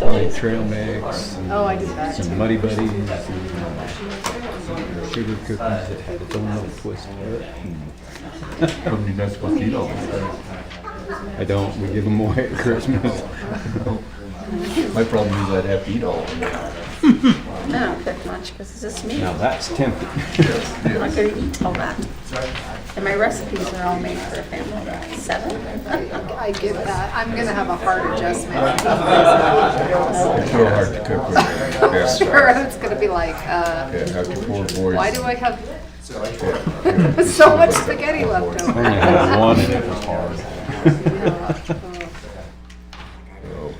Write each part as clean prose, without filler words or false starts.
Probably trail mix. Oh, I did that. Some Muddy Buddies. And sugar cookies that had its own little twist to it. But you're not supposed to eat all this. I don't. We give them away at Christmas. My problem is I'd have to eat all of it. I don't cook much because it's just me. Now that's tempting. I'm not going to eat all that. And my recipes are all made for a family of 7. I get that. I'm gonna have a hard adjustment. It's so hard to cook with. Yeah. Sure, it's gonna be like, Yeah, after 4 boys. why do I have Yeah. so much spaghetti left I only over? had one and it was hard. So,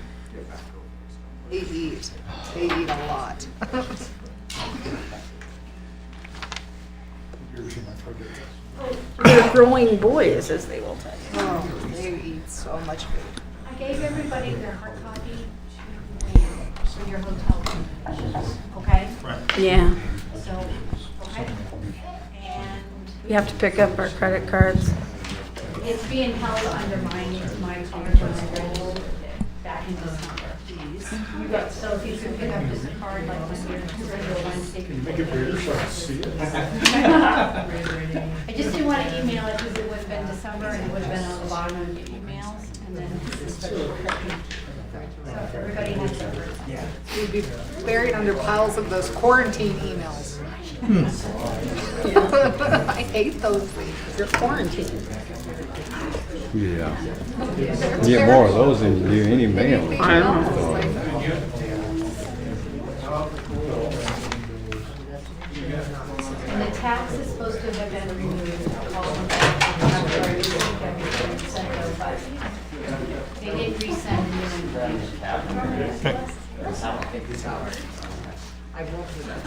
They eat. They eat a lot. They're growing boys, as they will tell you. Oh, they eat so much food. I gave everybody their hard copy for your hotel reservations, okay? Yeah. So, okay? And You have to pick up our credit cards. it's being held under my card when I go back in December. You got, so if you could pick up this card like when you're regular Wednesday. Make it bigger so I can see it. I just didn't want to email it because it would have been December and it would have been on the bottom of your emails and then this is the. So if everybody has their. We'd be buried under piles of those quarantine emails. I hate those things. You're quarantined. Yeah. You get more of those than you do any mail. I know. And the tax is supposed to have been removed all of that. Everything sent over, but they didn't resend new information. I won't do that.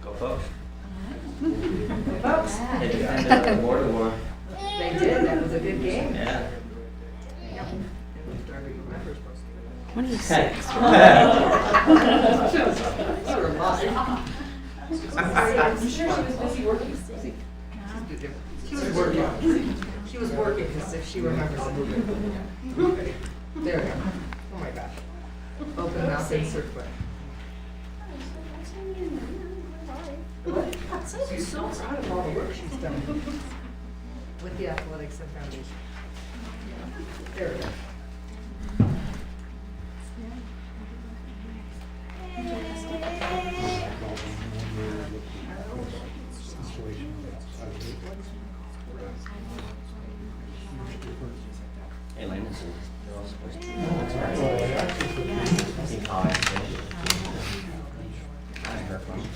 Go folks. Folks. They defended more to more. They did. That was a good game. Yeah. 26. I'm sure she was busy working. She was working. She was working because if she remembers it. There we go. Oh my gosh. Open mouth insert quick. She's so proud of all the work she's done with the athletics and foundation. There we go. Hey, Landon, so they're all supposed to. In college. I heard from them.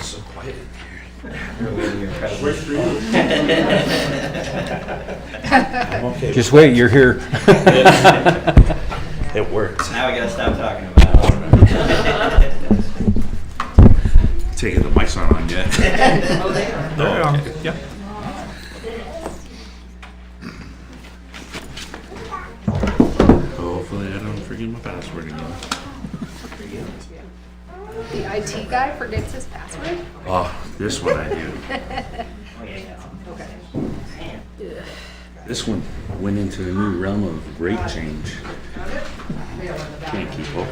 so quiet in here. You're waiting your presence. I'm okay. Just wait, you're here. It works. Now we gotta stop talking about it. Taking the mic's not on yet. Oh, they are. Oh, okay. Yeah. Hopefully I don't forget my password again. The IT guy forgets his password? Oh, this one I do. Okay. This one went into the new realm of rate change. Can't keep up.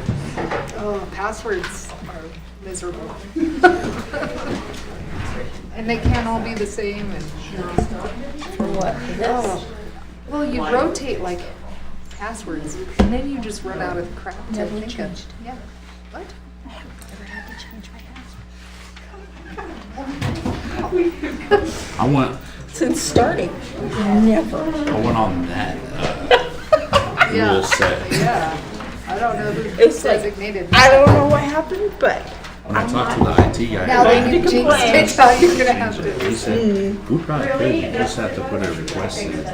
Oh, passwords are miserable. And they can't all be the same and. For what? For this? Oh, well, you rotate like passwords and then you just run out of crap to Never think of. changed. Yeah. What? I haven't ever had to change my password. I went Since starting. Never. on that Yeah. rule set. Yeah. I don't know who It's like, designated. I don't know what happened, but When I talked to the IT guy, Now that you jinxed complain. it, now you're gonna have to. he said, we probably could, you just have to put a request in.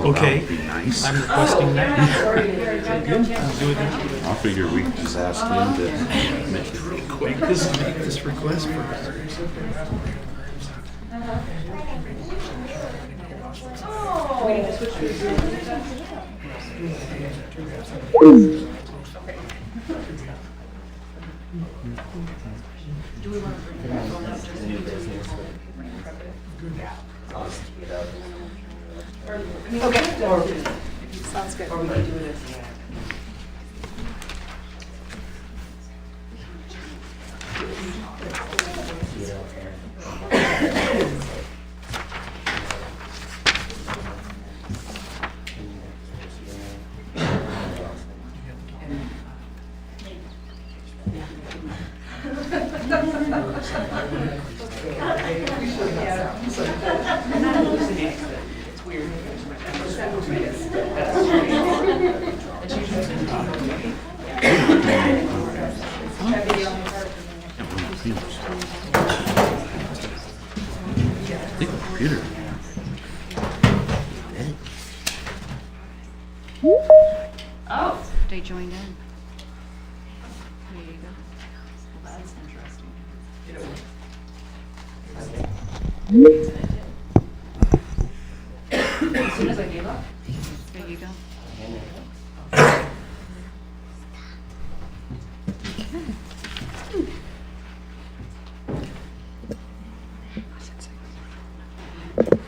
Okay, That'd be nice. I'm requesting that. I'll do it now. I figured we could just ask him to make it real quick. Make this request first. New business. I'll just get out. Okay. Sounds good. The computer. Oh, they joined in. There you go. Well, that's interesting. As soon as I gave up. There you go.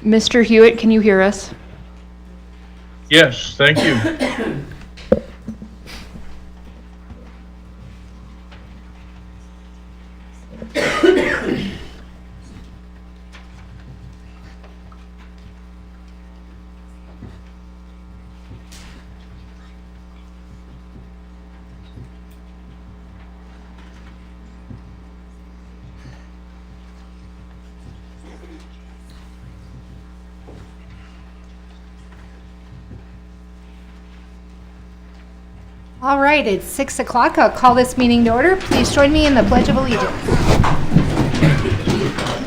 Mr. Hewitt, can you hear us? Yes, thank you. All right, it's 6 o'clock. I'll call this meeting to order. Please join me in the Pledge of Allegiance.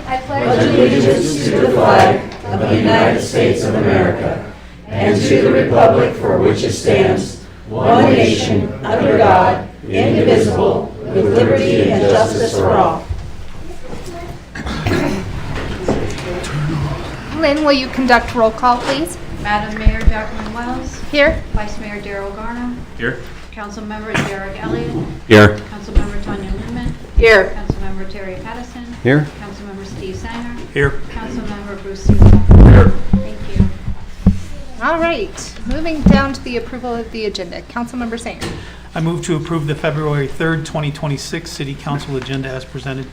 I pledge allegiance to the flag of the United States of America and to the republic for which it stands, one nation, under God, indivisible, with liberty and justice for all. Lynn, will you conduct roll call, please? Madam Mayor Jacqueline Wells, Here. Vice Mayor Darrell Garner, Here? Councilmember Derek Elliott, Here. Councilmember Tanya Newman, Here. Councilmember Terry Pattison, Here? Councilmember Steve Sanger, Here. Councilmember Bruce Seawell. Here. Thank you. All right, moving down to the approval of the agenda. Councilmember Sanger. I move to approve the February 3rd, 2026 City Council agenda as presented.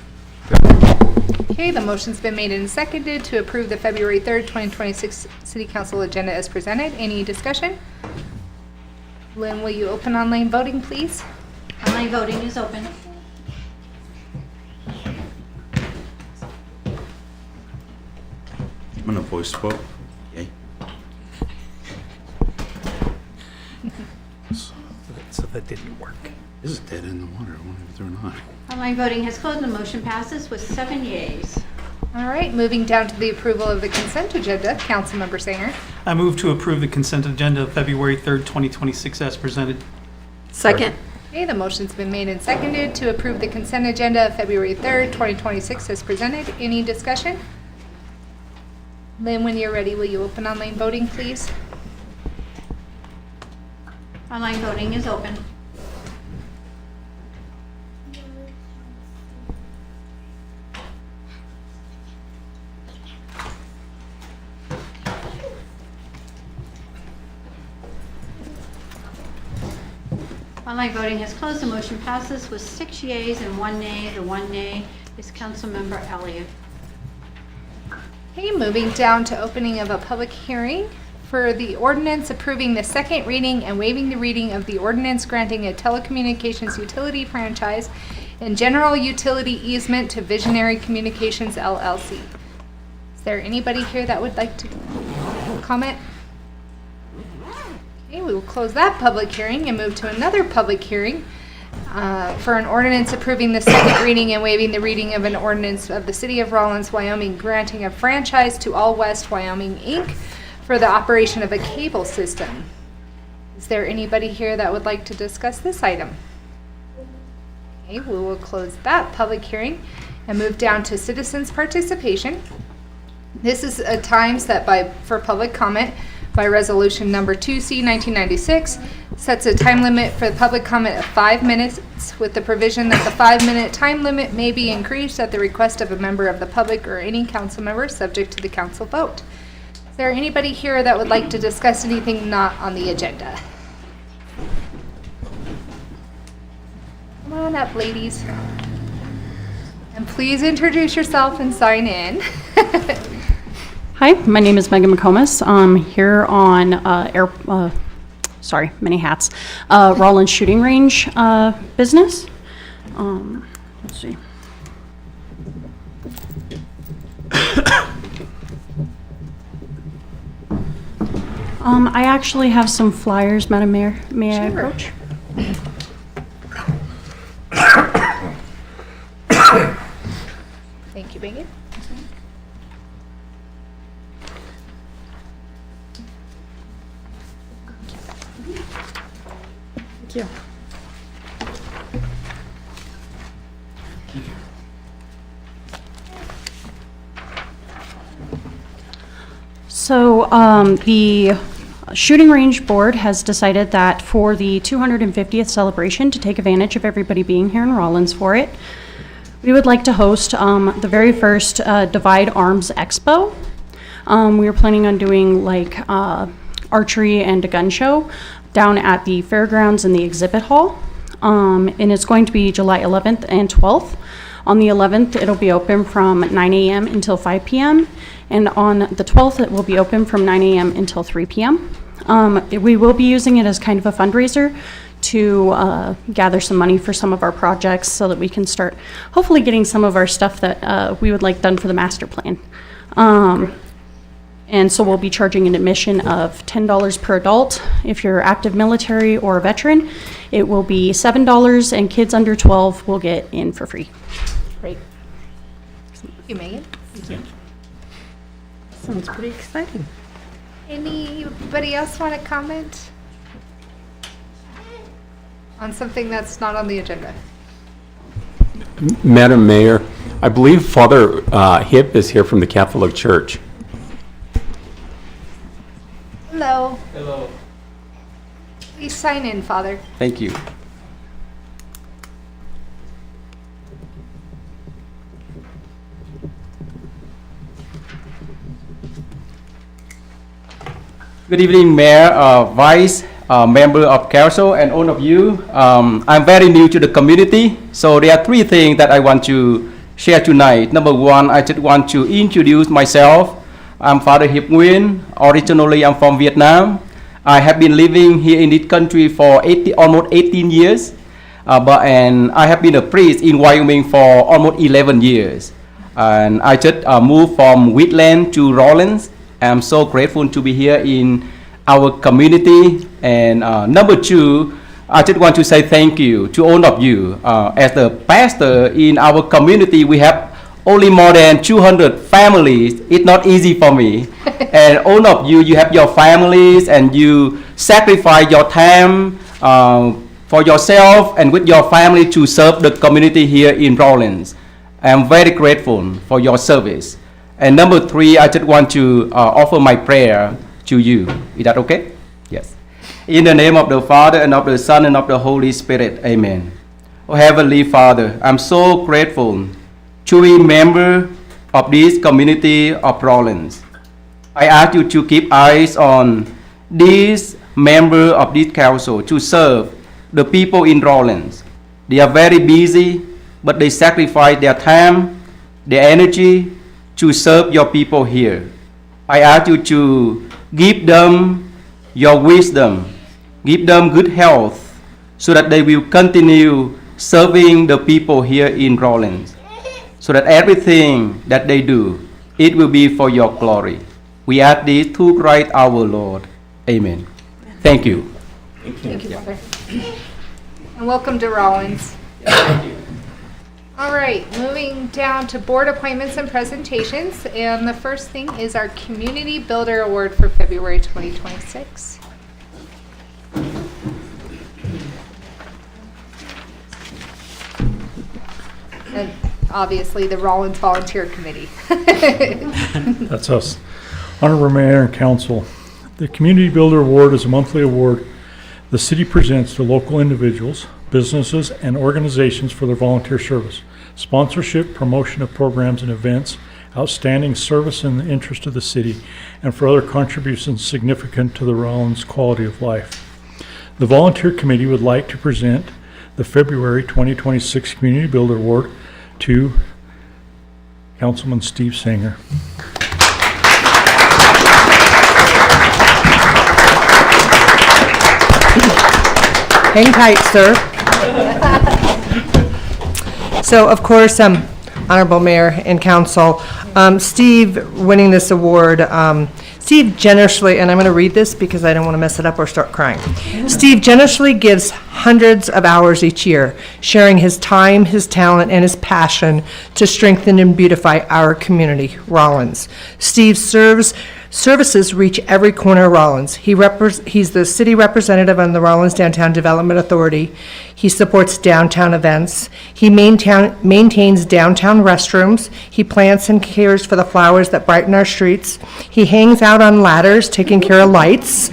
Okay, the motion's been made and seconded to approve the February 3rd, 2026 City Council agenda as presented. Any discussion? Lynn, will you open online voting, please? Online voting is open. I'm gonna voice vote. Yay. So that didn't work. This is dead in the water. I wonder if they're not. Online voting has closed and the motion passes with 7 yeas. All right, moving down to the approval of the consent agenda. Councilmember Sanger. I move to approve the consent agenda of February 3rd, 2026 as presented. Second. Okay, the motion's been made and seconded to approve the consent agenda of February 3rd, 2026 as presented. Any discussion? Lynn, when you're ready, will you open online voting, please? Online voting is open. Online voting has closed. The motion passes with 6 yeas and 1 nay. The 1 nay is Councilmember Elliott. Okay, moving down to opening of a public hearing for the ordinance approving the second reading and waiving the reading of the ordinance granting a telecommunications utility franchise and general utility easement to Visionary Communications LLC. Is there anybody here that would like to comment? Okay, we will close that public hearing and move to another public hearing for an ordinance approving the second reading and waiving the reading of an ordinance of the City of Rawlins, Wyoming, granting a franchise to All West Wyoming, Inc. for the operation of a cable system. Is there anybody here that would like to discuss this item? Okay, we will close that public hearing and move down to citizens' participation. This is a time set for public comment by resolution number 2C 1996, sets a time limit for the public comment of 5 minutes with the provision that the 5-minute time limit may be increased at the request of a member of the public or any council member subject to the council vote. Is there anybody here that would like to discuss anything not on the agenda? Come on up, ladies. And please introduce yourself and sign in. Hi, my name is Megan McComas. I'm here on many hats. Rawlins Shooting Range business. Let's see. I actually have some flyers, Madam Mayor. May I approach? Thank you, Megan. Thank you. So the Shooting Range Board has decided that for the 250th celebration, to take advantage of everybody being here in Rawlins for it, we would like to host the very first Divide Arms Expo. We were planning on doing like archery and a gun show down at the fairgrounds in the exhibit hall. And it's going to be July 11th and 12th. On the 11th, it'll be open from 9 a.m. until 5 p.m. And on the 12th, it will be open from 9 a.m. until 3 p.m. We will be using it as kind of a fundraiser to gather some money for some of our projects so that we can start hopefully getting some of our stuff that we would like done for the master plan. And so we'll be charging an admission of $10 per adult. If you're active military or a veteran, it will be $7, and kids under 12 will get in for free. Great. Thank you, Megan. Sounds pretty exciting. Anybody else want to comment on something that's not on the agenda? Madam Mayor, I believe Father Hip is here from the Catholic Church. Hello. Hello. Please sign in, Father. Thank you. Good evening, Mayor, Vice, Member of Council, and all of you. I'm very new to the community, so there are 3 things that I want to share tonight. Number 1, I just want to introduce myself. I'm Father Hiệp Nguyên. Originally, I'm from Vietnam. I have been living here in this country for almost 18 years, and I have been a priest in Wyoming for almost 11 years. And I just moved from Wheatland to Rawlins. I'm so grateful to be here in our community. And number 2, I just want to say thank you to all of you. As the pastor in our community, we have only more than 200 families. It's not easy for me. And all of you, you have your families and you sacrifice your time for yourself and with your family to serve the community here in Rawlins. I'm very grateful for your service. And number 3, I just want to offer my prayer to you. Is that okay? Yes. In the name of the Father, and of the Son, and of the Holy Spirit. Amen. Oh, Heavenly Father, I'm so grateful to be a member of this community of Rawlins. I ask you to keep eyes on this member of this council to serve the people in Rawlins. They are very busy, but they sacrifice their time, their energy to serve your people here. I ask you to give them your wisdom, give them good health, so that they will continue serving the people here in Rawlins, so that everything that they do, it will be for your glory. We ask this through Christ our Lord. Amen. Thank you. Thank you, Father. And welcome to Rawlins. All right, moving down to board appointments and presentations. And the first thing is our Community Builder Award for February 2026. And obviously the Rawlins Volunteer Committee. That's us. Honorable Mayor and Council, the Community Builder Award is a monthly award the city presents to local individuals, businesses, and organizations for their volunteer service, sponsorship, promotion of programs and events, outstanding service in the interest of the city, and for other contributions significant to the Rawlins quality of life. The Volunteer Committee would like to present the February 2026 Community Builder Award to Councilman Steve Sanger. Hang tight, sir. So, of course, Honorable Mayor and Council, Steve winning this award, Steve generously, and I'm going to read this because I don't want to mess it up or start crying. Steve generously gives hundreds of hours each year, sharing his time, his talent, and his passion to strengthen and beautify our community, Rawlins. Steve services reach every corner of Rawlins. He's the city representative on the Rawlins Downtown Development Authority. He supports downtown events. He maintains downtown restrooms. He plants and cares for the flowers that brighten our streets. He hangs out on ladders, taking care of lights,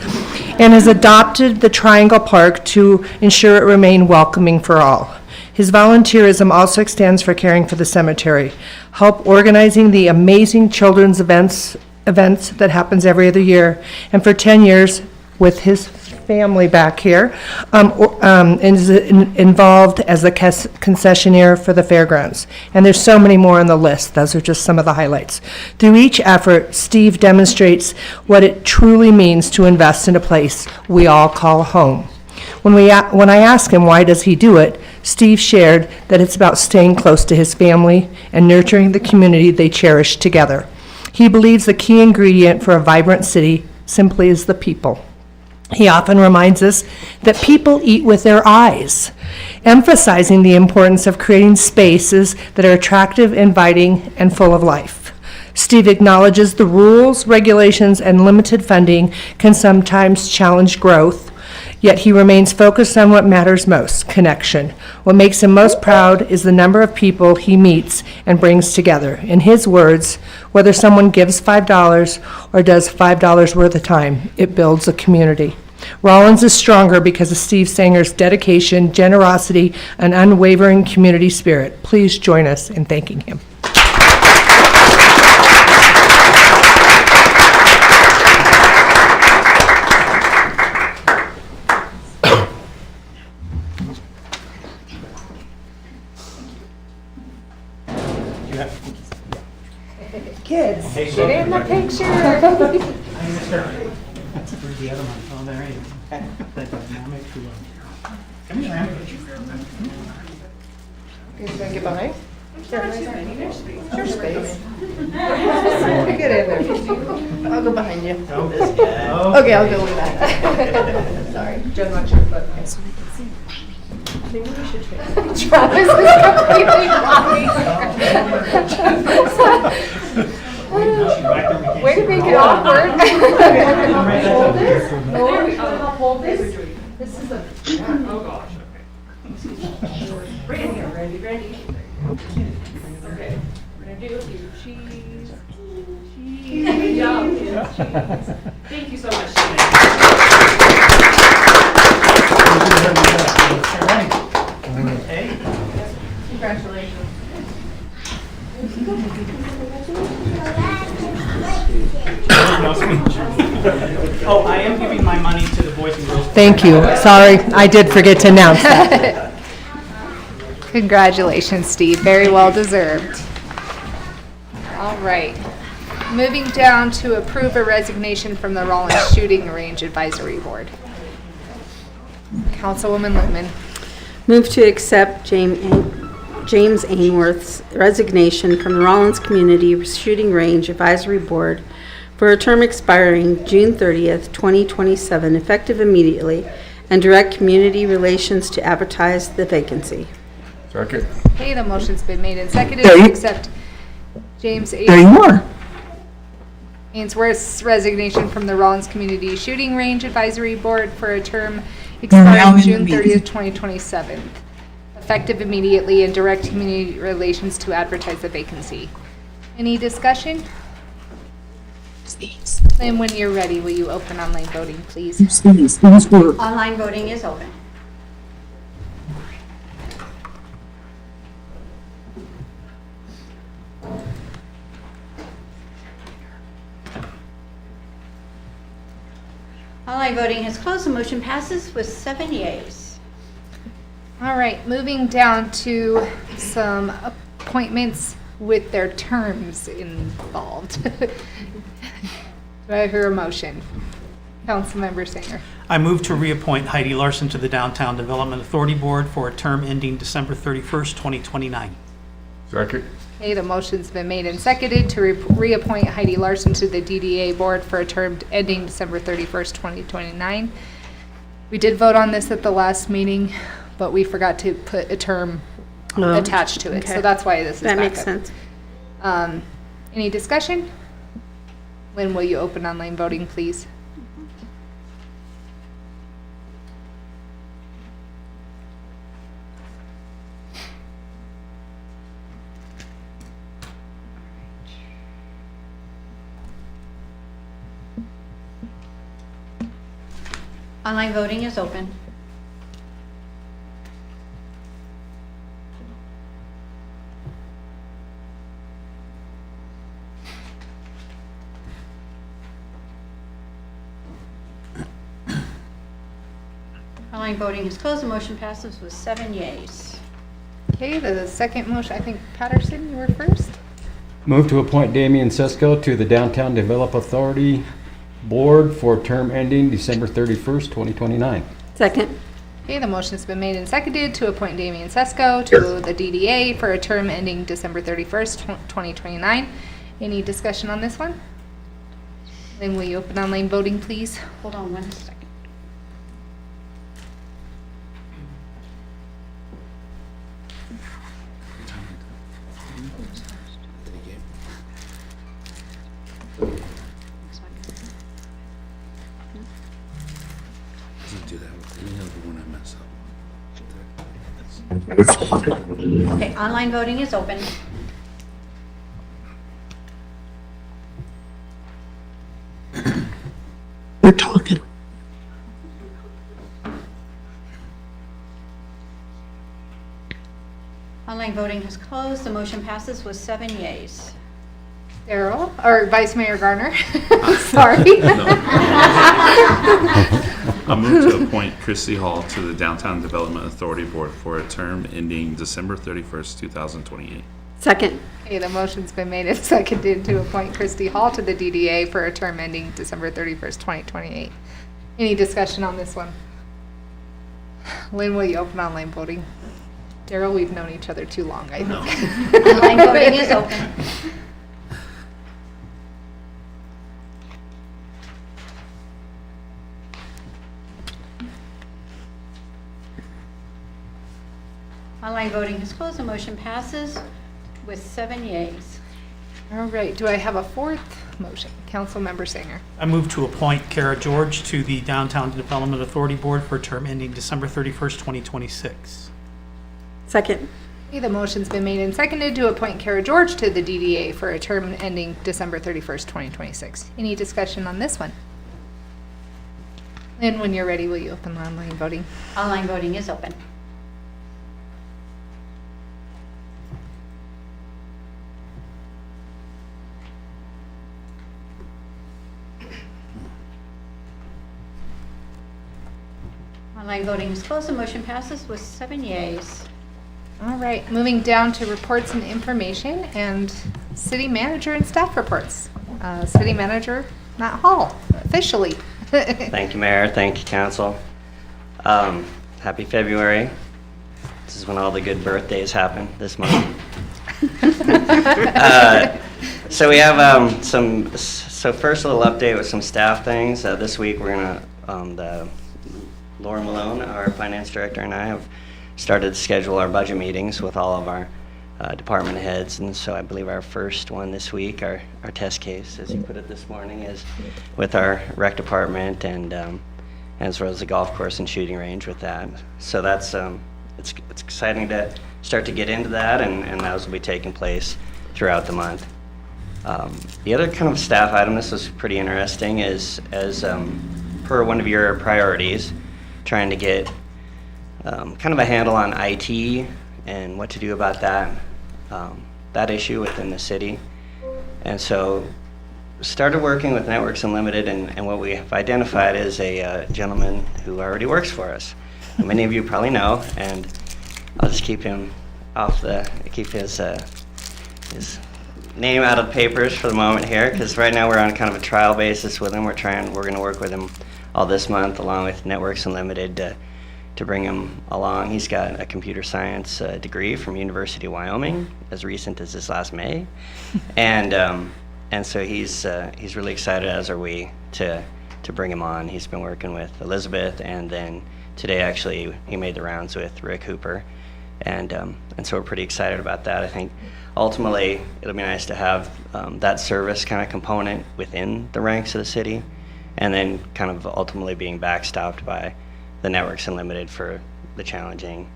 and has adopted the Triangle Park to ensure it remain welcoming for all. His volunteerism also extends for caring for the cemetery, help organizing the amazing children's events that happens every other year, and for 10 years with his family back here, is involved as a concessionaire for the fairgrounds. And there's so many more on the list. Those are just some of the highlights. Through each effort, Steve demonstrates what it truly means to invest in a place we all call home. When I asked him why does he do it, Steve shared that it's about staying close to his family and nurturing the community they cherish together. He believes the key ingredient for a vibrant city simply is the people. He often reminds us that people eat with their eyes, emphasizing the importance of creating spaces that are attractive, inviting, and full of life. Steve acknowledges the rules, regulations, and limited funding can sometimes challenge growth, yet he remains focused on what matters most, connection. What makes him most proud is the number of people he meets and brings together. In his words, whether someone gives $5 or does $5 worth of time, it builds a community. Rawlins is stronger because of Steve Sanger's dedication, generosity, and unwavering community spirit. Please join us in thanking him. Kids, get in the picture. Where's the other one? Oh, there he is. The dynamic who, come here, man. You gonna get behind? Your space. Get in there. I'll go behind you. Okay, I'll go with that. Sorry. Jen, watch your foot. Maybe we should try. Travis is completely blocking. Way to make it awkward. Hold this. There we go. Hold this. This is a. Oh gosh. Okay. Ready. Okay. We're gonna do cheese. Yeah. Thank you so much. Congratulations. Oh, I am giving my money to the Boys and Girls. Thank you. Sorry, I did forget to announce that. Congratulations, Steve. Very well deserved. All right. Moving down to approve a resignation from the Rawlins Shooting Range Advisory Board. Councilwoman Lumen. Move to accept James Ainworth's resignation from the Rawlins Community Shooting Range Advisory Board for a term expiring June 30th, 2027, effective immediately, and direct community relations to advertise the vacancy. Second. Okay, the motion's been made and seconded to accept James Ainsworth's resignation from the Rawlins Community Shooting Range Advisory Board for a term expiring June 30th, 2027, effective immediately, and direct community relations to advertise the vacancy. Any discussion? And when you're ready, will you open online voting, please? Online voting is open. Online voting has closed. The motion passes with 7 yeas. All right, moving down to some appointments with their terms involved. Do I hear a motion? Councilmember Singer. I move to reappoint Heidi Larson to the Downtown Development Authority Board for a term ending December 31st, 2029. Second. Okay, the motion's been made and seconded to reappoint Heidi Larson to the DDA Board for a term ending December 31st, 2029. We did vote on this at the last meeting, but we forgot to put a term attached to it, okay. so that's why this is That back makes up. sense. Any discussion? Lynn, will you open online voting, please? Online voting is open. Online voting is closed. The motion passes with 7 yeas. Okay, the second motion, I think Patterson, you were first? Move to appoint Damian Sesko to the Downtown Develop Authority Board for a term ending December 31st, 2029. Second. Okay, the motion's been made and seconded to appoint Damian Sesko to the DDA for a term ending December 31st, 2029. Any discussion on this one? Then will you open online voting, please? Hold on 1 second. Okay, online voting is open. They're talking. Online voting has closed. The motion passes with 7 yeas. Darrell, or Vice Mayor Garner, sorry. I move to appoint Christy Hall to the Downtown Development Authority Board for a term ending December 31st, 2028. Second. Okay, the motion's been made and seconded to appoint Christy Hall to the DDA for a term ending December 31st, 2028. Any discussion on this one? Lynn, will you open online voting? Darrell, we've known each other too long, I think. Online voting is open. Online voting has closed. The motion passes with 7 yeas. All right, do I have a fourth motion? Councilmember Singer. I move to appoint Kara George to the Downtown Development Authority Board for a term ending December 31st, 2026. Second. Okay, the motion's been made and seconded to appoint Kara George to the DDA for a term ending December 31st, 2026. Any discussion on this one? And when you're ready, will you open online voting? Online voting is open. Online voting is closed. The motion passes with 7 yeas. All right, moving down to reports and information and city manager and staff reports. City manager Matt Hall, officially. Thank you, Mayor. Thank you, Council. Happy February. This is when all the good birthdays happen this month. So we have so first a little update with some staff things. This week we're gonna, Laura Malone, our finance director, and I have started to schedule our budget meetings with all of our department heads, and so I believe our first one this week, our test case, as you put it this morning, is with our rec department and as well as the golf course and shooting range with that. So that's it's exciting to start to get into that, and those will be taking place throughout the month. The other kind of staff item, this was pretty interesting, is as per one of your priorities, trying to get kind of a handle on IT and what to do about that issue within the city. And so started working with Networks Unlimited, and what we have identified is a gentleman who already works for us. Many of you probably know, and I'll just keep him keep his name out of the papers for the moment here, because right now we're on kind of a trial basis with him. We're going to work with him all this month, along with Networks Unlimited, to bring him along. He's got a computer science degree from University of Wyoming, as recent as this last May, and so he's really excited, as are we, to bring him on. He's been working with Elizabeth, and then today actually he made the rounds with Rick Hooper, and so we're pretty excited about that. I think ultimately it'll be nice to have that service kind of component within the ranks of the city, and then kind of ultimately being backstopped by the Networks Unlimited for the challenging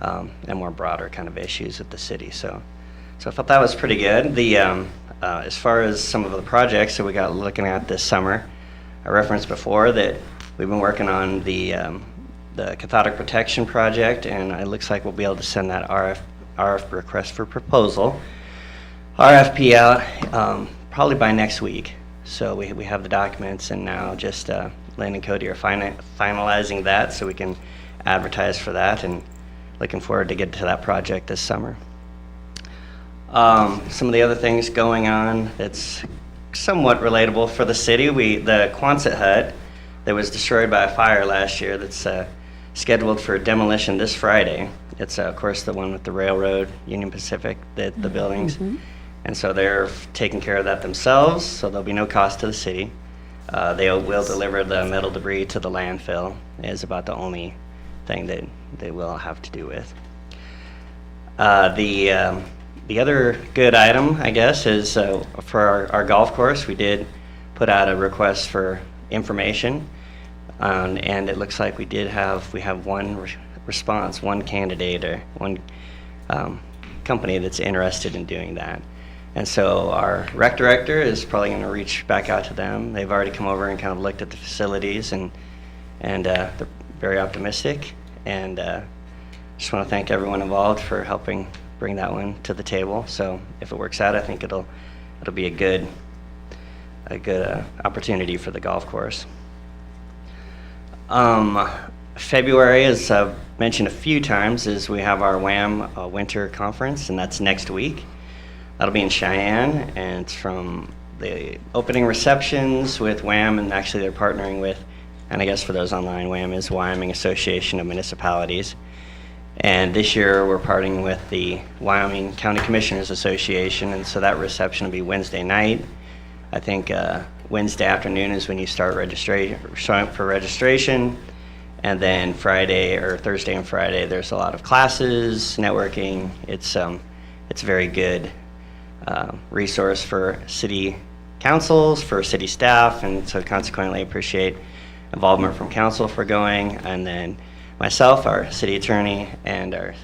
and more broader kind of issues of the city. So I thought that was pretty good. As far as some of the projects that we got looking at this summer, I referenced before that we've been working on the cathodic protection project, and it looks like we'll be able to send that RF request for proposal, RFP out probably by next week. So we have the documents, and now just Lynn and Cody are finalizing that so we can advertise for that, and looking forward to get to that project this summer. Some of the other things going on that's somewhat relatable for the city, the Quonset hut that was destroyed by a fire last year, that's scheduled for demolition this Friday. It's of course the one with the railroad, Union Pacific, the buildings. Mm-hmm. And so they're taking care of that themselves, so there'll be no cost to the city. They will deliver the metal debris to the landfill, is about the only thing that they will have to do with. The other good item, I guess, is for our golf course. We did put out a request for information, and it looks like we have one response, one candidate, or one company that's interested in doing that. And so our rec director is probably going to reach back out to them. They've already come over and kind of looked at the facilities, and they're very optimistic. And just want to thank everyone involved for helping bring that one to the table. So if it works out, I think it'll be a good opportunity for the golf course. February, as I've mentioned a few times, is we have our WHAM winter conference, and that's next week. That'll be in Cheyenne, and it's from the opening receptions with WHAM, and actually they're partnering with, and I guess for those online, WHAM is Wyoming Association of Municipalities. And this year we're partnering with the Wyoming County Commissioners Association, and so that reception will be Wednesday night. I think Wednesday afternoon is when you start showing up for registration, and then Friday or Thursday and Friday there's a lot of classes, networking. It's a very good resource for city councils, for city staff, and so consequently appreciate involvement from council for going, and then myself, our city attorney, and our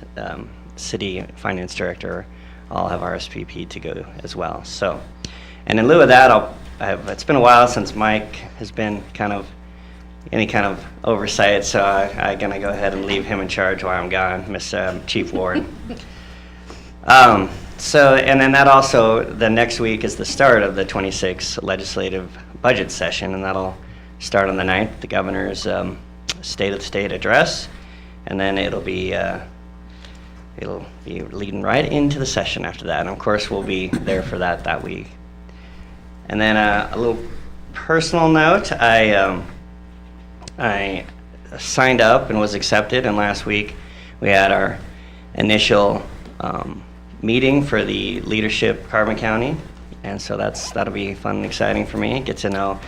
city finance director all have RSVP to go as well. So, and in lieu of that, it's been a while since Mike has been any kind of oversight, so I'm gonna go ahead and leave him in charge while I'm gone, Chief Ward. So, and then that also, the next week is the start of the 26th legislative budget session, and that'll start on the 9th. The governor's State of the State address, and then it'll be leading right into the session after that. And of course, we'll be there for that week. And then a little personal note, I signed up and was accepted, and last week we had our initial meeting for the leadership Carbon County, and so that'll be fun and exciting for me. Get to know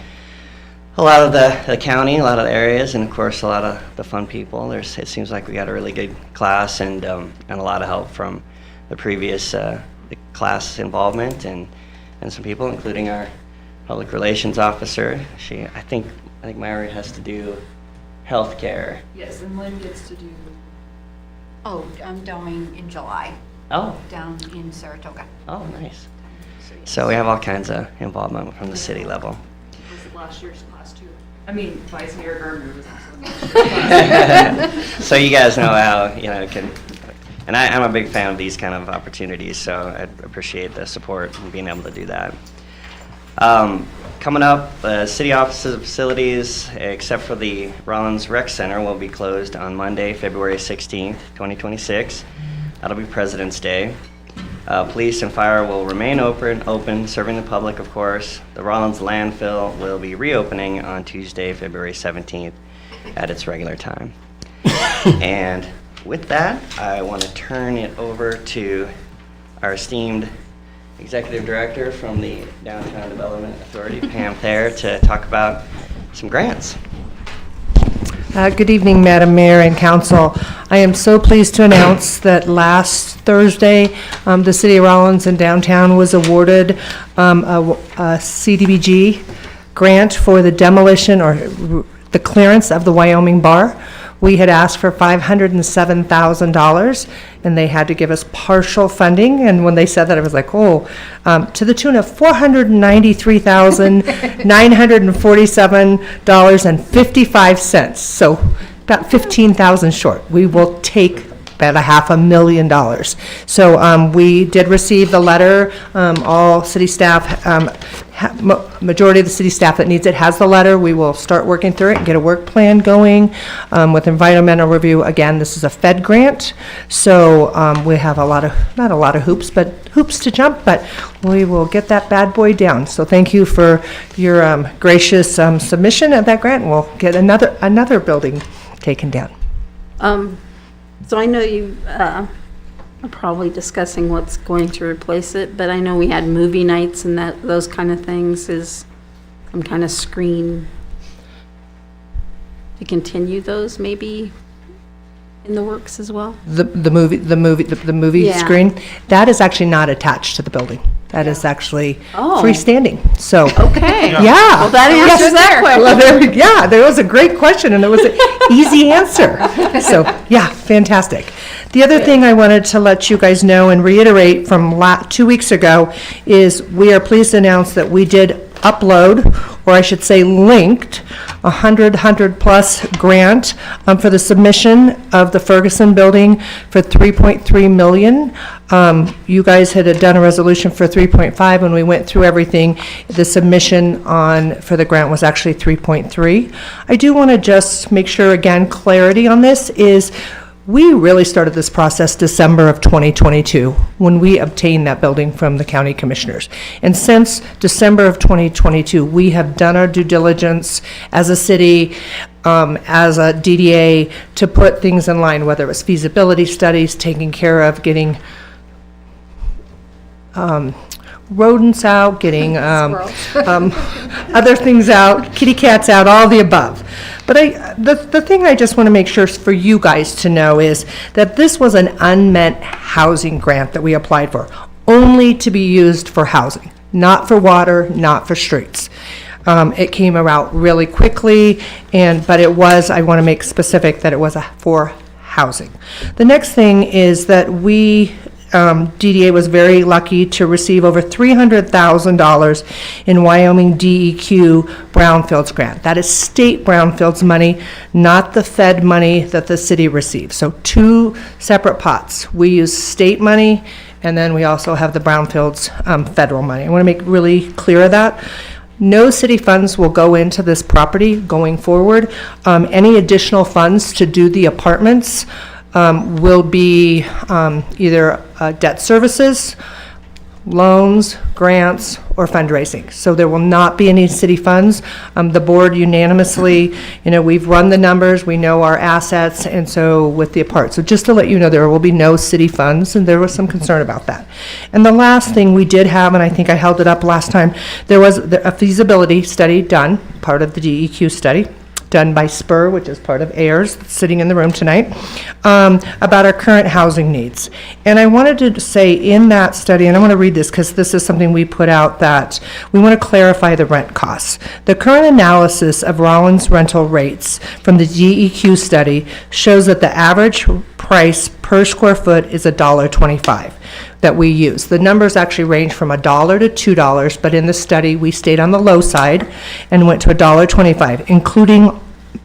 a lot of the county, a lot of the areas, and of course a lot of the fun people. It seems like we got a really good class and a lot of help from the previous the class involvement and some people, including our public relations officer. I think Myra has to do healthcare. Yes, and Lynn gets to do. Oh, I'm going in July. Oh. Down in Saratoga. Oh, nice. So we have all kinds of involvement from the city level. Was it last year's class too? I mean, Vice Mayor Gardner was also. So you guys know how, and I'm a big fan of these kind of opportunities, so I appreciate the support and being able to do that. Coming up, city offices and facilities, except for the Rawlins Rec Center, will be closed on Monday, February 16th, 2026. That'll be President's Day. Police and fire will remain open, serving the public, of course. The Rawlins landfill will be reopening on Tuesday, February 17th at its regular time. And with that, I want to turn it over to our esteemed Executive Director from the Downtown Development Authority, Pam Thayer, to talk about some grants. Good evening, Madam Mayor and Council. I am so pleased to announce that last Thursday, the City of Rawlins and Downtown was awarded a CDBG grant for the demolition or the clearance of the Wyoming Bar. We had asked for $507,000, and they had to give us partial funding. And when they said that, I was like, to the tune of $493,947.55. So about $15,000 short. We will take about $500,000. So we did receive the letter. All city staff, majority of the city staff that needs it has the letter. We will start working through it and get a work plan going with environmental review. Again, this is a Fed grant, so we have not a lot of hoops, but hoops to jump, but we will get that bad boy down. So thank you for your gracious submission of that grant, and we'll get another building taken down. So I know you are probably discussing what's going to replace it, but I know we had movie nights and those kind of things. Is some kind of screen to continue those maybe in the works as well? The movie Yeah. screen, that is actually not attached to the building. That is actually Oh. freestanding. So Okay. yeah. Well, that answers that question. Well, there was a great question, and there was an easy answer. So, yeah, fantastic. The other thing I wanted to let you guys know and reiterate from 2 weeks ago is we are pleased to announce that we did upload, or I should say linked, a 100+ grant for the submission of the Ferguson building for $3.3 million. You guys had done a resolution for 3.5 when we went through everything. The submission for the grant was actually 3.3. I do want to just make sure, again, clarity on this is we really started this process December of 2022 when we obtained that building from the county commissioners. And since December of 2022, we have done our due diligence as a city, as a DDA, to put things in line, whether it was feasibility studies, taking care of getting rodents out, getting other things out, kitty cats out, all the above. But the thing I just want to make sure for you guys to know is that this was an unmet housing grant that we applied for, only to be used for housing, not for water, not for streets. It came about really quickly, but it was, I want to make specific that it was for housing. The next thing is that DDA was very lucky to receive over $300,000 in Wyoming DEQ Brownfields grant. That is state Brownfields money, not the Fed money that the city receives. So 2 separate pots. We use state money, and then we also have the Brownfields federal money. I want to make really clear of that. No city funds will go into this property going forward. Any additional funds to do the apartments will be either debt services, loans, grants, or fundraising. So there will not be any city funds. The board unanimously, we've run the numbers, we know our assets, and so with the apart. So just to let you know, there will be no city funds, and there was some concern about that. And the last thing we did have, and I think I held it up last time, there was a feasibility study done, part of the DEQ study, done by Spur, which is part of AIRS, sitting in the room tonight, about our current housing needs. And I wanted to say in that study, and I want to read this because this is something we put out, that we want to clarify the rent costs. The current analysis of Rawlins rental rates from the DEQ study shows that the average price per square foot is $1.25 that we use. The numbers actually range from $1 to $2, but in the study, we stayed on the low side and went to $1.25, including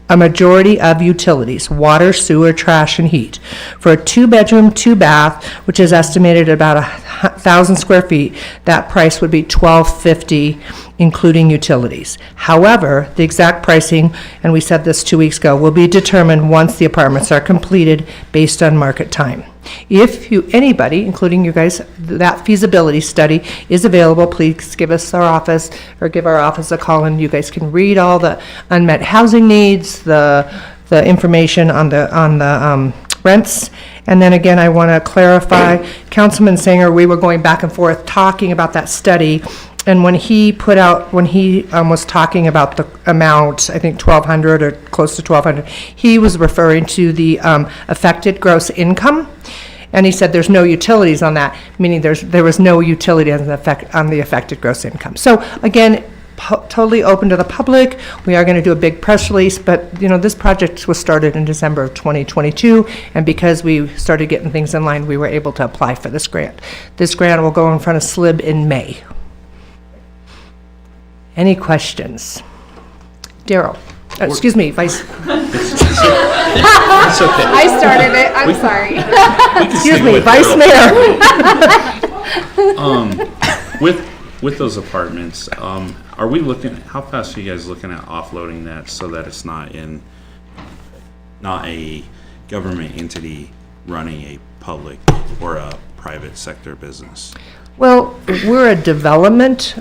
a majority of utilities: water, sewer, trash, and heat. For a 2-bedroom, 2-bath, which is estimated at about 1,000 square feet, that price would be $12.50, including utilities. However, the exact pricing, and we said this 2 weeks ago, will be determined once the apartments are completed based on market time. If anybody, including you guys, that feasibility study is available, please give us our office, or give our office a call, and you guys can read all the unmet housing needs, the information on the rents. And then again, I want to clarify, Councilman Sanger, we were going back and forth talking about that study. And when he was talking about the amount, I think 1,200 or close to 1,200, he was referring to the affected gross income. And he said there's no utilities on that, meaning there was no utility on the affected gross income. So again, totally open to the public. We are going to do a big press release, but this project was started in December of 2022, and because we started getting things in line, we were able to apply for this grant. This grant will go in front of SLIB in May. Any questions? Daryl. Excuse me, Vice. It's okay. I started it, I'm sorry. Excuse me, Vice Mayor. With those apartments, are we looking? How fast are you guys looking at offloading that so that it's not a government entity running a public or a private sector business? Well, we're a development.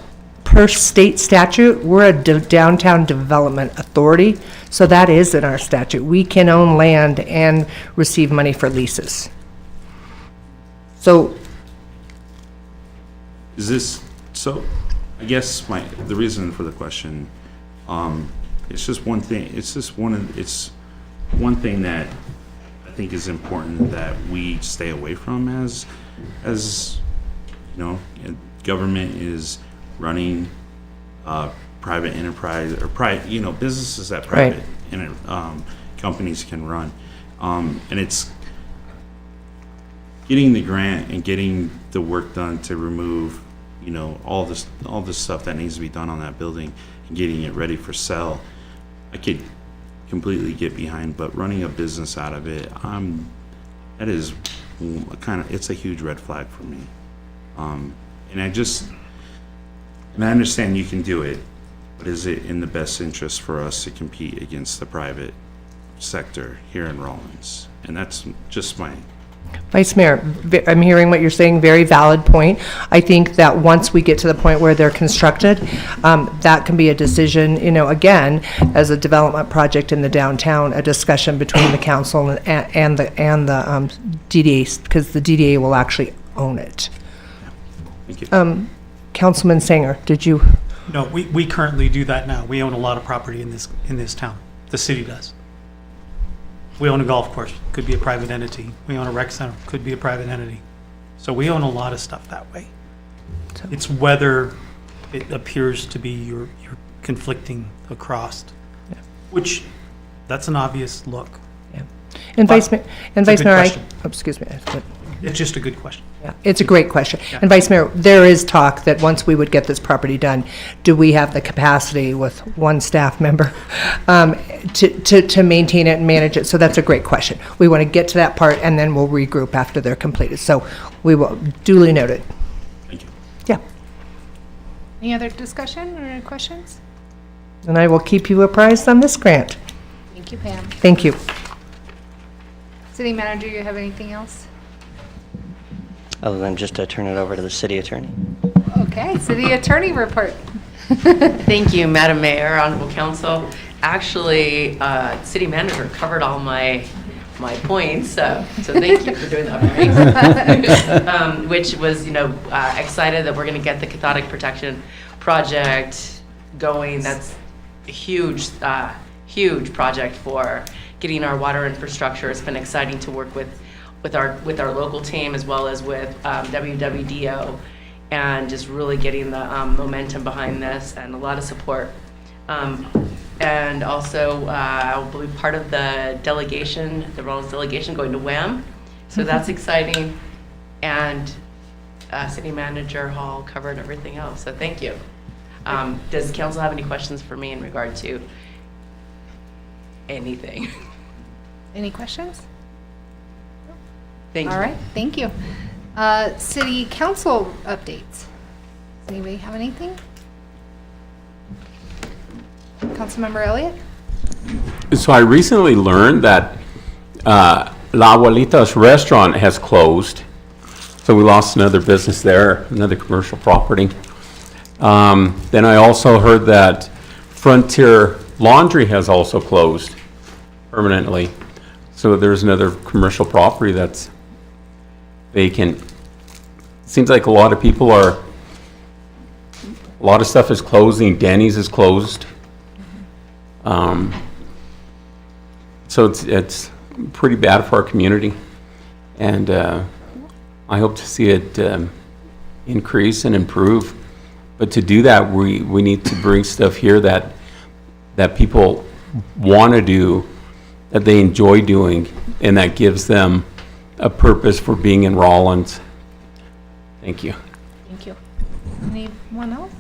Per state statute, we're a downtown development authority, so that is in our statute. We can own land and receive money for leases. So, I guess the reason for the question, it's just one thing. It's one thing that I think is important that we stay away from as government is running private enterprise or businesses that private companies can run, and it's getting the grant and getting the work done to remove all this stuff that needs to be done on that building and getting it ready for sale. I could completely get behind, but running a business out of it, that is it's a huge red flag for me, and I understand you can do it, but is it in the best interest for us to compete against the private sector here in Rawlins? And that's just my... Vice Mayor, I'm hearing what you're saying, very valid point. I think that once we get to the point where they're constructed, that can be a decision, again, as a development project in the downtown, a discussion between the council and the DDA, because the DDA will actually own it. Thank you. Councilman Sanger, did you? No, we currently do that now. We own a lot of property in this town. The city does. We own a golf course, could be a private entity. We own a rec center, could be a private entity. So we own a lot of stuff that way. It's whether it appears to be you're conflicting across, which that's an obvious look. Yeah. And Vice Mayor, excuse me. It's just a good question. Yeah, it's a great question. Yeah. And Vice Mayor, there is talk that once we would get this property done, do we have the capacity with one staff member to maintain it and manage it? So that's a great question. We want to get to that part, and then we'll regroup after they're completed. So we will duly noted. Thank you. Yeah. Any other discussion or questions? And I will keep you apprised on this grant. Thank you, Pam. Thank you. City manager, you have anything else? Other than just to turn it over to the city attorney. Okay, city attorney report. Thank you, Madam Mayor, Honorable Council. Actually, city manager covered all my points, so thank you for doing that for me. Which was, excited that we're going to get the cathodic protection project going. That's a huge project for getting our water infrastructure. It's been exciting to work with our local team as well as with WWDO, and just really getting the momentum behind this and a lot of support. And also, I'll be part of the delegation, the Rawlins delegation going to WHAM. So that's exciting. And City Manager Hall covered everything else, so thank you. Does council have any questions for me in regard to anything? Any questions? Thank you. All right, thank you. City council updates. Does anybody have anything? Councilmember Elliott? So I recently learned that La Abuelita's restaurant has closed. So we lost another business there, another commercial property. Then I also heard that Frontier Laundry has also closed permanently. So there's another commercial property that's vacant. Seems like a lot of stuff is closing. Denny's is closed. So it's pretty bad for our community, and I hope to see it increase and improve. But to do that, we need to bring stuff here that people want to do, that they enjoy doing, and that gives them a purpose for being in Rawlins. Thank you. Thank you. Anyone else?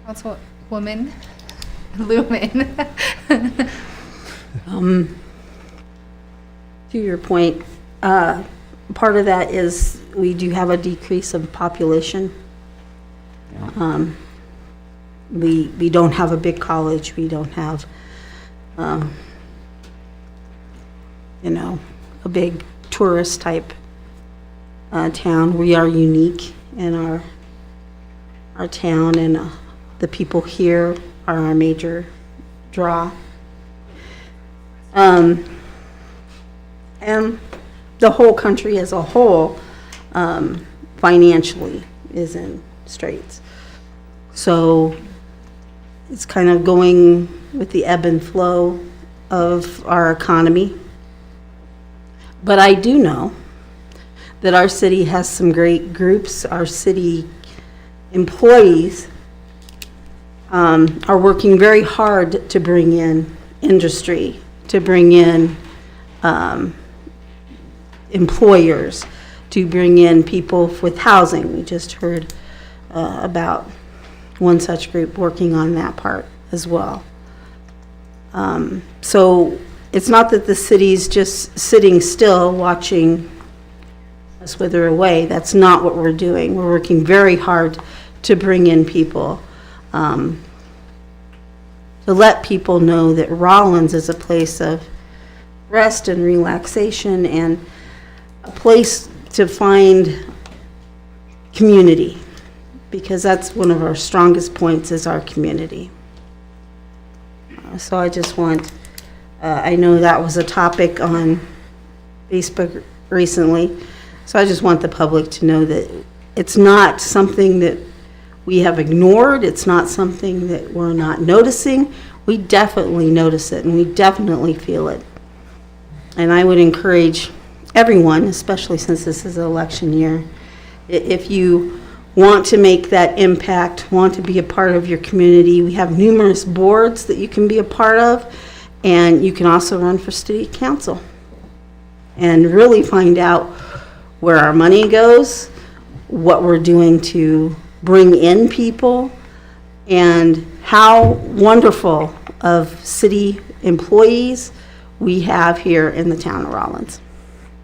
Councilwoman Lumen. To your point, part of that is we do have a decrease of population. We don't have a big college. We don't have, a big tourist type town. We are unique in our town, and the people here are our major draw. And the whole country as a whole, financially, is in straits. So it's kind of going with the ebb and flow of our economy. But I do know that our city has some great groups. Our city employees are working very hard to bring in industry, to bring in employers, to bring in people with housing. We just heard about one such group working on that part as well. So it's not that the city's just sitting still watching us wither away. That's not what we're doing. We're working very hard to bring in people, to let people know that Rawlins is a place of rest and relaxation and a place to find community, because that's one of our strongest points, is our community. So I just want, I know that was a topic on Facebook recently, so I just want the public to know that it's not something that we have ignored. It's not something that we're not noticing. We definitely notice it, and we definitely feel it. And I would encourage everyone, especially since this is an election year, if you want to make that impact, want to be a part of your community, we have numerous boards that you can be a part of, and you can also run for city council and really find out where our money goes, what we're doing to bring in people, and how wonderful of city employees we have here in the town of Rawlins.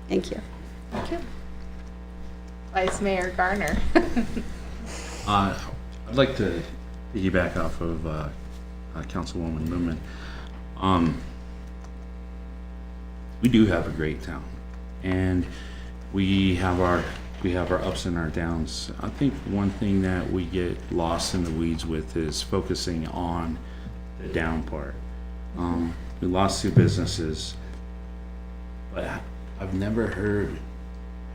Thank you. Thank you. Vice Mayor Garner. I'd like to piggyback off of Councilwoman Lumen. We do have a great town, and we have our ups and our downs. I think one thing that we get lost in the weeds with is focusing on the down part. We lost 2 businesses, but I've never heard,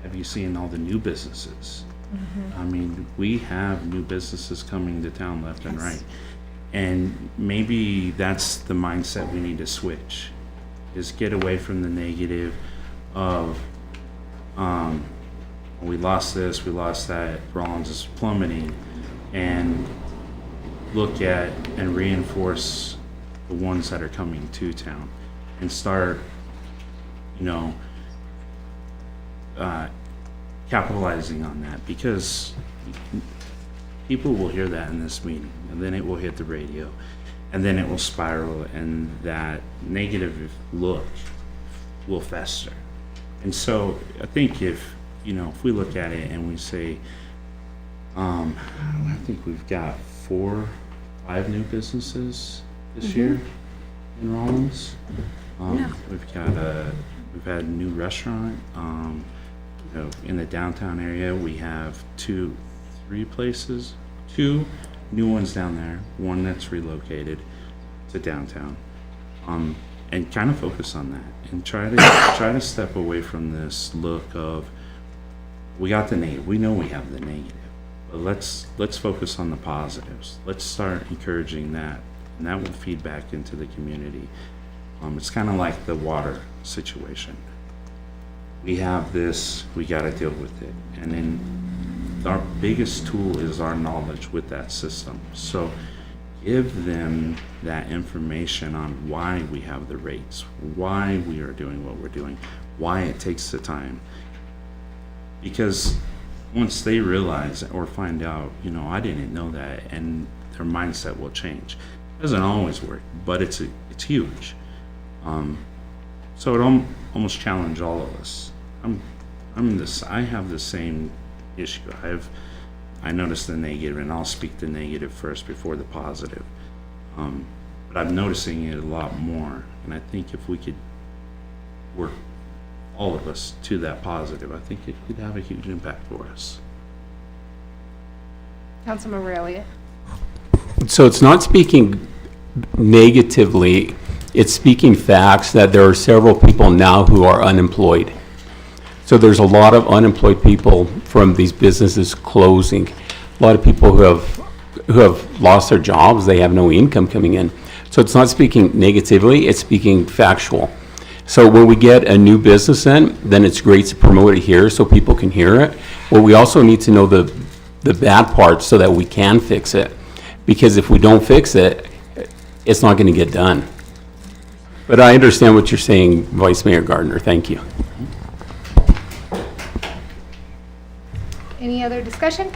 have you seen all the new businesses? I mean, we have new businesses coming to town left and right. And maybe that's the mindset we need to switch, is get away from the negative of, we lost this, we lost that, Rawlins is plummeting, and look at and reinforce the ones that are coming to town and start, capitalizing on that, because people will hear that in this meeting, and then it will hit the radio, and then it will spiral, and that negative look will fester. And so I think if we look at it and we say, I think we've got 4 or 5 new businesses this year in Rawlins. We've had a new restaurant. In the downtown area, we have 2 new ones down there, one that's relocated to downtown, and kind of focus on that and try to step away from this look of, we got the negative, we know we have the negative, but let's focus on the positives. Let's start encouraging that, and that will feed back into the community. It's kind of like the water situation. We have this, we got to deal with it, and then our biggest tool is our knowledge with that system. So give them that information on why we have the rates, why we are doing what we're doing, why it takes the time. Because once they realize or find out, I didn't know that, and their mindset will change. It doesn't always work, but it's huge. So it almost challenged all of us. I have the same issue. I notice the negative, and I'll speak the negative first before the positive. But I'm noticing it a lot more, and I think if we could work, all of us, to that positive, I think it could have a huge impact for us. Councilman Aurelia. So it's not speaking negatively, it's speaking facts that there are several people now who are unemployed. So there's a lot of unemployed people from these businesses closing. A lot of people who have lost their jobs, they have no income coming in. So it's not speaking negatively, it's speaking factual. So when we get a new business in, then it's great to promote it here so people can hear it. But we also need to know the bad parts so that we can fix it. Because if we don't fix it, it's not going to get done. But I understand what you're saying, Vice Mayor Gardner. Thank you. Any other discussion?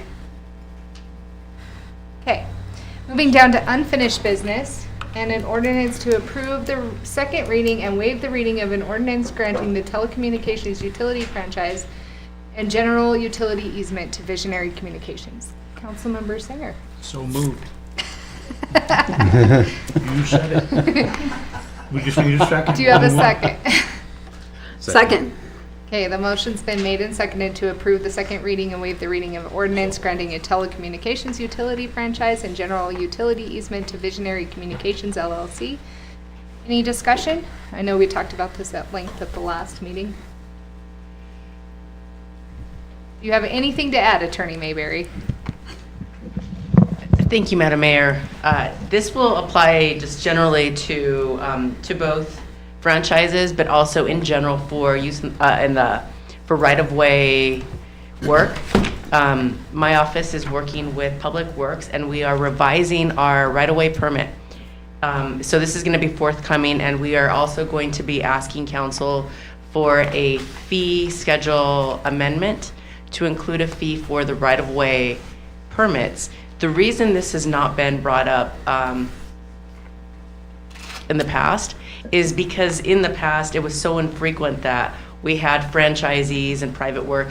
Okay, moving down to unfinished business and an ordinance to approve the second reading and waive the reading of an ordinance granting the telecommunications utility franchise and general utility easement to Visionary Communications. Councilmember Singer. So moved. You said it. We just need a second. Do you have a second? Second. Okay, the motion's been made and seconded to approve the second reading and waive the reading of ordinance granting a telecommunications utility franchise and general utility easement to Visionary Communications LLC. Any discussion? I know we talked about this at length at the last meeting. Do you have anything to add, Attorney Mayberry? Thank you, Madam Mayor. This will apply just generally to both franchises, but also in general for use for right-of-way work. My office is working with Public Works, and we are revising our right-of-way permit. So this is going to be forthcoming, and we are also going to be asking council for a fee schedule amendment to include a fee for the right-of-way permits. The reason this has not been brought up in the past is because in the past it was so infrequent that we had franchisees and private work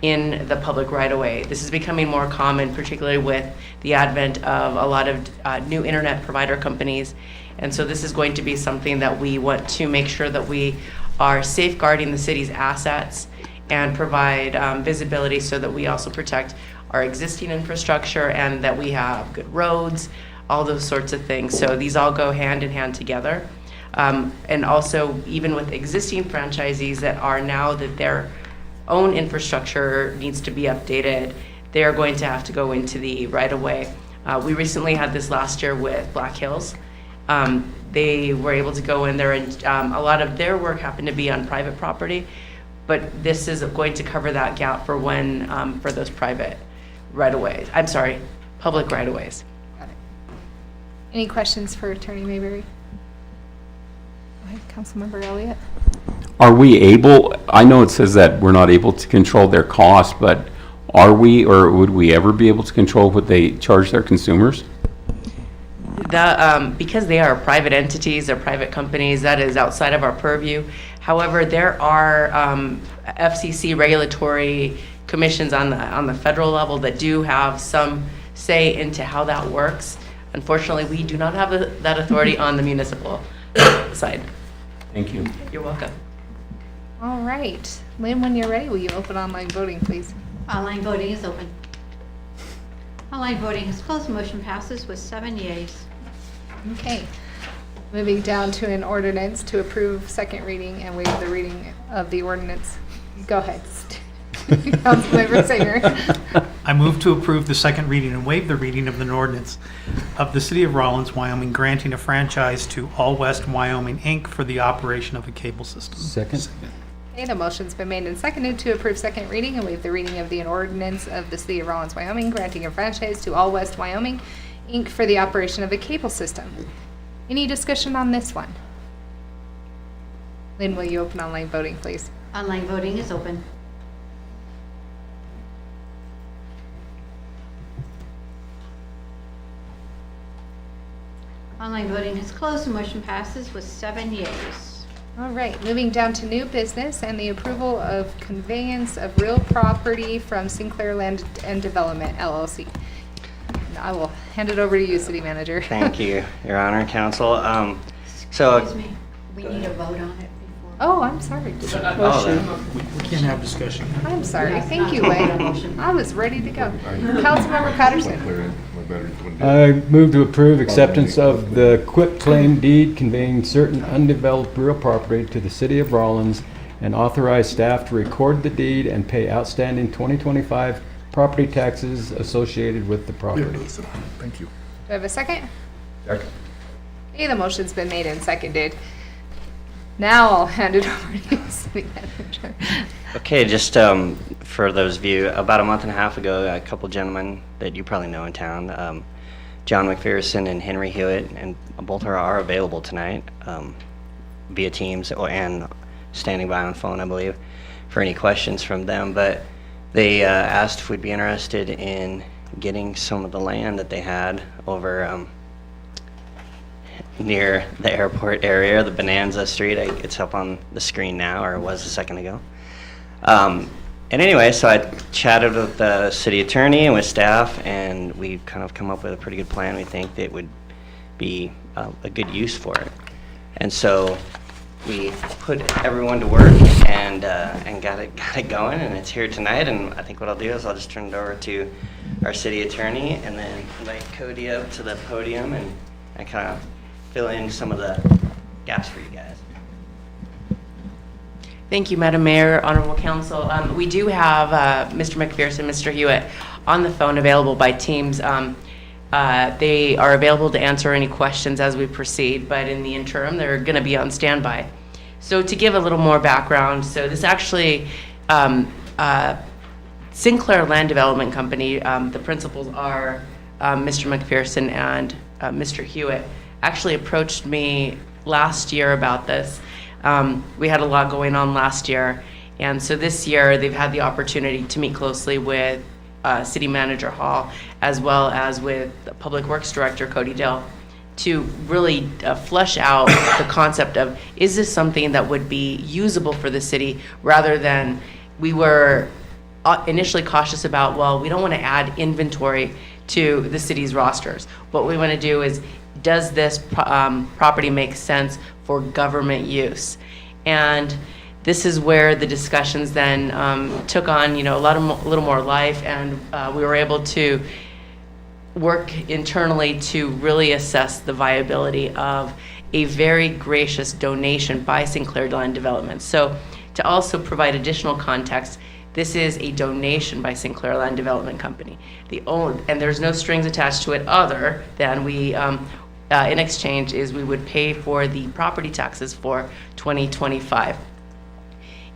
in the public right-of-way. This is becoming more common, particularly with the advent of a lot of new internet provider companies. And so this is going to be something that we want to make sure that we are safeguarding the city's assets and provide visibility so that we also protect our existing infrastructure and that we have good roads, all those sorts of things. So these all go hand in hand together. And also, even with existing franchisees that are now that their own infrastructure needs to be updated, they are going to have to go into the right-of-way. We recently had this last year with Black Hills. They were able to go in there, and a lot of their work happened to be on private property, but this is going to cover that gap for when, for those private right-of-ways. I'm sorry, public right-of-ways. Got it. Any questions for Attorney Mayberry? Go ahead, Councilmember Elliott. Are we able, I know it says that we're not able to control their cost, but are we, or would we ever be able to control what they charge their consumers? Because they are private entities or private companies, that is outside of our purview. However, there are FCC regulatory commissions on the federal level that do have some say into how that works. Unfortunately, we do not have that authority on the municipal side. Thank you. You're welcome. All right. Lynn, when you're ready, will you open online voting, please? Online voting is open. Online voting is closed. Motion passes with 7 yeas. Okay. Moving down to an ordinance to approve second reading and waive the reading of the ordinance. Go ahead. Councilmember Singer. I move to approve the second reading and waive the reading of an ordinance of the City of Rawlins, Wyoming, granting a franchise to All West Wyoming, Inc. for the operation of a cable system. Second. Okay, the motion's been made and seconded to approve second reading and waive the reading of the ordinance of the City of Rawlins, Wyoming, granting a franchise to All West Wyoming, Inc. for the operation of a cable system. Any discussion on this one? Lynn, will you open online voting, please? Online voting is open. Online voting is closed. The motion passes with 7 yeas. All right, moving down to new business and the approval of conveyance of real property from Sinclair Land and Development, LLC. And I will hand it over to you, City Manager. Thank you, Your Honor, Council. So, Excuse me, we need a vote on it before. Oh, I'm sorry. We can't have discussion. I'm sorry. Thank you, Wayne. I was ready to go. Councilmember Patterson. I move to approve acceptance of the quitclaim deed conveying certain undeveloped real property to the City of Rawlins and authorize staff to record the deed and pay outstanding 2025 property taxes associated with the property. Thank you. Do I have a second? Second. Okay, the motion's been made and seconded. Now I'll hand it over to you, City Manager. okay, just for those of you, about a month and a half ago, a couple gentlemen that you probably know in town, John McPherson and Henry Hewitt, and both are available tonight via Teams and standing by on phone, I believe, for any questions from them. But they asked if we'd be interested in getting some of the land that they had over near the airport area, the Bonanza Street. It's up on the screen now, or it was a second ago. And anyway, so I chatted with the city attorney and with staff, and we've kind of come up with a pretty good plan. We think that would be a good use for it. And so we put everyone to work and got it going, and it's here tonight. And I think what I'll do is I'll just turn it over to our city attorney and then invite Cody up to the podium and kind of fill in some of the gaps for you guys. Thank you, Madam Mayor, Honorable Council. We do have Mr. McPherson, Mr. Hewitt on the phone available by Teams. They are available to answer any questions as we proceed, but in the interim, they're going to be on standby. So to give a little more background, so this actually, Sinclair Land Development Company, the principals are Mr. McPherson and Mr. Hewitt, actually approached me last year about this. We had a lot going on last year, and so this year they've had the opportunity to meet closely with City Manager Hall as well as with Public Works Director Cody Dill to really flesh out the concept of, is this something that would be usable for the city, rather than we were initially cautious about, well, we don't want to add inventory to the city's rosters. What we want to do is, does this property make sense for government use? And this is where the discussions then took on, a little more life, and we were able to work internally to really assess the viability of a very gracious donation by Sinclair Land Development. So to also provide additional context, this is a donation by Sinclair Land Development Company. And there's no strings attached to it other than we, in exchange, is we would pay for the property taxes for 2025.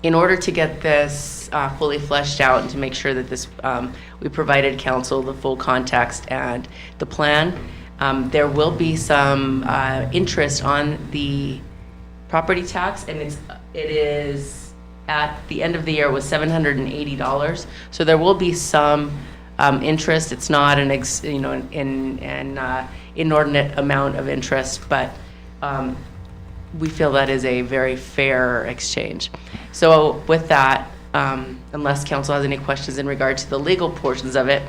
In order to get this fully fleshed out and to make sure that this, we provided council the full context and the plan, there will be some interest on the property tax, and it is at the end of the year was $780. So there will be some interest. It's not an inordinate amount of interest, but we feel that is a very fair exchange. So with that, unless council has any questions in regard to the legal portions of it,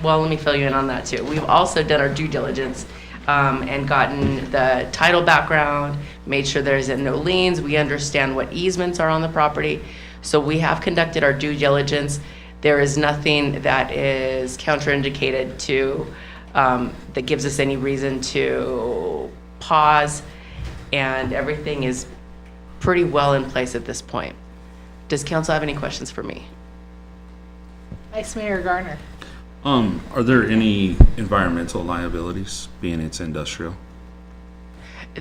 well, let me fill you in on that too. We've also done our due diligence and gotten the title background, made sure there's no liens. We understand what easements are on the property. So we have conducted our due diligence. There is nothing that is counterindicated to, that gives us any reason to pause, and everything is pretty well in place at this point. Does council have any questions for me? Vice Mayor Garner. Are there any environmental liabilities, being it's industrial?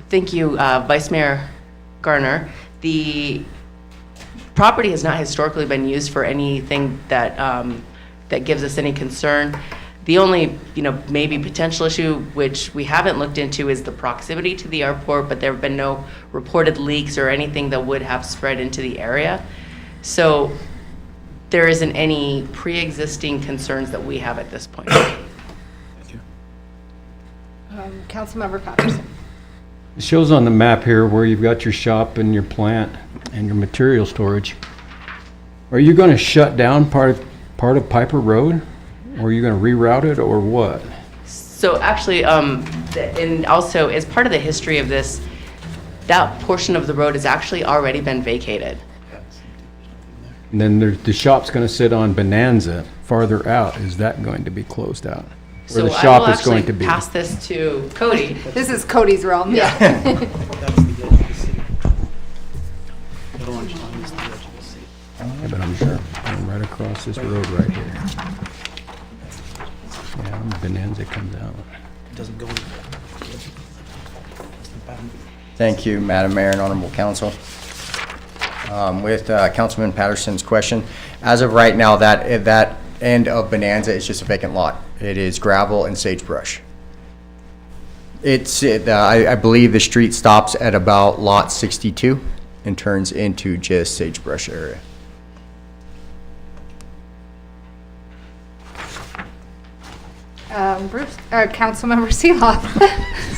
Thank you, Vice Mayor Garner. The property has not historically been used for anything that that gives us any concern. The only, maybe potential issue, which we haven't looked into, is the proximity to the airport, but there have been no reported leaks or anything that would have spread into the area. So there isn't any pre-existing concerns that we have at this point. Thank you. Councilmember Patterson. It shows on the map here where you've got your shop and your plant and your material storage. Are you going to shut down part of Piper Road? Or are you going to reroute it, or what? So actually, and also as part of the history of this, that portion of the road has actually already been vacated. And then the shop's going to sit on Bonanza farther out. Is that going to be closed out? Where the shop is going to be? Pass this to Cody. This is Cody's realm. Yeah. That's the edge of the city. That orange line is the edge of the city. Yeah, but I'm sure I'm right across this road right here. Yeah, Bonanza comes out. It doesn't go anywhere. Thank you, Madam Mayor and Honorable Council. With Councilman Patterson's question, as of right now, that end of Bonanza is just a vacant lot. It is gravel and sagebrush. I believe the street stops at about lot 62 and turns into just sagebrush area. Bruce, Councilmember Seeloff.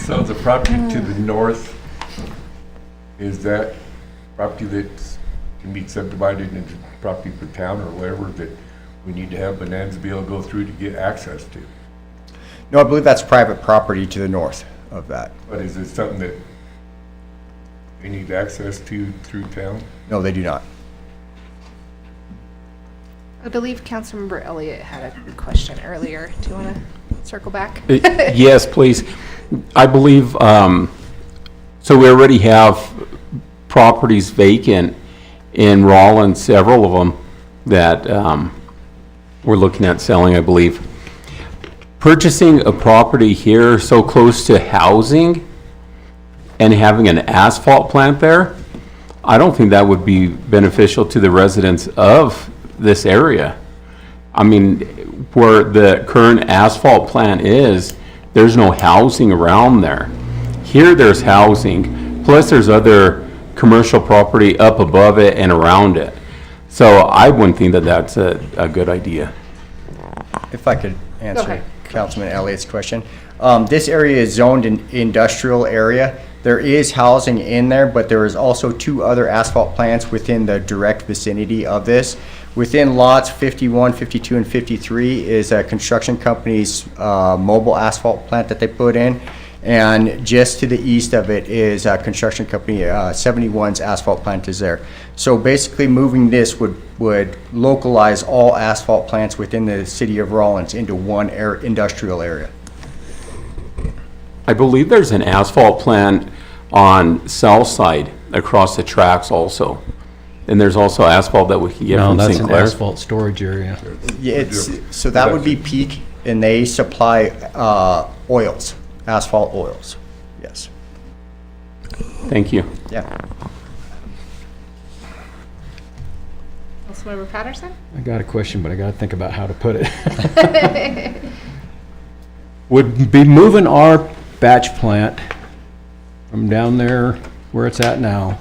So the property to the north, is that property that can be subdivided into property for town or whatever that we need to have Bonanza be able to go through to get access to? No, I believe that's private property to the north of that. But is it something that they need access to through town? No, they do not. I believe Councilmember Elliott had a question earlier. Do you want to circle back? Yes, please. I believe, so we already have properties vacant in Rawlins, several of them that we're looking at selling, I believe. Purchasing a property here so close to housing and having an asphalt plant there, I don't think that would be beneficial to the residents of this area. I mean, where the current asphalt plant is, there's no housing around there. Here there's housing, plus there's other commercial property up above it and around it. So I wouldn't think that that's a good idea. If I could answer Councilman Elliott's question. This area is zoned an industrial area. There is housing in there, but there is also 2 other asphalt plants within the direct vicinity of this. Within lots 51, 52, and 53 is a construction company's mobile asphalt plant that they put in. And just to the east of it is a construction company, 71's asphalt plant is there. So basically moving this would localize all asphalt plants within the city of Rawlins into one industrial area. I believe there's an asphalt plant on south side across the tracks also. And there's also asphalt that we can get No, from that's St. an Clair. asphalt storage area. Yeah, so that would be Peak, and they supply oils, asphalt oils, yes. Thank you. Yeah. Councilmember Patterson? I got a question, but I gotta think about how to put it. Would be moving our batch plant from down there where it's at now.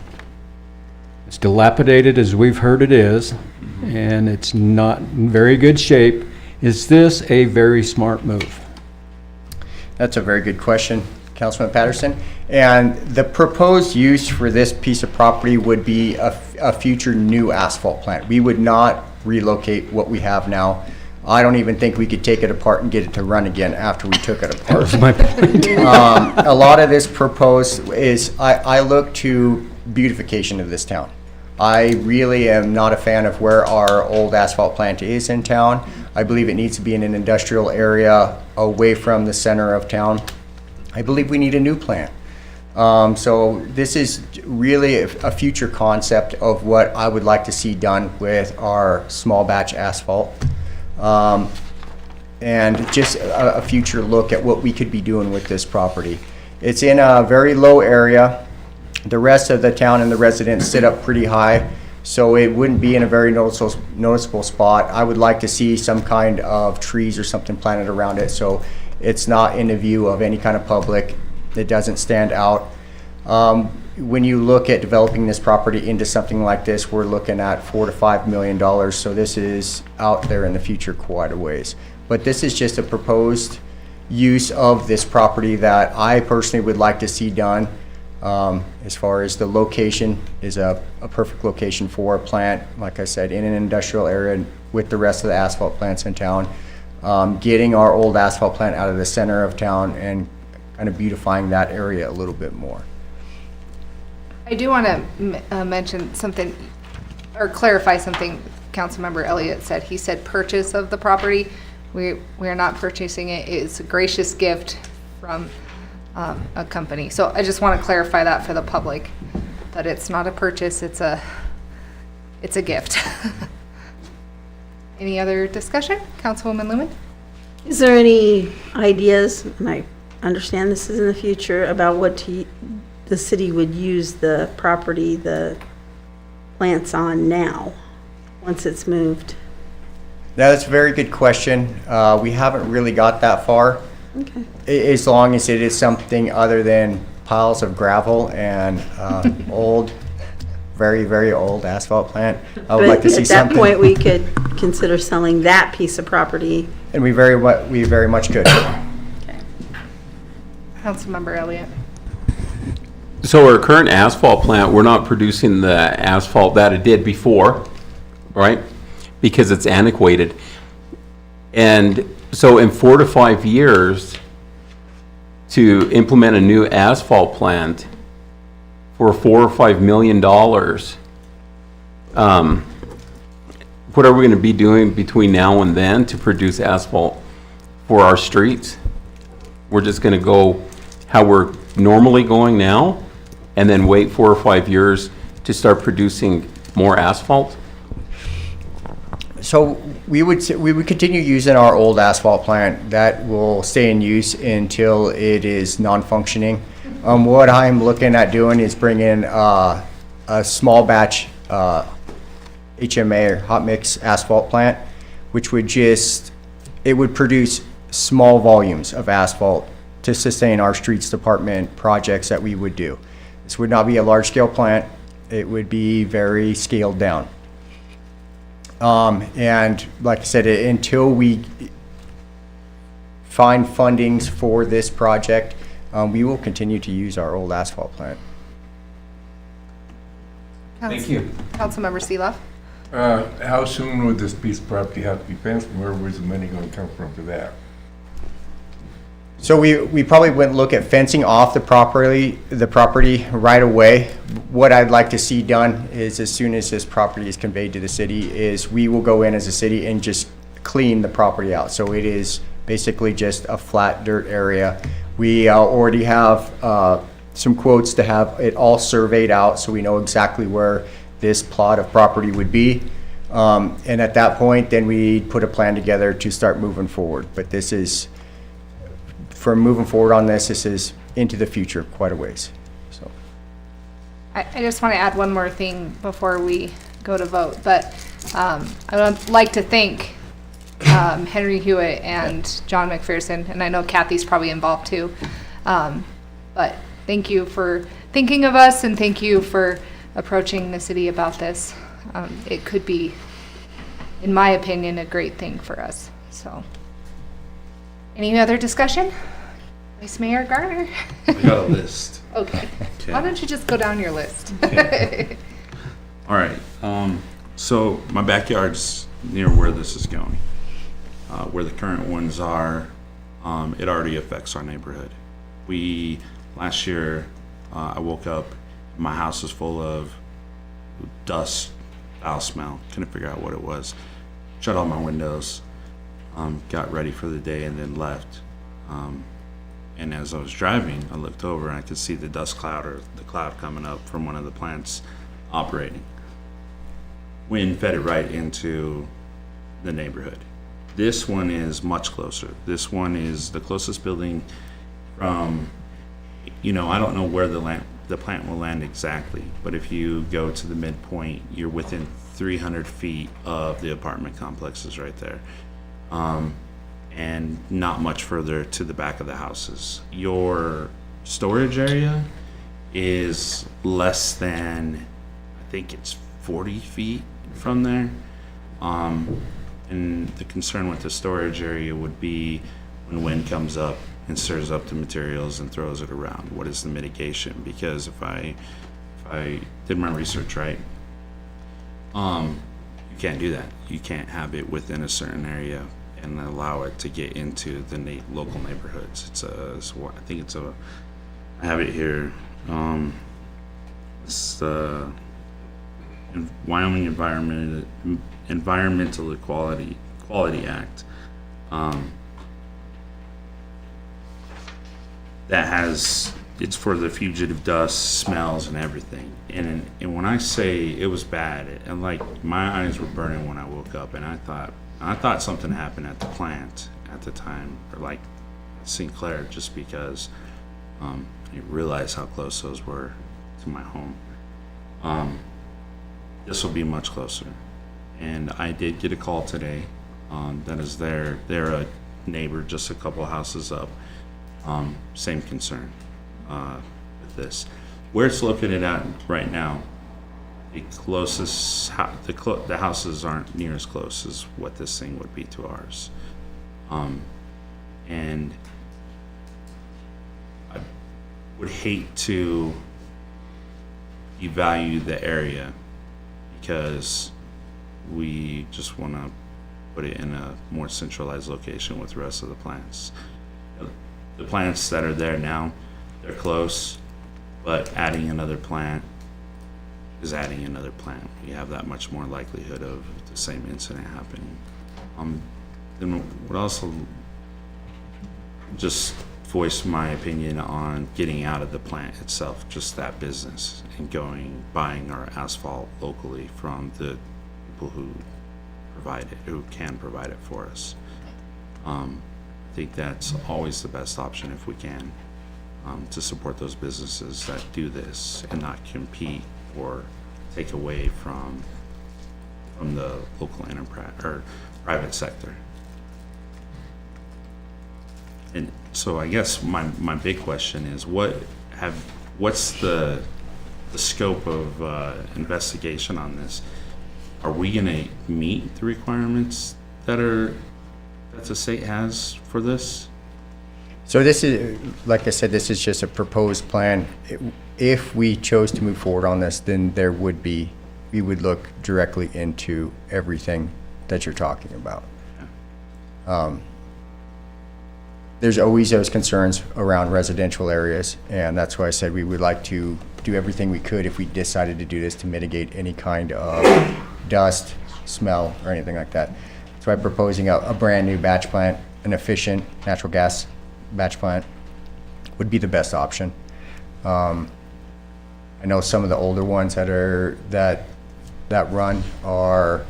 It's dilapidated as we've heard it is, and it's not in very good shape. Is this a very smart move? That's a very good question, Councilman Patterson. And the proposed use for this piece of property would be a future new asphalt plant. We would not relocate what we have now. I don't even think we could take it apart and get it to run again after we took it apart. That's my point. A lot of this proposed is, I look to beautification of this town. I really am not a fan of where our old asphalt plant is in town. I believe it needs to be in an industrial area away from the center of town. I believe we need a new plant. So this is really a future concept of what I would like to see done with our small batch asphalt. And just a future look at what we could be doing with this property. It's in a very low area. The rest of the town and the residents sit up pretty high, so it wouldn't be in a very noticeable spot. I would like to see some kind of trees or something planted around it, so it's not in the view of any kind of public. It doesn't stand out. When you look at developing this property into something like this, we're looking at $4 to $5 million, so this is out there in the future quite a ways. But this is just a proposed use of this property that I personally would like to see done. As far as the location is a perfect location for a plant, like I said, in an industrial area with the rest of the asphalt plants in town. Getting our old asphalt plant out of the center of town and kind of beautifying that area a little bit more. I do want to mention something, or clarify something Councilmember Elliott said. He said purchase of the property. We are not purchasing it. It's a gracious gift from a company. So I just want to clarify that for the public, that it's not a purchase, it's a gift. Any other discussion? Councilwoman Lumen? Is there any ideas, and I understand this is in the future, about what the city would use the property, the plants on now, once it's moved? That's a very good question. We haven't really got that far. Okay. As long as it is something other than piles of gravel and old, very, very old asphalt plant, I would like to see something. At that point, we could consider selling that piece of property. And we very much could. Okay. Councilmember Elliott? So our current asphalt plant, we're not producing the asphalt that it did before, right? Because it's antiquated. And so in 4 to 5 years, to implement a new asphalt plant for $4 or $5 million, what are we going to be doing between now and then to produce asphalt for our streets? We're just going to go how we're normally going now, and then wait 4 or 5 years to start producing more asphalt? So we would continue using our old asphalt plant. That will stay in use until it is non-functioning. What I'm looking at doing is bringing a small batch HMA or hot mix asphalt plant, which would it would produce small volumes of asphalt to sustain our streets department projects that we would do. This would not be a large scale plant. It would be very scaled down. And like I said, until we find fundings for this project, we will continue to use our old asphalt plant. Thank you. Councilmember Seeloff? How soon would this piece of property have to be fenced, and where was the money gonna come from for that? So we probably wouldn't look at fencing off the property right away. What I'd like to see done is, as soon as this property is conveyed to the city, is we will go in as a city and just clean the property out. So it is basically just a flat dirt area. We already have some quotes to have it all surveyed out, so we know exactly where this plot of property would be. And at that point, then we put a plan together to start moving forward. But this is, from moving forward on this is into the future quite a ways. So I just want to add one more thing before we go to vote, but I would like to thank Henry Hewitt and John McPherson, and I know Kathy's probably involved too. But thank you for thinking of us, and thank you for approaching the city about this. It could be, in my opinion, a great thing for us. So, any other discussion? Vice Mayor Garner? I got a list. Okay. Okay. Why don't you just go down your list? All right. So my backyard's near where this is going. Where the current ones are, it already affects our neighborhood. Last year, I woke up, my house was full of dust, foul smell. Couldn't figure out what it was. Shut all my windows, got ready for the day, and then left. And as I was driving, I looked over and I could see the dust cloud, or the cloud coming up from one of the plants operating. Wind fed it right into the neighborhood. This one is much closer. This one is the closest building from, I don't know where the plant will land exactly, but if you go to the midpoint, you're within 300 feet of the apartment complexes right there. And not much further to the back of the houses. Your storage area is less than, I think it's 40 feet from there. And the concern with the storage area would be when wind comes up and stirs up the materials and throws it around. What is the mitigation? Because if I did my research right, you can't do that. You can't have it within a certain area and allow it to get into the local neighborhoods. I have it here. It's the Wyoming Environmental Quality Act. It's for the fugitive dust, smells, and everything. And when I say it was bad, and like my eyes were burning when I woke up, and I thought something happened at the plant at the time, or like St. Clair, just because I realized how close those were to my home. This will be much closer. And I did get a call today that is they're a neighbor just a couple houses up. Same concern with this. Where it's located at right now, the houses aren't near as close as what this thing would be to ours. And I would hate to devalue the area because we just want to put it in a more centralized location with the rest of the plants. The plants that are there now, they're close, but adding another plant is adding another plant. You have that much more likelihood of the same incident happening. Then what else? Just voice my opinion on getting out of the plant itself, just that business, and buying our asphalt locally from the people who can provide it for us. I think that's always the best option if we can, to support those businesses that do this and not compete or take away from the local enterprise or private sector. And so I guess my big question is what's the scope of investigation on this? Are we gonna meet the requirements that the state has for this? So this is, like I said, this is just a proposed plan. If we chose to move forward on this, then there would be, we would look directly into everything that you're talking about. There's always those concerns around residential areas, and that's why I said we would like to do everything we could if we decided to do this to mitigate any kind of dust, smell, or anything like that. That's why proposing a brand new batch plant, an efficient natural gas batch plant would be the best option. I know some of the older ones that run are,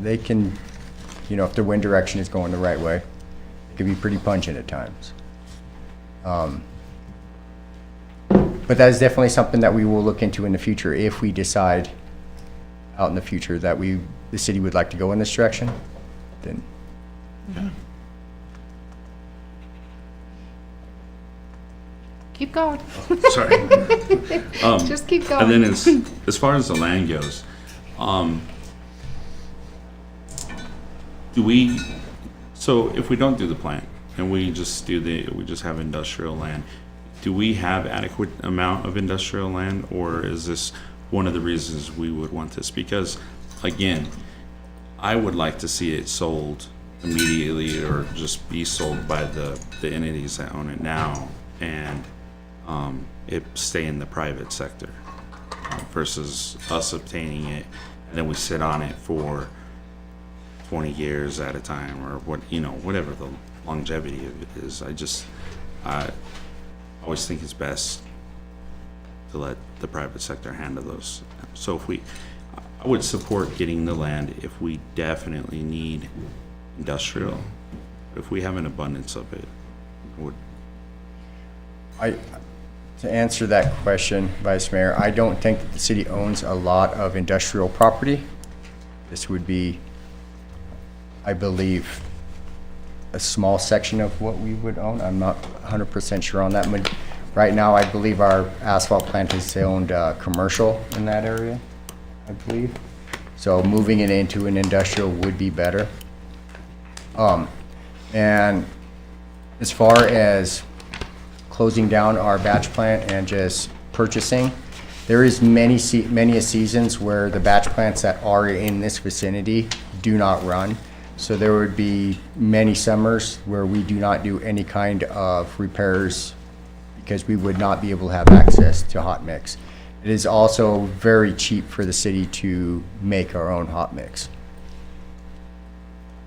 they can, you know, if the wind direction is going the right way, it can be pretty pungent at times. But that is definitely something that we will look into in the future if we decide out in the future that the city would like to go in this direction, then. Keep going. Sorry. Just keep going. And then as far as the land goes, so if we don't do the plant and we just have industrial land, do we have adequate amount of industrial land, or is this one of the reasons we would want this? Because again, I would like to see it sold immediately or just be sold by the entities that own it now, and it stay in the private sector versus us obtaining it and then we sit on it for 20 years at a time, or whatever the longevity of it is. I always think it's best to let the private sector handle those. So I would support getting the land if we definitely need industrial. If we have an abundance of it, To answer that question, Vice Mayor, I don't think that the city owns a lot of industrial property. This would be, I believe, a small section of what we would own. I'm not 100% sure on that. Right now, I believe our asphalt plant is owned commercial in that area, I believe. So moving it into an industrial would be better. And as far as closing down our batch plant and just purchasing, there is many seasons where the batch plants that are in this vicinity do not run. So there would be many summers where we do not do any kind of repairs because we would not be able to have access to hot mix. It is also very cheap for the city to make our own hot mix.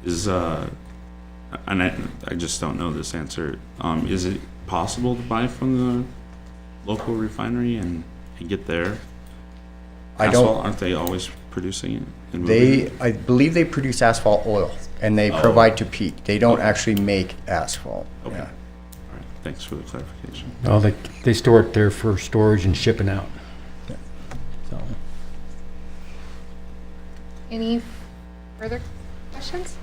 And I just don't know this answer. Is it possible to buy from the local refinery and get their asphalt? Aren't they always producing it? I believe they produce asphalt oil and they provide to Pete. They don't actually make asphalt. Okay. Yeah. All right. Thanks for the clarification. Oh, they store it there for storage and shipping out. Yeah. So. Any further questions?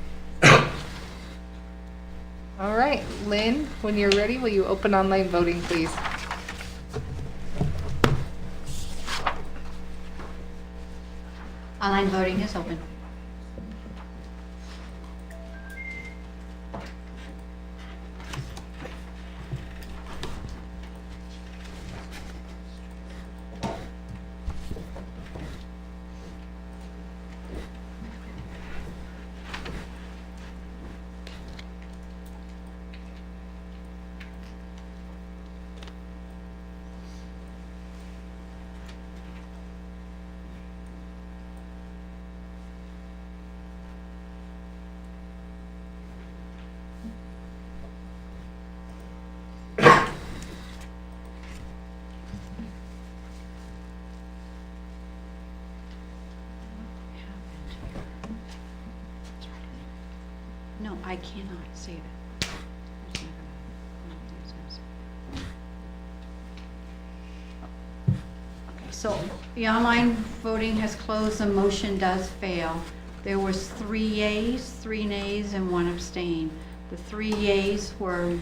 All right, Lynn, when you're ready, will you open online voting, please? Online voting is open. No, I cannot save it. Okay, so the online voting has closed, the motion does fail. There was 3 yeas, 3 nays, and 1 abstain. The 3 yeas were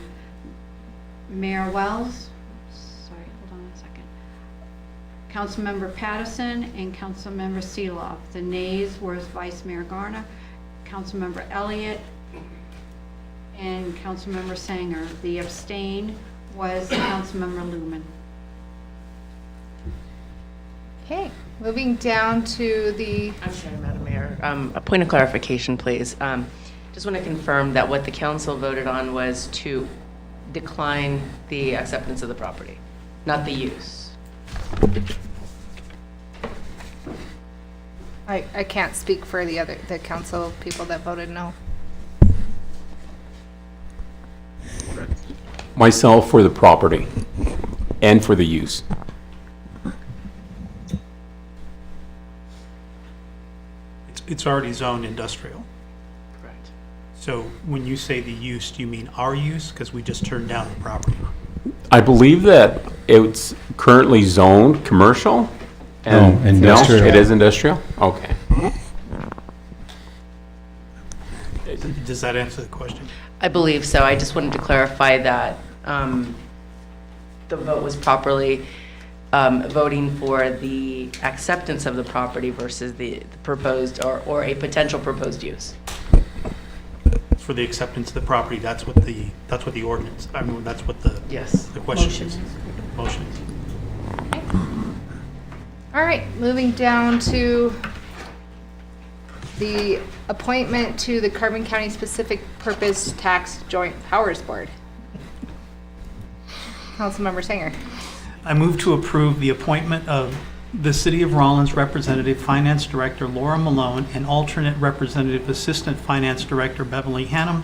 Mayor Wells, sorry, hold on a second, Councilmember Patterson, and Councilmember Seeloff. The nays were Vice Mayor Garner, Councilmember Elliott, and Councilmember Sanger. The abstain was Councilmember Lumen. Okay, moving down to the, I'm sorry, Madam Mayor. A point of clarification, please. Just want to confirm that what the council voted on was to decline the acceptance of the property, not the use. I can't speak for the council people that voted no. Myself for the property and for the use. It's already zoned industrial. Correct. So when you say the use, do you mean our use? Because we just turned down the property. I believe that it's currently zoned commercial. And No, industrial. It is industrial? Okay. Does that answer the question? I believe so. I just wanted to clarify that the vote was properly voting for the acceptance of the property versus the proposed or a potential proposed use. For the acceptance of the property, that's what the ordinance, I mean, that's what the. Yes. The question is. Motion is. All right, moving down to the appointment to the Carbon County Specific Purpose Tax Joint Powers Board. Councilmember Sanger. I move to approve the appointment of the City of Rawlins Representative Finance Director Laura Malone and alternate Representative Assistant Finance Director Beverly Hannum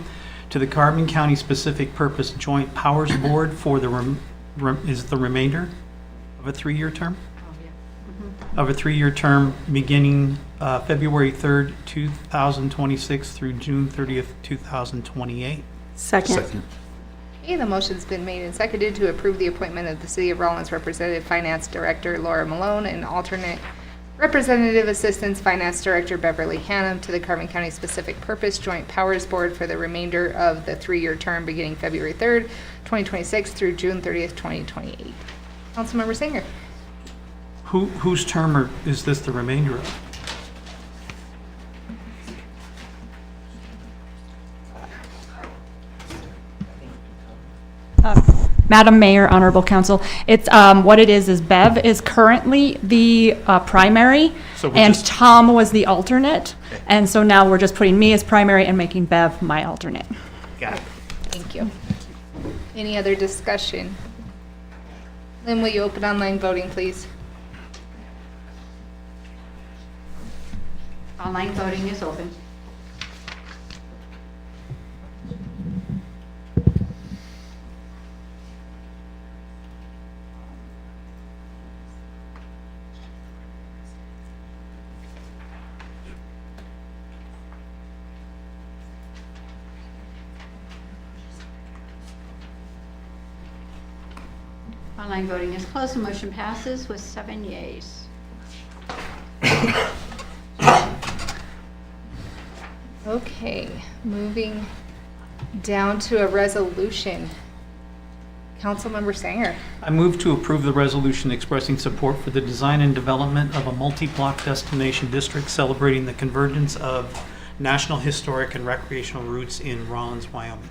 to the Carbon County Specific Purpose Joint Powers Board for the remainder of a 3-year term? Of a 3-year term beginning February 3rd, 2026 through June 30th, 2028. Second. Okay, the motion's been made and seconded to approve the appointment of the City of Rawlins Representative Finance Director Laura Malone and alternate Representative Assistant Finance Director Beverly Hannum to the Carbon County Specific Purpose Joint Powers Board for the remainder of the 3-year term beginning February 3rd, 2026 through June 30th, 2028. Councilmember Sanger. Whose term is this the remainder of? Madam Mayor, Honorable Council, it's, what it is Bev is currently the primary, So we're and just- Tom was the alternate, and so now we're just putting me as primary and making Bev my alternate. Got it. Thank you. Any other discussion? Lynn, will you open online voting, please? Online voting is open. Online voting is closed. The motion passes with 7 yeas. Okay, moving down to a resolution. Councilmember Sanger. I move to approve the resolution expressing support for the design and development of a multi-block destination district celebrating the convergence of national historic and recreational routes in Rawlins, Wyoming.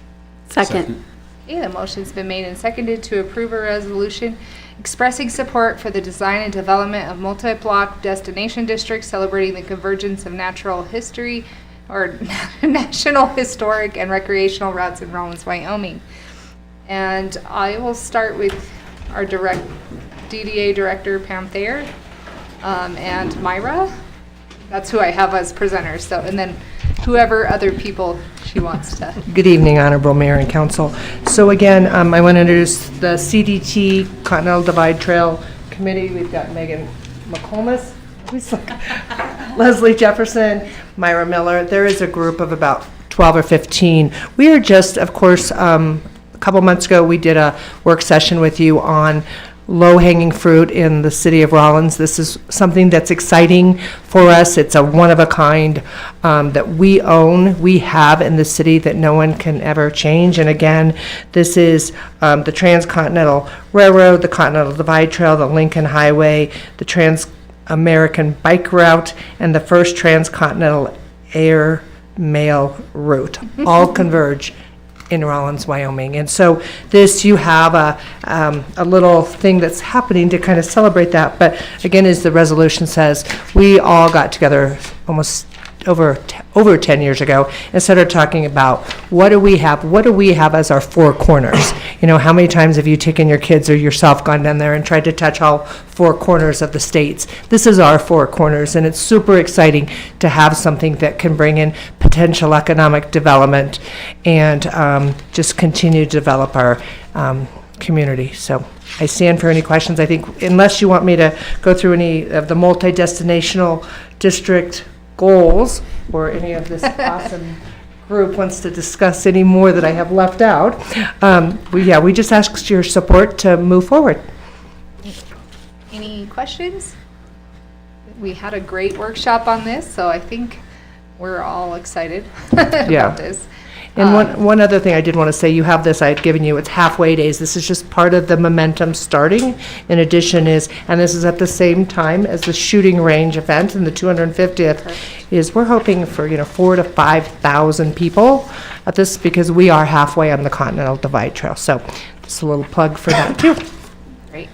Second. Okay, the motion's been made and seconded to approve a resolution expressing support for the design and development of multi-block destination districts celebrating the convergence of natural history or national historic and recreational routes in Rawlins, Wyoming. And I will start with our DDA Director, Pam Thayer, and Myra. That's who I have as presenters. So, and then whoever other people she wants to. Good evening, Honorable Mayor and Council. So again, I want to introduce the CDT Continental Divide Trail Committee. We've got Megan McComas, Leslie Jefferson, Myra Miller. There is a group of about 12 or 15. We are just, of course, a couple months ago, we did a work session with you on low-hanging fruit in the city of Rawlins. This is something that's exciting for us. It's a one-of-a-kind that we own, we have in the city that no one can ever change. And again, this is the Transcontinental Railroad, the Continental Divide Trail, the Lincoln Highway, the Trans-American Bike Route, and the first transcontinental air mail route. All converge in Rawlins, Wyoming. And so this, you have a little thing that's happening to kind of celebrate that. But again, as the resolution says, we all got together almost over 10 years ago and started talking about what do we have as our four corners. You know, how many times have you taken your kids or yourself gone down there and tried to touch all four corners of the states? This is our four corners, and it's super exciting to have something that can bring in potential economic development and just continue to develop our community. So I stand for any questions. I think unless you want me to go through any of the multi-destinational district goals, or any of this awesome group wants to discuss any more that I have left out, we just ask your support to move forward. Any questions? We had a great workshop on this, so I think we're all excited about this. And one other thing I did want to say, you have this, I had given you, it's halfway days. This is just part of the momentum starting. In addition and this is at the same time as the shooting range event, and the 250th is, we're hoping for, 4,000 to 5,000 people at this, because we are halfway on the Continental Divide Trail. So just a little plug for that too. Great.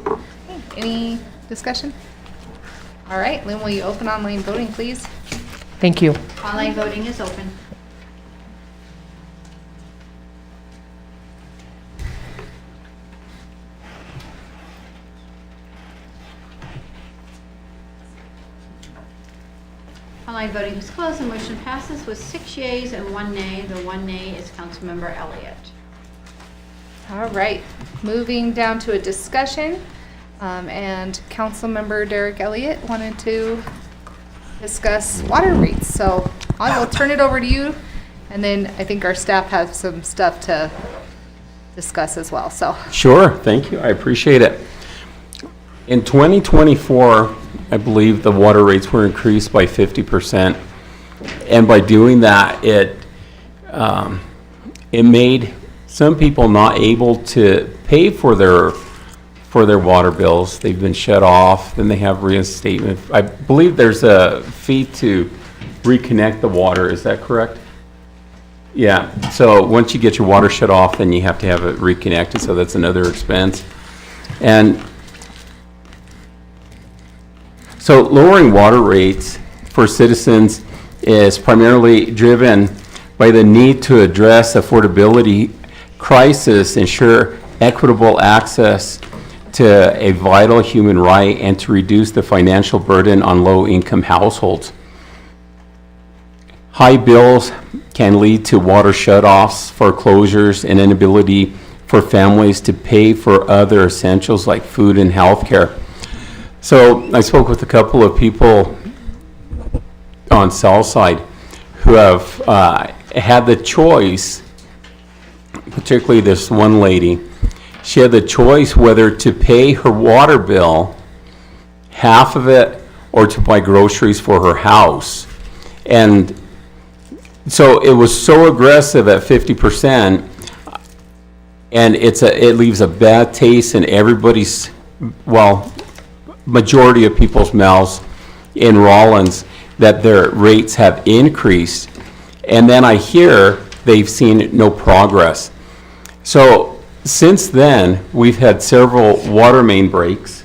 Okay, any discussion? All right, Lynn, will you open online voting, please? Thank you. Online voting is open. Online voting is closed. The motion passes with 6 yeas and 1 nay. The 1 nay is Councilmember Elliott. All right, moving down to a discussion, and Councilmember Derek Elliott wanted to discuss water rates. So I will turn it over to you, and then I think our staff has some stuff to discuss as well. So Sure, thank you, I appreciate it. In 2024, I believe the water rates were increased by 50%. And by doing that, it made some people not able to pay for their water bills. They've been shut off, then they have reinstatement. I believe there's a fee to reconnect the water, is that correct? Yeah, so once you get your water shut off, then you have to have it reconnected, so that's another expense. And so lowering water rates for citizens is primarily driven by the need to address affordability crisis, ensure equitable access to a vital human right, and to reduce the financial burden on low-income households. High bills can lead to water shutoffs, foreclosures, and inability for families to pay for other essentials like food and health care. So I spoke with a couple of people on Southside who have had the choice, particularly this one lady. She had the choice whether to pay her water bill, half of it, or to buy groceries for her house. And so it was so aggressive at 50%, and it leaves a bad taste in everybody's, majority of people's mouths in Rawlins, that their rates have increased. And then I hear they've seen no progress. So since then, we've had several water main breaks,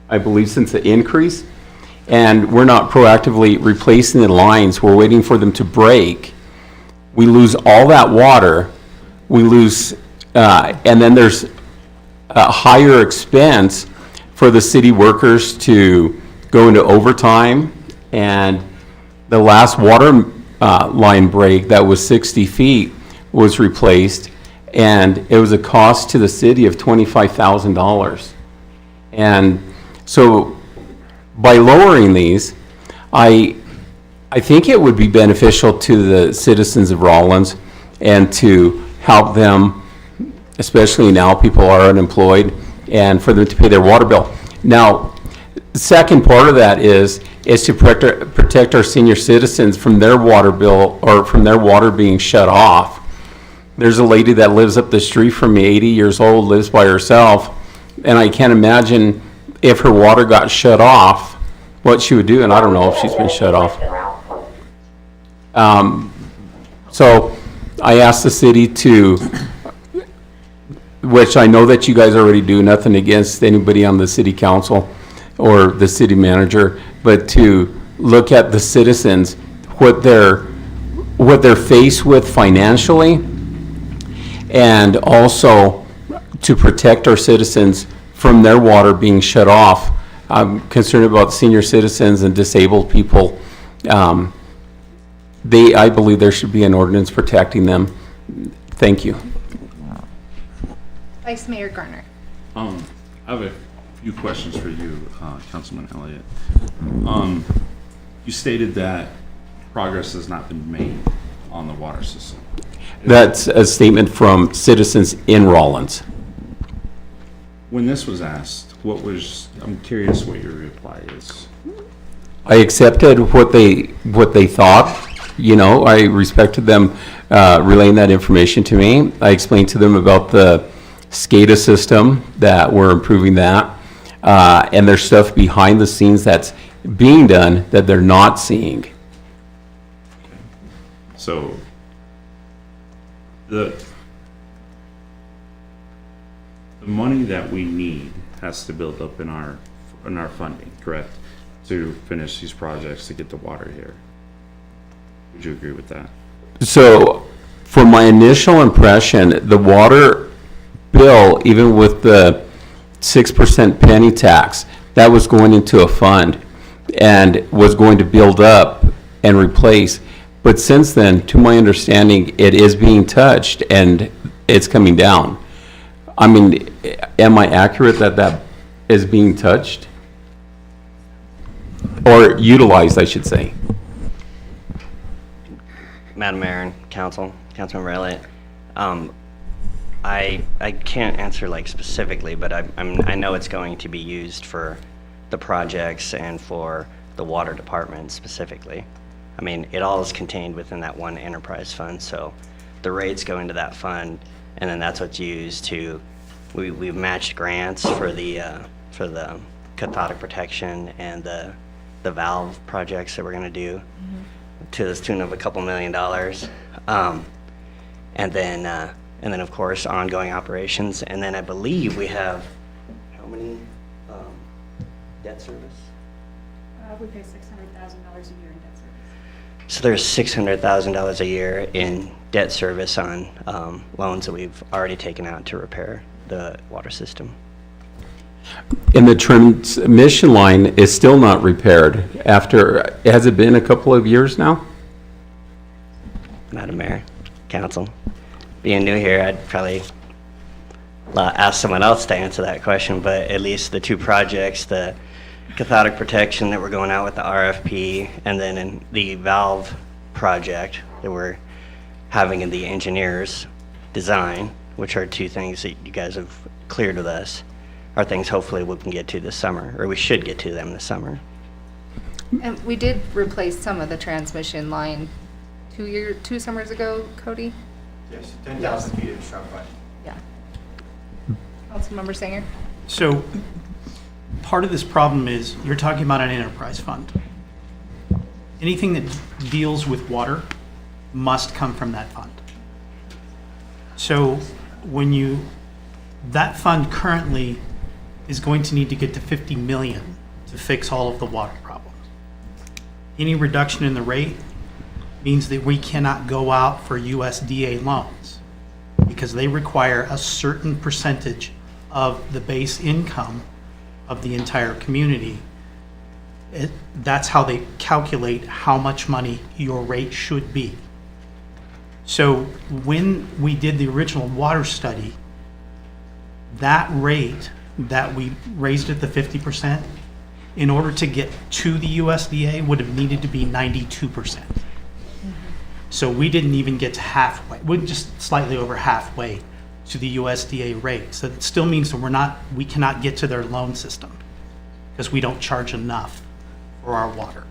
I believe, since the increase, and we're not proactively replacing the lines. We're waiting for them to break. We lose all that water. We lose, and then there's a higher expense for the city workers to go into overtime. And the last water line break that was 60 feet was replaced, and it was a cost to the city of $25,000. And so by lowering these, I think it would be beneficial to the citizens of Rawlins and to help them, especially now people are unemployed, and for them to pay their water bill. Now, the second part of that is to protect our senior citizens from their water bill, or from their water being shut off. There's a lady that lives up the street from me, 80 years old, lives by herself, and I can't imagine if her water got shut off, what she would do, and I don't know if she's been shut off. So I asked the city to, which I know that you guys already do, nothing against anybody on the city council or the city manager, but to look at the citizens, what they're faced with financially, and also to protect our citizens from their water being shut off. I'm concerned about senior citizens and disabled people. I believe there should be an ordinance protecting them. Thank you. Vice Mayor Garner. I have a few questions for you, Councilman Elliott. You stated that progress has not been made on the water system. That's a statement from citizens in Rawlins. When this was asked, I'm curious what your reply is. I accepted what they thought. You know, I respected them relaying that information to me. I explained to them about the SCADA system, that we're improving that, and there's stuff behind the scenes that's being done that they're not seeing. So the money that we need has to build up in our funding, correct? To finish these projects, to get the water here. Would you agree with that? So, for my initial impression, the water bill, even with the 6% penny tax, that was going into a fund and was going to build up and replace. But since then, to my understanding, it is being touched and it's coming down. I mean, am I accurate that that is being touched? Or utilized, I should say. Madam Mayor and Councilman Elliott, I can't answer like specifically, but I know it's going to be used for the projects and for the water department specifically. I mean, it all is contained within that one enterprise fund, so the rates go into that fund, and then that's what's used to. We've matched grants for the cathodic protection and the valve projects that we're going to do to the tune of a couple $1 million, and then of course ongoing operations, and then I believe we have how many debt service? We pay $600,000 a year in debt service. So there's $600,000 a year in debt service on loans that we've already taken out to repair the water system. And the transmission line is still not repaired after, has it been a couple of years now? Madam Mayor, Council, being new here, I'd probably ask someone else to answer that question, but at least the two projects, the cathodic protection that we're going out with the RFP, and then in the valve project that we're having in the engineer's design, which are two things that you guys have cleared with us, are things hopefully we can get to this summer, or we should get to them this summer. And we did replace some of the transmission line 2 summers ago, Cody? Yes, 10,000 feet of truck line. Yeah. Councilmember Sanger? So, part of this problem is you're talking about an enterprise fund. Anything that deals with water must come from that fund. So, that fund currently is going to need to get to 50 million to fix all of the water problems. Any reduction in the rate means that we cannot go out for USDA loans because they require a certain percentage of the base income of the entire community. That's how they calculate how much money your rate should be. So when we did the original water study, that rate that we raised it to 50%, in order to get to the USDA would have needed to be 92%. So we didn't even get to halfway. We're just slightly over halfway to the USDA rate. So it still means that we cannot get to their loan system because we don't charge enough for our water.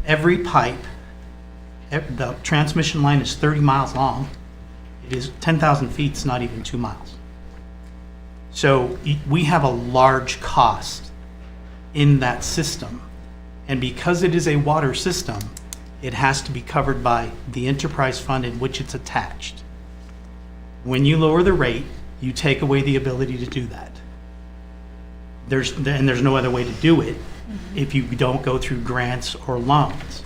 Every pipe, the transmission line is 30 miles long. It is 10,000 feet, it's not even 2 miles. So we have a large cost in that system. And because it is a water system, it has to be covered by the enterprise fund in which it's attached. When you lower the rate, you take away the ability to do that. There's no other way to do it if you don't go through grants or loans,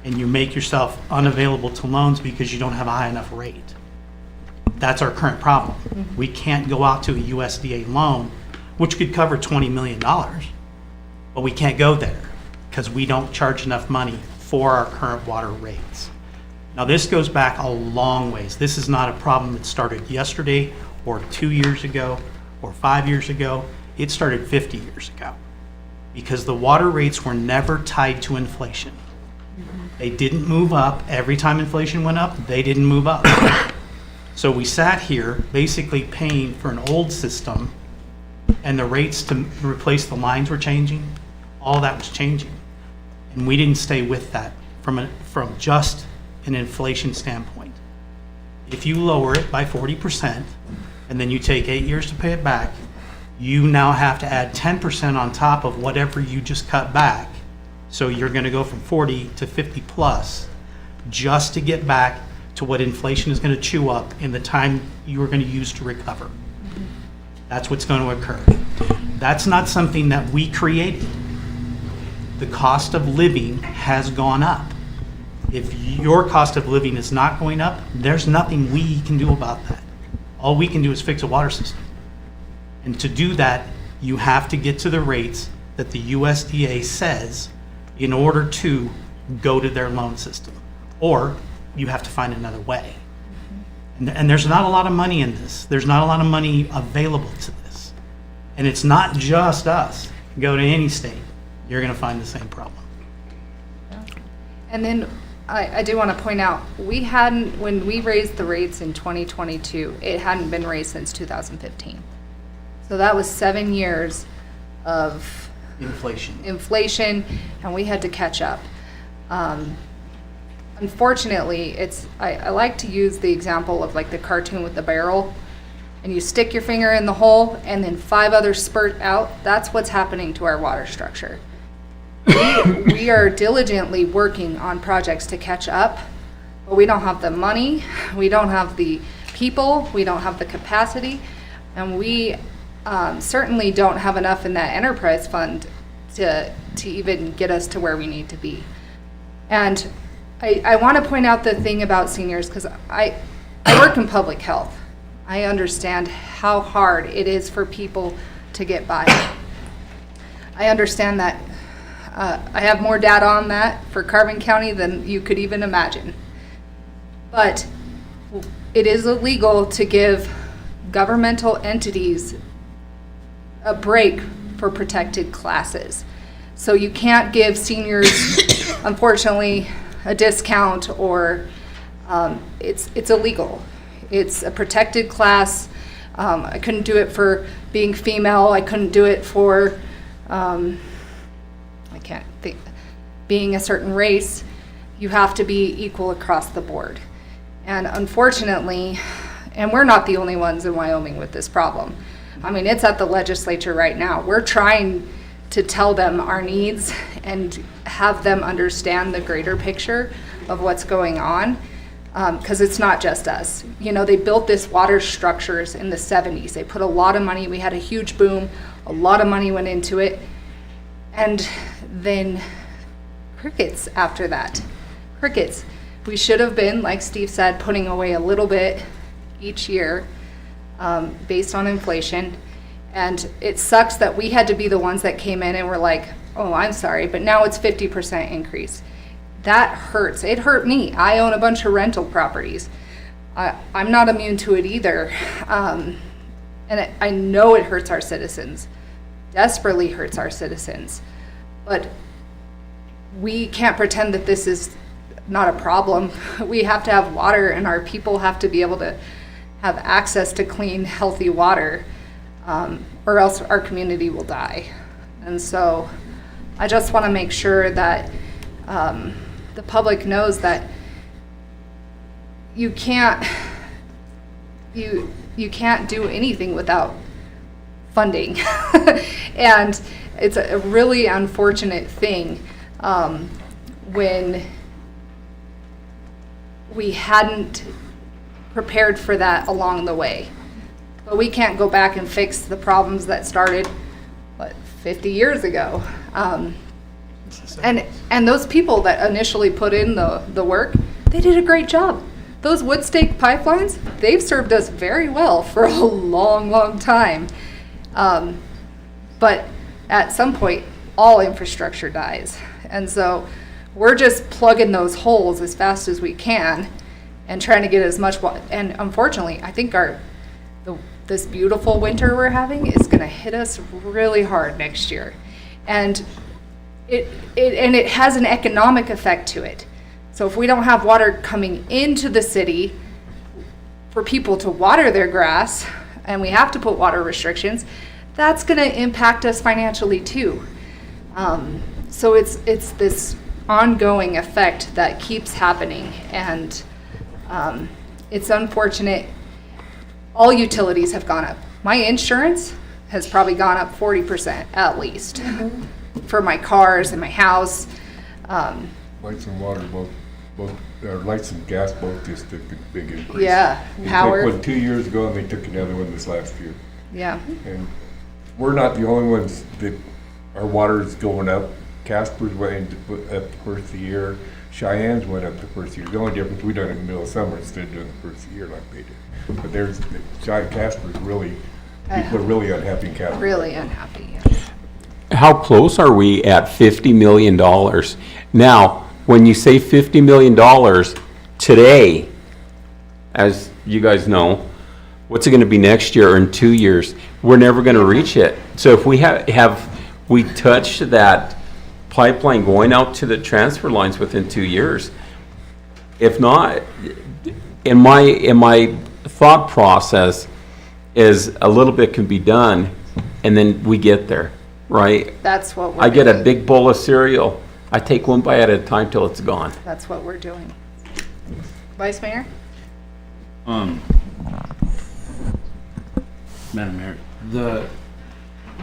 and you make yourself unavailable to loans because you don't have a high enough rate. That's our current problem. We can't go out to a USDA loan, which could cover $20 million, but we can't go there because we don't charge enough money for our current water rates. Now, this goes back a long ways. This is not a problem that started yesterday or 2 years ago or 5 years ago. It started 50 years ago because the water rates were never tied to inflation. They didn't move up. Every time inflation went up, they didn't move up. So we sat here basically paying for an old system, and the rates to replace the lines were changing. All that was changing. And we didn't stay with that from just an inflation standpoint. If you lower it by 40% and then you take 8 years to pay it back, you now have to add 10% on top of whatever you just cut back. So you're going to go from 40 to 50 plus just to get back to what inflation is going to chew up in the time you are going to use to recover. That's what's going to occur. That's not something that we created. The cost of living has gone up. If your cost of living is not going up, there's nothing we can do about that. All we can do is fix a water system. And to do that, you have to get to the rates that the USDA says in order to go to their loan system. Or you have to find another way. And there's not a lot of money in this. There's not a lot of money available to this. And it's not just us. Go to any state, you're going to find the same problem. And then I do want to point out, when we raised the rates in 2022, it hadn't been raised since 2015. So that was 7 years of inflation, and we had to catch up. Unfortunately, I like to use the example of like the cartoon with the barrel, and you stick your finger in the hole and then 5 others spurt out. That's what's happening to our water structure. We are diligently working on projects to catch up, but we don't have the money, we don't have the people, we don't have the capacity, and we certainly don't have enough in that enterprise fund to even get us to where we need to be. And I want to point out the thing about seniors, because I work in public health. I understand how hard it is for people to get by. I understand that. I have more data on that for Carbon County than you could even imagine. But it is illegal to give governmental entities a break for protected classes. So you can't give seniors, unfortunately, a discount, or it's illegal. It's a protected class. I couldn't do it for being female. I couldn't do it for being a certain race. You have to be equal across the board. And unfortunately, and we're not the only ones in Wyoming with this problem. I mean, it's at the legislature right now. We're trying to tell them our needs and have them understand the greater picture of what's going on, because it's not just us. You know, they built this water structures in the 70s. They put a lot of money. We had a huge boom. A lot of money went into it. And then crickets after that. Crickets. We should have been, like Steve said, putting away a little bit each year based on inflation. And it sucks that we had to be the ones that came in and were like, oh, I'm sorry, but now it's 50% increase. That hurts. It hurt me. I own a bunch of rental properties. I'm not immune to it either. And I know it hurts our citizens, desperately hurts our citizens. But we can't pretend that this is not a problem. We have to have water, and our people have to be able to have access to clean, healthy water, or else our community will die. And so I just want to make sure that the public knows that you can't do anything without funding. And it's a really unfortunate thing when we hadn't prepared for that along the way. But we can't go back and fix the problems that started, 50 years ago. And those people that initially put in the work, they did a great job. Those wood stake pipelines, they've served us very well for a long, long time. But at some point, all infrastructure dies. And so we're just plugging those holes as fast as we can and trying to get as much water. And unfortunately, I think this beautiful winter we're having is going to hit us really hard next year. And it has an economic effect to it. So if we don't have water coming into the city for people to water their grass, and we have to put water restrictions, that's going to impact us financially too. So it's this ongoing effect that keeps happening, and it's unfortunate. All utilities have gone up. My insurance has probably gone up 40% at least for my cars and my house. Lights and water both, lights and gas both just took a big increase. Yeah, They power. took one 2 years ago and they took another one this last year. Yeah. And we're not the only ones that our water is going up. Casper's went up the first of the year. Cheyenne's went up the first of the year. The only difference, we done it in the middle of summer instead of doing the first of the year like they did. But there's, Casper's really, people are really unhappy in Casper. Really unhappy, yes. How close are we at $50 million? Now, when you say $50 million today, as you guys know, what's it going to be next year or in 2 years? We're never going to reach it. So if we we touched that pipeline going out to the transfer lines within 2 years, if not, in my thought process is a little bit can be done, and then we get there, right? That's what we're I get a doing. big bowl of cereal. I take one bite at a time till it's gone. That's what we're doing. Vice Mayor? Madam Mayor,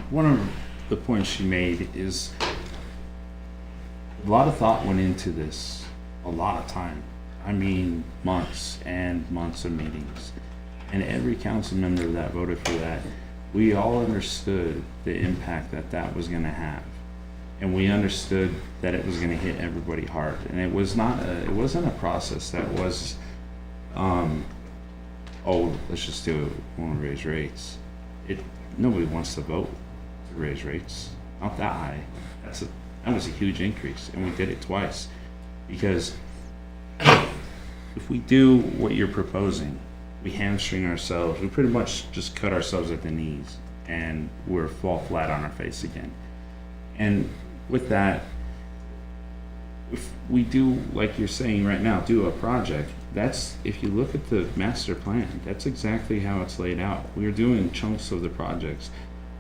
one of the points she made is a lot of thought went into this, a lot of time. I mean, months and months of meetings. And every council member that voted for that, we all understood the impact that was going to have. And we understood that it was going to hit everybody hard. And it wasn't a process that was, let's just do it, we want to raise rates. Nobody wants to vote to raise rates, not that high. That was a huge increase, and we did it twice. Because if we do what you're proposing, we hamstring ourselves, we pretty much just cut ourselves at the knees, and we're fall flat on our face again. And with that, if we do, like you're saying right now, do a project, that's, if you look at the master plan, that's exactly how it's laid out. We're doing chunks of the projects.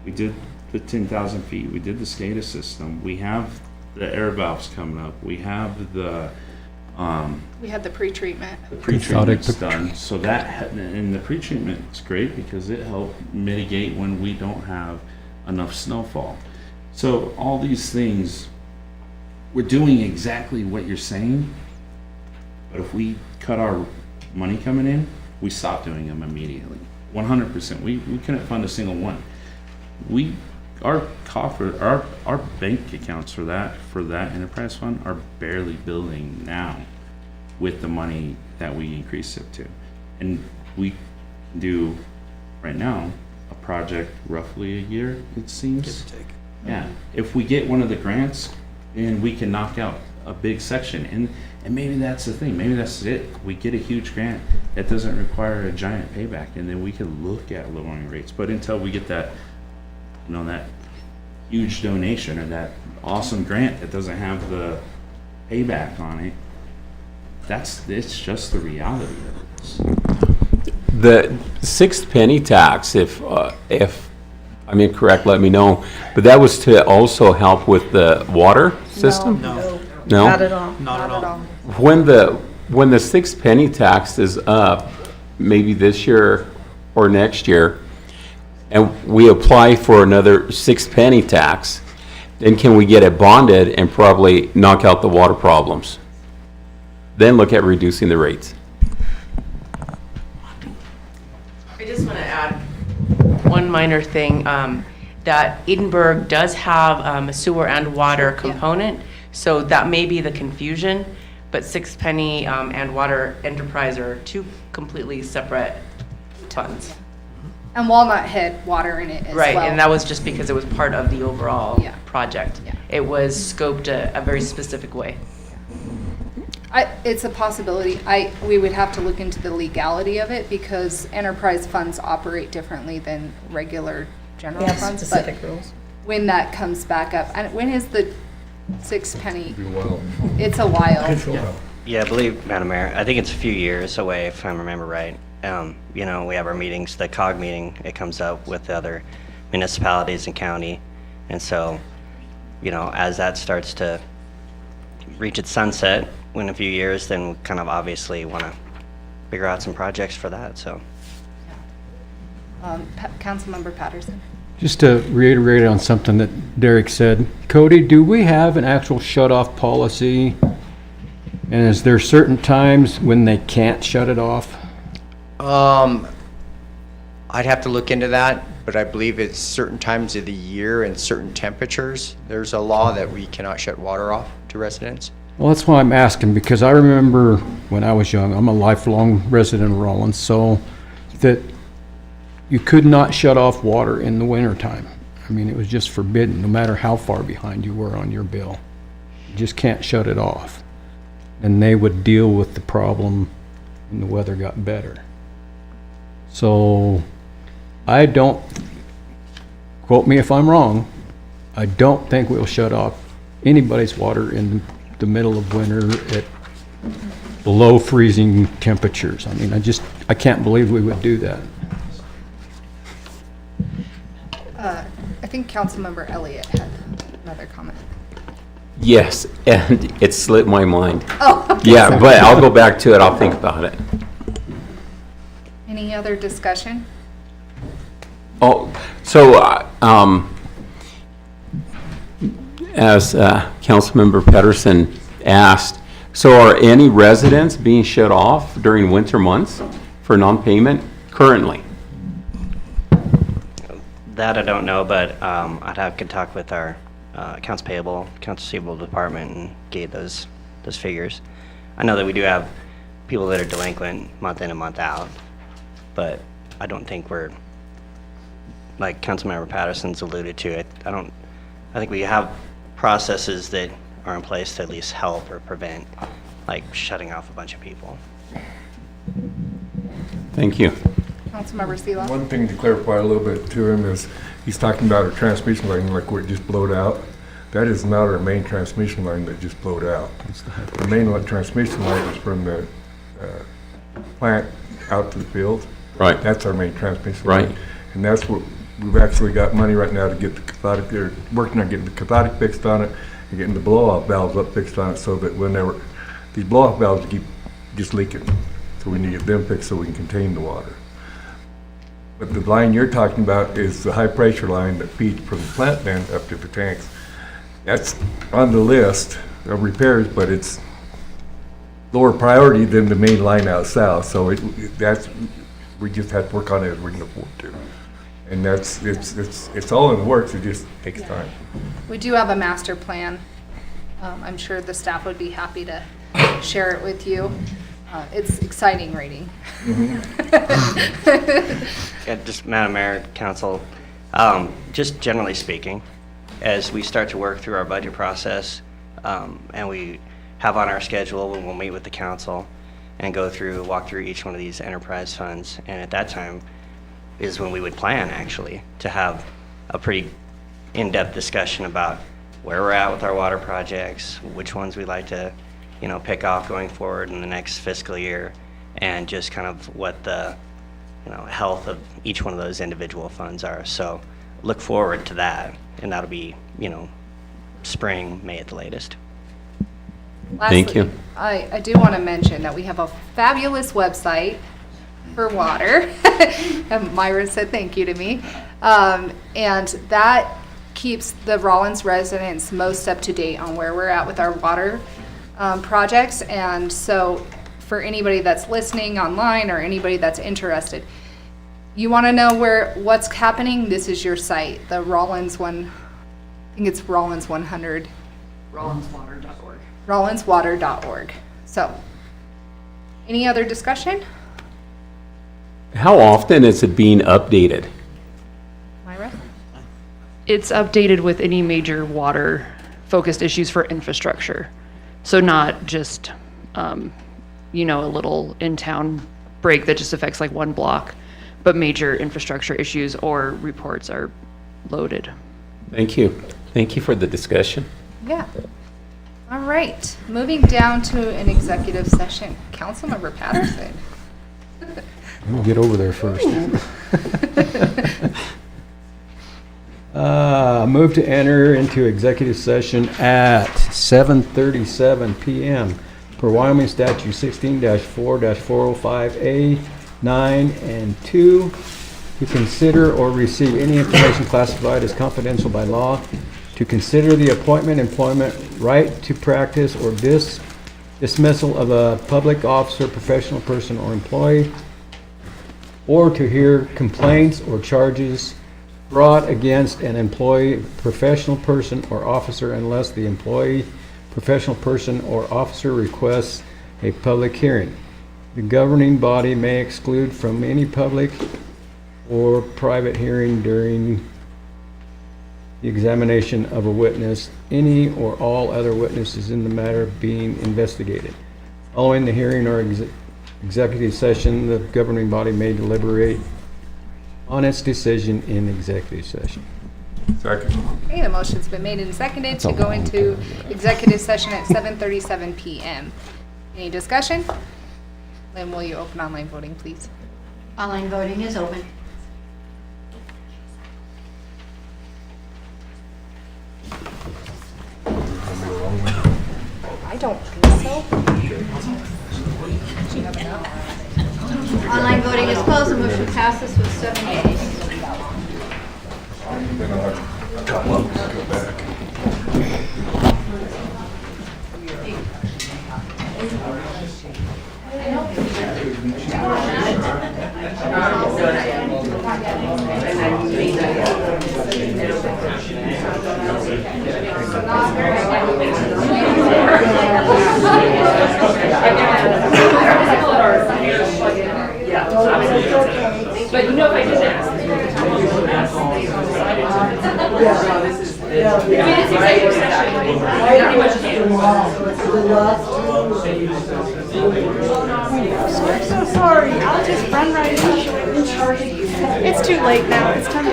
We did the 10,000 feet, we did the SCADA system, we have the air valves coming up, we have the We had the pre-treatment. pre-treatment's done. So and the pre-treatment is great because it helped mitigate when we don't have enough snowfall. So all these things, we're doing exactly what you're saying, but if we cut our money coming in, we stop doing them immediately. 100%. We couldn't fund a single one. Our bank accounts for that enterprise fund are barely building now with the money that we increased it to. And we do right now a project roughly a year, it seems. Give or take. Yeah, if we get one of the grants and we can knock out a big section, and maybe that's the thing, maybe that's it. We get a huge grant that doesn't require a giant payback, and then we can look at lowering rates. But until we get that, that huge donation or that awesome grant that doesn't have the payback on it, it's just the reality of this. The sixth penny tax, if I'm incorrect, let me know, but that was to also help with the water system? No. No? Not at all. Not at all. When the sixth penny tax is up, maybe this year or next year, and we apply for another sixth penny tax, then can we get it bonded and probably knock out the water problems? then look at reducing the rates. I just want to add one minor thing, that Edinburgh does have a sewer and water component, so that may be the confusion, but Six Penny and Water Enterprise are two completely separate funds. And Walnut had water in it as well. Right, and that was just because it was part of the overall Yeah. project. Yeah. It was scoped a very specific way. It's a possibility. We would have to look into the legality of it because enterprise funds operate differently than regular general Yes, funds. specific but rules. When that comes back up, and when is the 6 penny? Be a while. It's a while. Yeah, I believe, Madam Mayor, I think it's a few years away, if I remember right. You know, we have our meetings, the COG meeting, it comes up with the other municipalities and county. And so, you know, as that starts to reach its sunset in a few years, then we kind of obviously want to figure out some projects for that, so. Councilmember Patterson. Just to reiterate on something that Derek said, Cody, do we have an actual shut-off policy? And is there certain times when they can't shut it off? I'd have to look into that, but I believe it's certain times of the year and certain temperatures. There's a law that we cannot shut water off to residents. Well, that's why I'm asking, because I remember when I was young, I'm a lifelong resident of Rawlins, so that you could not shut off water in the wintertime. I mean, it was just forbidden, no matter how far behind you were on your bill. You just can't shut it off. And they would deal with the problem when the weather got better. So I don't, quote me if I'm wrong, I don't think we'll shut off anybody's water in the middle of winter at below freezing temperatures. I mean, I can't believe we would do that. I think Councilmember Elliott had another comment. Yes, and it slipped my mind. Oh, okay, Yeah, sorry. but I'll go back to it, I'll think about it. Any other discussion? Oh, so, as Councilmember Pedersen asked, so are any residents being shut off during winter months for non-payment currently? That I don't know, but could talk with our accounts payable, accounts receivable department and get those figures. I know that we do have people that are delinquent month in and month out, but I don't think we're, like Councilmember Patterson's alluded to it, I think we have processes that are in place to at least help or prevent, like shutting off a bunch of people. Thank you. Councilmember Seelow? One thing to clarify a little bit to him is, he's talking about our transmission line, like where it just blowed out. That is not our main transmission line that just blowed out. The main transmission line is from the plant out to the field. Right. That's our main transmission Right. line. And that's what, we've actually got money right now to get the cathodic, they're working on getting the cathodic fixed on it and getting the blow-off valves up fixed on it so that whenever, these blow-off valves keep just leaking. So we need to get them fixed so we can contain the water. But the line you're talking about is the high-pressure line that feeds from the plant then up to the tanks. That's on the list of repairs, but it's lower priority than the main line out south. So we just have to work on it as we can afford to. And it's all in the works, it just takes time. We do have a master plan. I'm sure the staff would be happy to share it with you. It's exciting reading. Yeah, just Madam Mayor, Council, just generally speaking, as we start to work through our budget process, and we have on our schedule when we'll meet with the council and walk through each one of these enterprise funds, and at that time is when we would plan actually to have a pretty in-depth discussion about where we're at with our water projects, which ones we'd like to, pick off going forward in the next fiscal year, and just kind of what the, health of each one of those individual funds are. So look forward to that, and that'll be, spring, May at the latest. Thank you. Lastly, I do want to mention that we have a fabulous website for water. And Myra said thank you to me. And that keeps the Rawlins residents most up to date on where we're at with our water projects. And so for anybody that's listening online or anybody that's interested, you want to know what's happening, this is your site, the Rawlins one, I think it's Rawlins 100. Rawlinswater.org. Rawlinswater.org. So, any other discussion? How often is it being updated? Myra? It's updated with any major water-focused issues for infrastructure. So not just, a little in-town break that just affects like one block, but major infrastructure issues or reports are loaded. Thank you. Thank you for the discussion. Yeah. All right, moving down to an executive session. Councilmember Patterson. Let me get over there first. Move to enter into executive session at 7:37 PM per Wyoming Statute 16-4-405A 9 and 2 to consider or receive any information classified as confidential by law, to consider the appointment, employment, right to practice, or dismissal of a public officer, professional person, or employee, or to hear complaints or charges brought against an employee, professional person, or officer unless the employee, professional person, or officer requests a public hearing. The governing body may exclude from any public or private hearing during the examination of a witness, any or all other witnesses in the matter being investigated. Following the hearing or executive session, the governing body may deliberate on its decision in executive session. Second. Okay, the motion's been made and seconded to go into executive session at 7:37 PM. Any discussion? Lynn, will you open online voting, please? Online voting is open. I don't think so. Online voting is closed. The motion passes with 7 yeas. But you know, if I did ask. I'm so sorry. I'll just run right in. It's too late now. It's time to.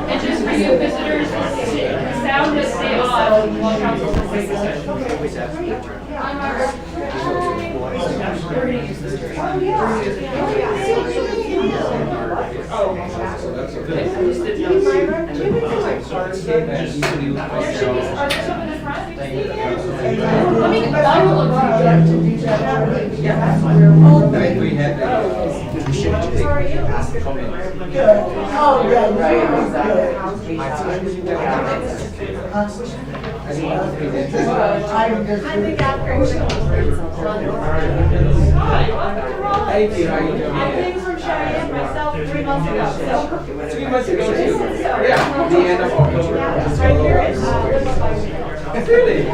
And just for you visitors, sound will stay off while council's in session. Thank you. How you doing? I came from Cheyenne myself 3 months ago. 3 months ago too. Yeah, the end of October. Right here in Really?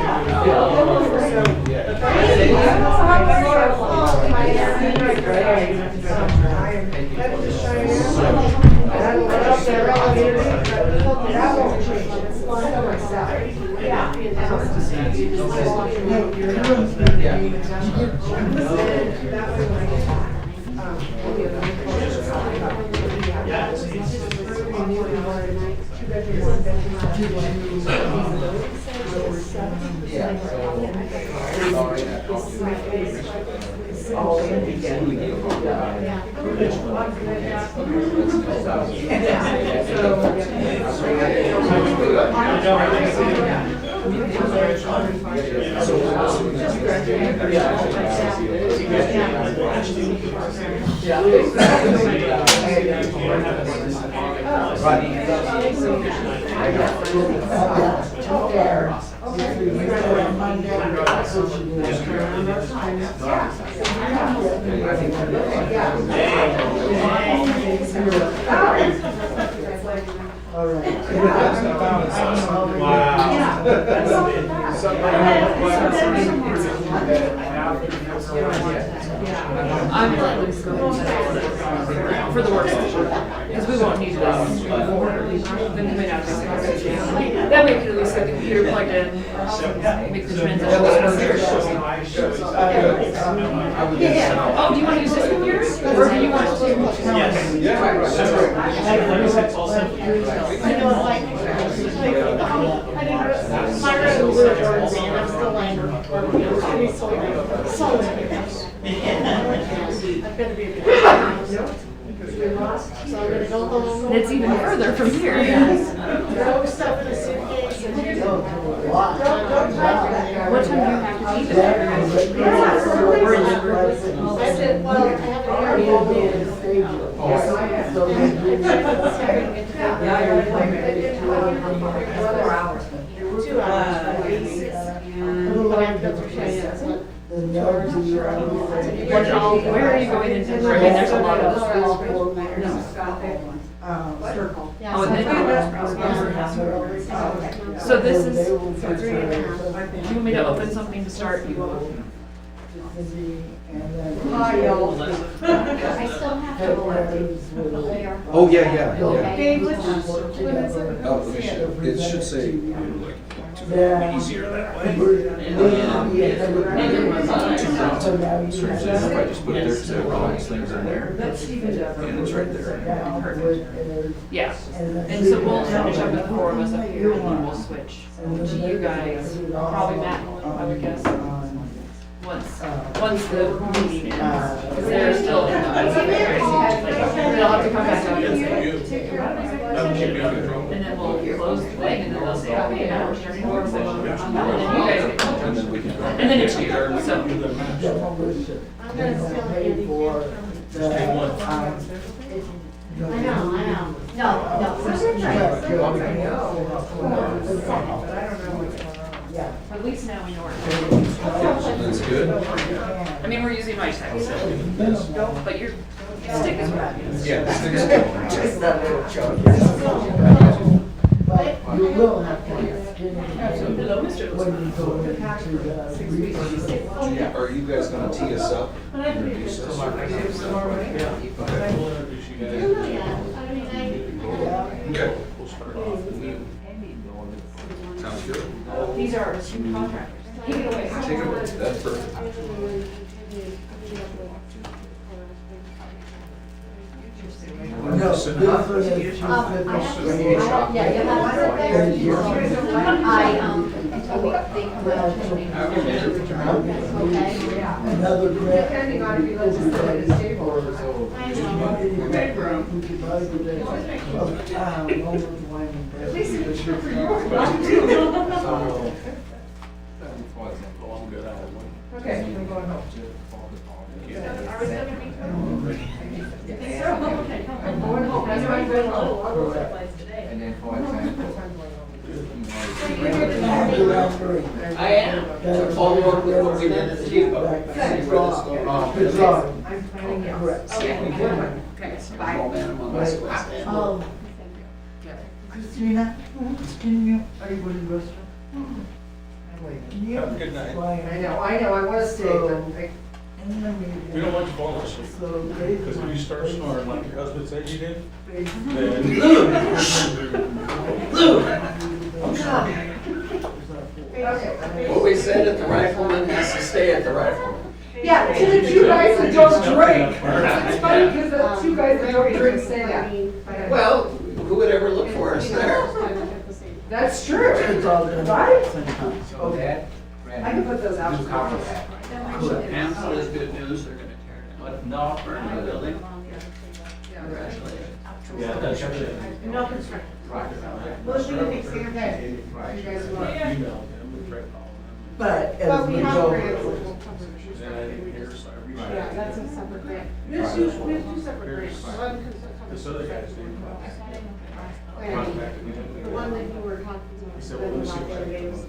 I'm glad Luke's going to for the work session, because we won't need this before, then we may not have to. That way we can at least get the computer plugged in, make the transition. Oh, do you want to use this computer? Or do you want to? And it's even further from here. What time do you have to be Where are you going into? I mean, there's a lot of. Oh, and then. So this is. Do you want me to open something to start you off? I still have to go. Oh, yeah. Dave, what is it? Oh, it should say, easier that way. If I just put it there, so Rawlins things in there, and it's right there. Yeah, and so we'll finish up with the four of us up here, and then we'll switch to you guys, probably Matt, I would guess. Once the meeting ends, because they're still in the. They'll have to come back out and say. And then we'll close the thing, and then they'll say, okay, now we're starting work session. And then you guys get to. And then it's here, so. I know. No. At least now we know where. That's good. I mean, we're using my text, so. But your stick is right. Yeah. Just that little chunk. You will have to. Hello, Mr. Yeah, are you guys gonna tee us up? Introduce us? Okay. Sounds good. These are our two contractors. Take it away. Take it away, that's perfect. Another grant. Depending on if you legislate at the state board. At least it's true for you. Okay, I'm going home. Are we gonna be? I'm going home. That's why I'm going home. And then, for example. I am. Follow up with what we did at the Chief. I'm planning, yes. Okay. Bye. Oh. Christina, can you, are you going to the restaurant? Can you? Have a good night. I know, I want to stay, but I. We don't want you falling asleep. Because if you start snoring like your husband said you did, then. What we said at the Rifleman has to stay at the Rifleman. Yeah, to the two guys that don't drink. It's funny because the two guys that don't drink say that. Well, who would ever look for us there? That's true. Right? Okay. I can put those out. Hampton is good news, they're gonna tear it down. But no, burn the building. Yeah, that's actually. No construction. Motion to fix your bed. You guys want. But But as we we have go. grants that will cover. Yeah, that's a separate grant. We have two separate grants. One covers. This other guy's name. The one that you were talking about the other day was the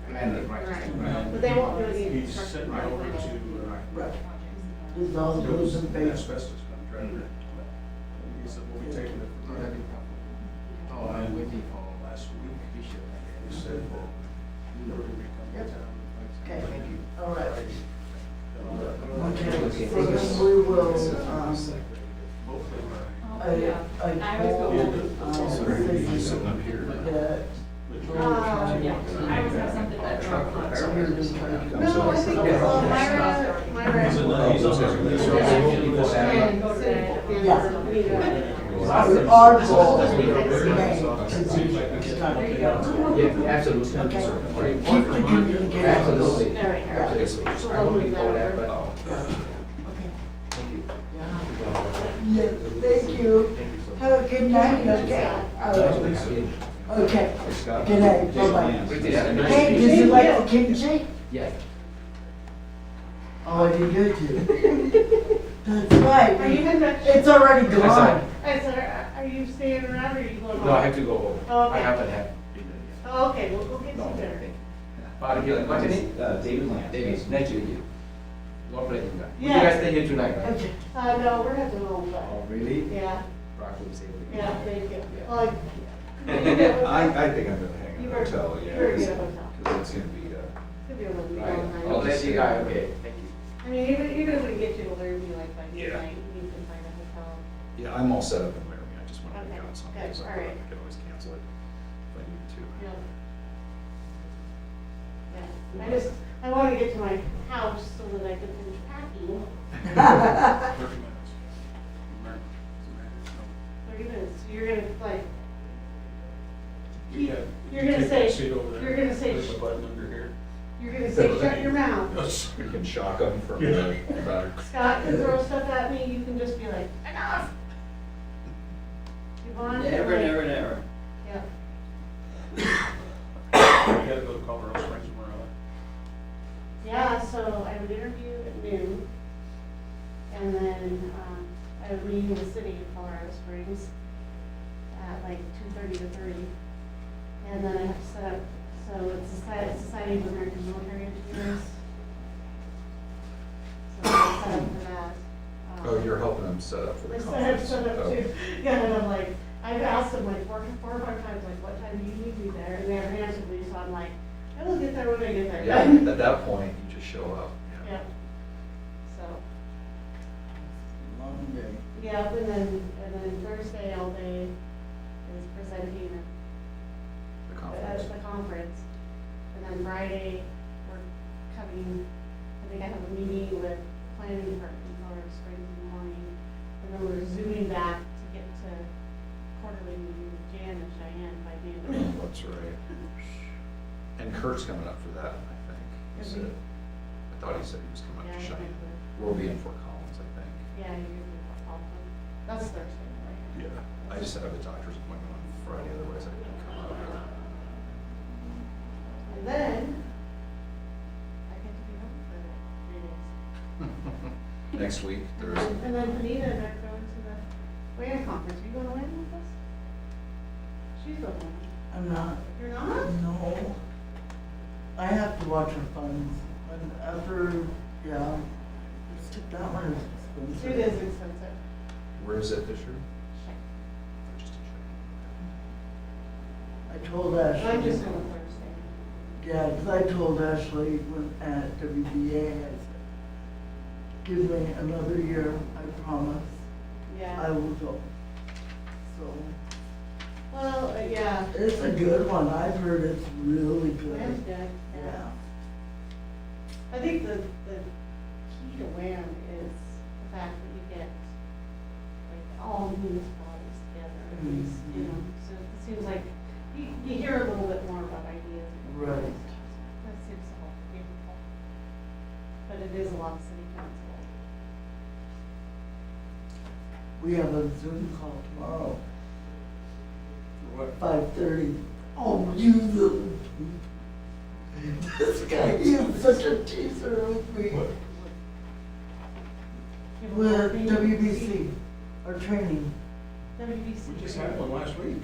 plan. Right. But they won't do any He's construction. sent me over to, Is all those in favor? asbestos contractor. He said, we'll be taking it from there. Oh, I'm with you last week. He said, well, we're going to be coming to town. Okay, thank you. All right. Okay, so then we will Sitting up here. I always have something that truck. No, I think, Myra. Our goal is Absolutely. keep the communication. Absolutely. Yeah, thank you. Have a good night, okay? Okay, good night, bye-bye. Hey, did you like the kimchi? Yeah. Oh, I did good too. That's right. It's already gone. Are you staying around or are you going home? No, I have to go home. Oh, okay. I haven't had. Oh, okay, we'll get some dinner. What's your name? David Lamb. David, nice to meet you. Lord bless you guys. Will you Yeah. guys stay here tonight, right? Okay. No, we're gonna have to go home, but, Oh, really? yeah, Rock will say what yeah, thank you. Well, I think I'm gonna hang in a hotel, yeah. You're in a hotel. Cause it's gonna be, Could be a little bit Right. long night. I'll let you guys, okay, thank you. I mean, even if we get you to Laramie, like by Yeah. midnight, you can find a hotel. yeah, I'm all set up in Laramie, I just wanna Okay, make out something, good, so I all right. can always cancel it if I need to. Yeah. Yeah, I wanna get to my house so that I can finish packing. 30 minutes, you're gonna like, you're gonna say, you're gonna say, you're gonna say, shut your mouth. You can shock them from the back. Scott can throw stuff at me, you can just be like, enough! Yvonne? Never, like- never, never. Yeah. You gotta go to Colorado Springs tomorrow. Yeah, so I have an interview at noon, and then, I have a meeting with the city of Colorado Springs at like 2:30 to 3. And then I have to set up, so it's Society of American Military Engineers. So I set up for that. Oh, you're helping them set up for the I conference. set up Oh. too. Yeah, and I'm like, I've asked them like four or five times, like, what time do you need me there? And they haven't answered me, so I'm like, I will get there when I get there. Yeah, at that point, you just show up. Yeah. So, Long day. yeah, and then Thursday all day is presenting The at conference. the conference. And then Friday, we're coming, I think I have a meeting with planning department in Colorado Springs in the morning. And then we're zooming back to get to quarterly meeting with Jan and Cheyenne by the end of the week. That's right. And Kurt's coming up for that, I think. He Is said, he? I thought he said he was coming up Yeah, to I Cheyenne. think We'll be in Fort Collins, I think. Yeah, you're gonna be awful. That's Thursday, right? Yeah. I just have a doctor's appointment on Friday, otherwise I couldn't come up. And then, I get to be home for 3 days. Next week, Thursday. And then Benita and I are going to the WAN conference. Are you going to WAN with us? She's going to WAN. I'm not. You're not? No. I have to watch her funds. And after, yeah, that one is expensive. It is expensive. Where is it this year? Just I told I'm Ashley. just going Thursday. Yeah, because I told Ashley when at WBA, I said, give me another year, I promise. Yeah. I will go. So, Well, yeah. it's a good one. I've heard it's really good. WAN's good, yeah. Yeah. I think the key to WAN is the fact that you get like all municipalities together, at least, you know, so it seems like you hear a little bit more about ideas. Right. That seems to help people. But it is a lot of city council. We have a Zoom call tomorrow. What? 5:30. Oh, you little. This guy, he is such a teaser with me. With WBC, our training. WBC. We just had one last week.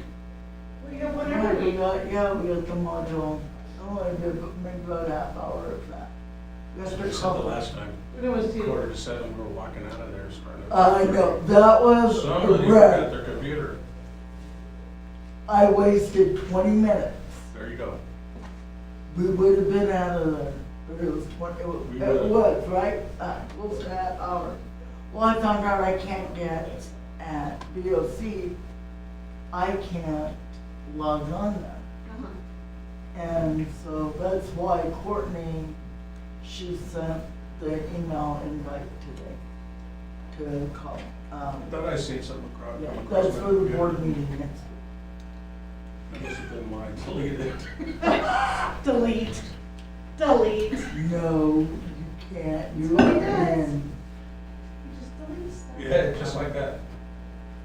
We got one Yeah, every we week. got the module. Oh, I did maybe about a half hour of that. We got to We said the call. last time. It was two. 6:45, we were walking out of there, starting to. I know, that was Somebody a forgot wreck. their computer. I wasted 20 minutes. There you go. We would have been out of there, but it was 20, We it would've. was, right? Close to half hour. Well, I found out I can't get at BOC, I can't log on there. And so that's why Courtney, she sent the email invite today to call. I thought I seen something across. Yeah, that's for the board meeting next That must have been mine, deleted it. week. Delete. Delete. No, you can't, you're That's what it does. in. Just delete stuff. Yeah, just like that.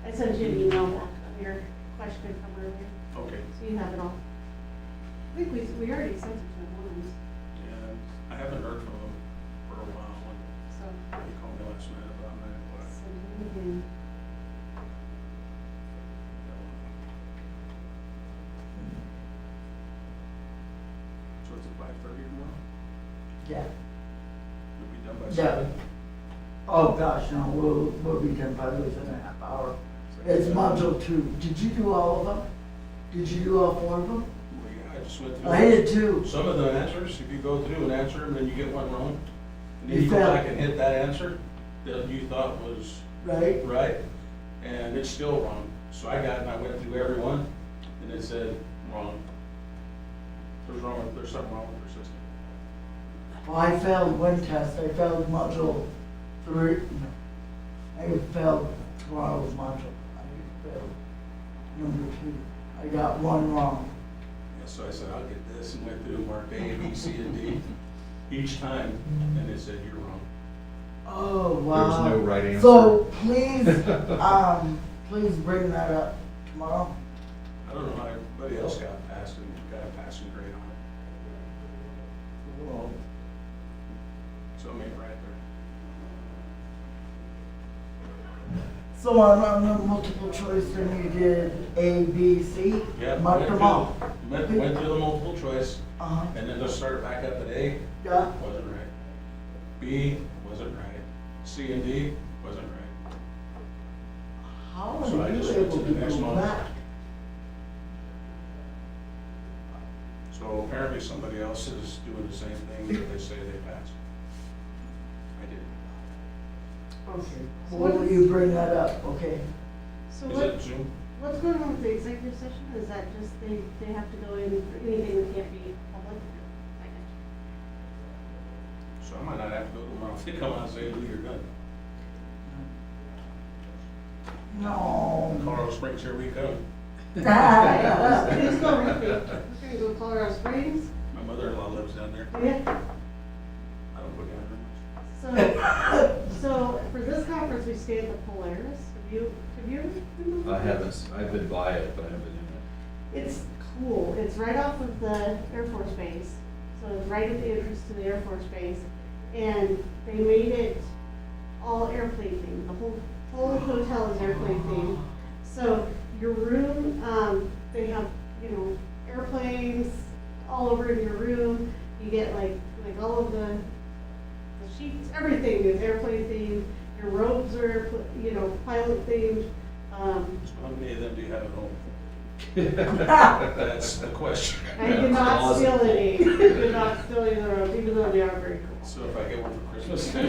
I sent you an email back of your question from earlier, Okay. so you have it all. I think we already sent it to them once, Yeah, I haven't heard from him for a while. so He called me last night about 9 o'clock. send it again. So it's at 5:30 tomorrow? Yeah. We'll be done by Yeah. 7? Oh, gosh, no, we'll be done by within a half hour. It's module 2. Did you do all of them? Did you do all 4 of them? Well, yeah, I just went through. I did too. Some of the answers, if you go through and answer them, then you get one wrong. And then You you go failed. back and hit that answer that you thought was Right? right, and it's still wrong. So I got, and I went through every one, and it said wrong. There's something wrong with your system. Well, I failed one test. I failed module 3. No. I failed tomorrow's module. I failed number 2. I got 1 wrong. Yeah, so I said, I'll get this, and went through, marked A, B, C, and D each time, and it said, you're wrong. Oh, wow. There's no right answer. So please, please bring that up tomorrow. I don't know how everybody else got passed and got a passing grade on it. Well, So I mean, right there. so on the multiple choice, then you did A, B, C? Yeah, Marked them all? Went through the multiple choice, Uh-huh. and then just started back up at A, Yeah. wasn't right. B, wasn't right. C and D, wasn't right. How So are I you just went able to to the next go one. back? So apparently somebody else is doing the same thing that they say they passed. I did. Okay. Well, will you bring that up, okay? So Is what, it Zoom? what's going on with the executive session? Is that just they have to go in for anything that can't be public? I got So I might not have to go tomorrow. If they come out and say, "Lee, you're done." No. Colorado Springs, here we come. you. Who's going with me? We're gonna go to Colorado Springs? My mother-in-law lives down there. Yeah. I don't go down there much. So for this conference, we stay at the Polaris. Have you ever been to I haven't, I've been by it, but I haven't been in it. It's cool. It's right off of the Air Force Base. So it's right at the entrance to the Air Force Base. And they made it all airplane themed. The whole hotel is airplane themed. So your room, they have, airplanes all over in your room. You get like all of the sheets, everything is airplane themed. Your robes are, pilot themed. So how many of them do you have at home? That's the question. I did not steal any. Did not steal any of the robes, even though they are very cool. So if I get one for Christmas. But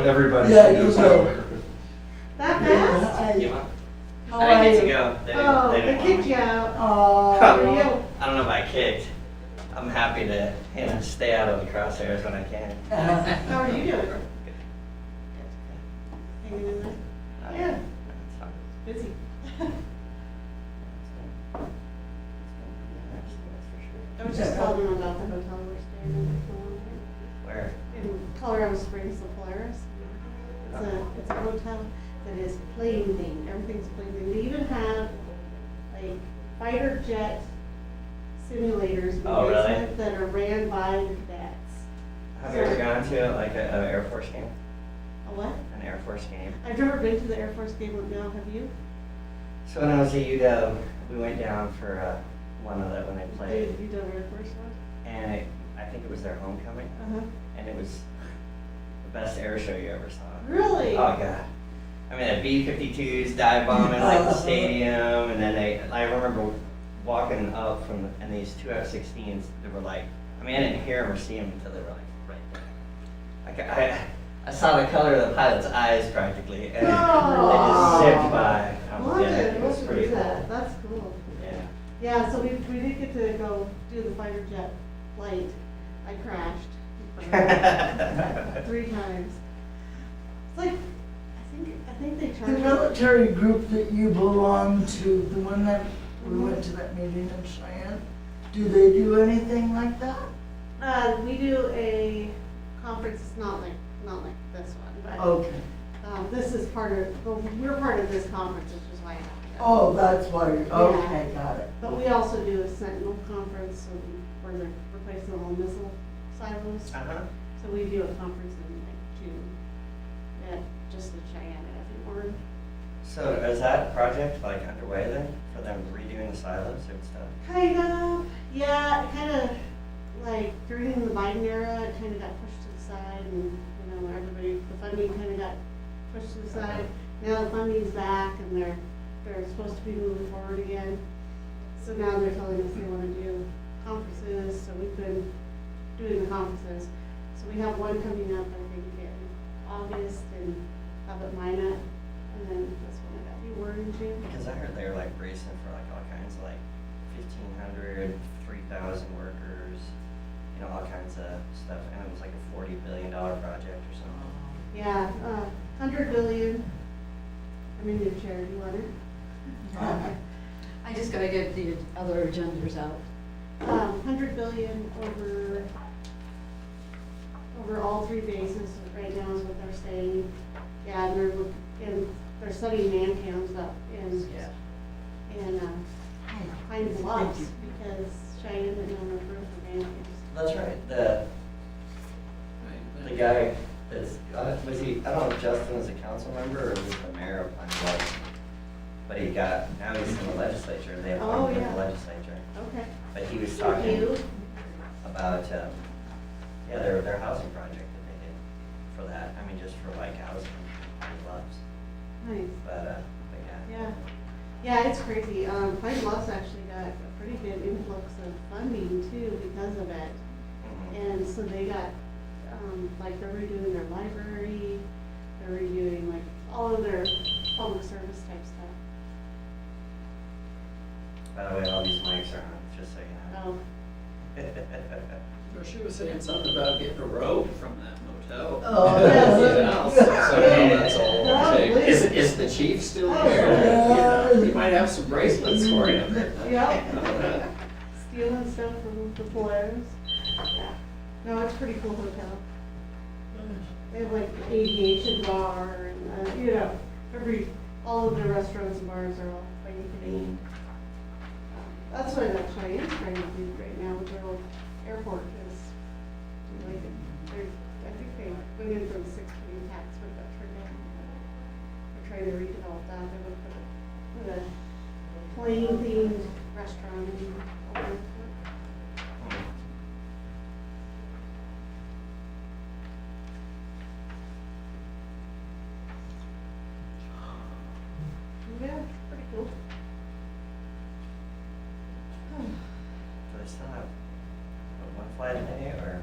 everybody Yeah, should you do will. something. That fast? I How didn't are get to you? go. They Oh, they they didn't want kicked me. you out. Oh. How are you? I don't know if I kicked. I'm happy to stay out of the crosshairs when I can. How are you doing? Hanging in there? Yeah. It's fine. Busy. I was just telling them about the hotel we're staying in. Where? In Colorado Springs, the Polaris. It's a hotel that is plane themed. Everything's plane themed. They even have like fighter jet simulators in the Oh, really? basement that are ran by the cadets. Have you ever gone to like an Air Force game? A what? An Air Force game? I've never been to the Air Force game with Mel. Have you? So when I was at UW, we went down for one of the when they played, You done Air Force one? and I think it was their homecoming, Uh-huh. and it was the best air show you ever saw. Really? Oh god! I mean, the B-52s dive bombing like the stadium, and then I remember walking up from and these two F-16s. They were like, I mean, I didn't hear them or see them until they were like right there. I saw the color of the pilot's eyes practically, and Oh. they just zipped by. Well, Yeah, it we'll was have to pretty do cool. that. That's cool. Yeah. Yeah, so we did get to go do the fighter jet flight. I crashed 3 times. It's like, I think they The charge. military group that you belong to, the one that we went to that meeting in Cheyenne, do they do anything like that? We do a conference, it's not like this one, but. Okay. This is part of, well, we're part of this conference, which is why I have to go. Oh, that's why, okay, Yeah. got it. But we also do a Sentinel conference, so where they're replacing all missile silos. So we do a conference in like June at just the Cheyenne at Effie. So is that project like underway then for them redoing the silos and stuff? Kind of, yeah, kind of like during the Biden era, it kind of got pushed to the side and, everybody, the funding kind of got pushed to the side. Now the funding's back and they're supposed to be moving forward again. So now they're telling us they want to do conferences, so we've been doing the conferences. So we have one coming up, I think, in August and up at Minot, and then this one at Effie in June. Because I heard they were like bracing for like all kinds of like 1,500, 3,000 workers, all kinds of stuff, and it was like a $40 billion project or something. Yeah, $100 billion. I'm in your chair, do you want it? I just gotta get the other agendas out. 100 billion over all 3 bases right now is what they're saying. Yeah, and they're studying man cams up in Pine Bluffs because Cheyenne didn't have enough room for man cams. That's right. The guy that's was he? I don't know if Justin is a council member or was the mayor of Pine Bluff. But now he's in the legislature. They have him in the legislature. Okay. But he was talking about their housing project that they did for that. I mean, just for like housing Pine Bluffs. Nice. But yeah. Yeah, it's crazy. Pine Bluffs actually got a pretty good influx of funding too because of it. And so they got, they're redoing their library, they're redoing like all of their public service type stuff. by the way, all these mics are on, just so you know. Well, she was saying something about getting a robe from that motel. Oh, yes. So that's all. Is the chief still there? He might have some bracelets for you. Yep. Stealing stuff from the Polaris. Yeah. No, it's a pretty cool hotel. They have like aviation bar and, all of the restaurants and bars are all like themed. That's what that Cheyenne's trying to do right now with their old airport is, like, I think they went in for the 6 million tax, but got turned down. They're trying to redevelop that. They would put a plane themed restaurant in all over. Yeah, it's pretty cool. Do they still have one flight a day or?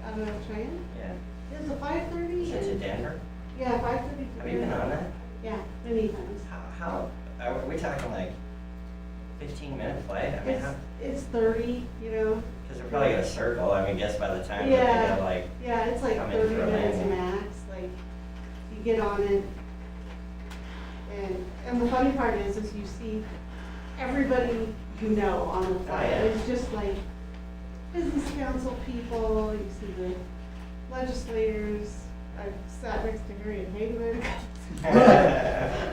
Out of Cheyenne? Yeah. It's a 5:30. Is it to Denver? Yeah, 5:30. Have you been on that? Yeah, many times. How are we talking like 15-minute flight? I mean, It's 30, because they're probably gonna circle. I mean, guess by the time that they Yeah, have like yeah, it's like come in 30 for a minutes landing. max, like, you get on it, and the funny part is you see everybody you know on the flight. yeah. It's just like business council people, you see the legislators. I've sat next to Harriet Hageman.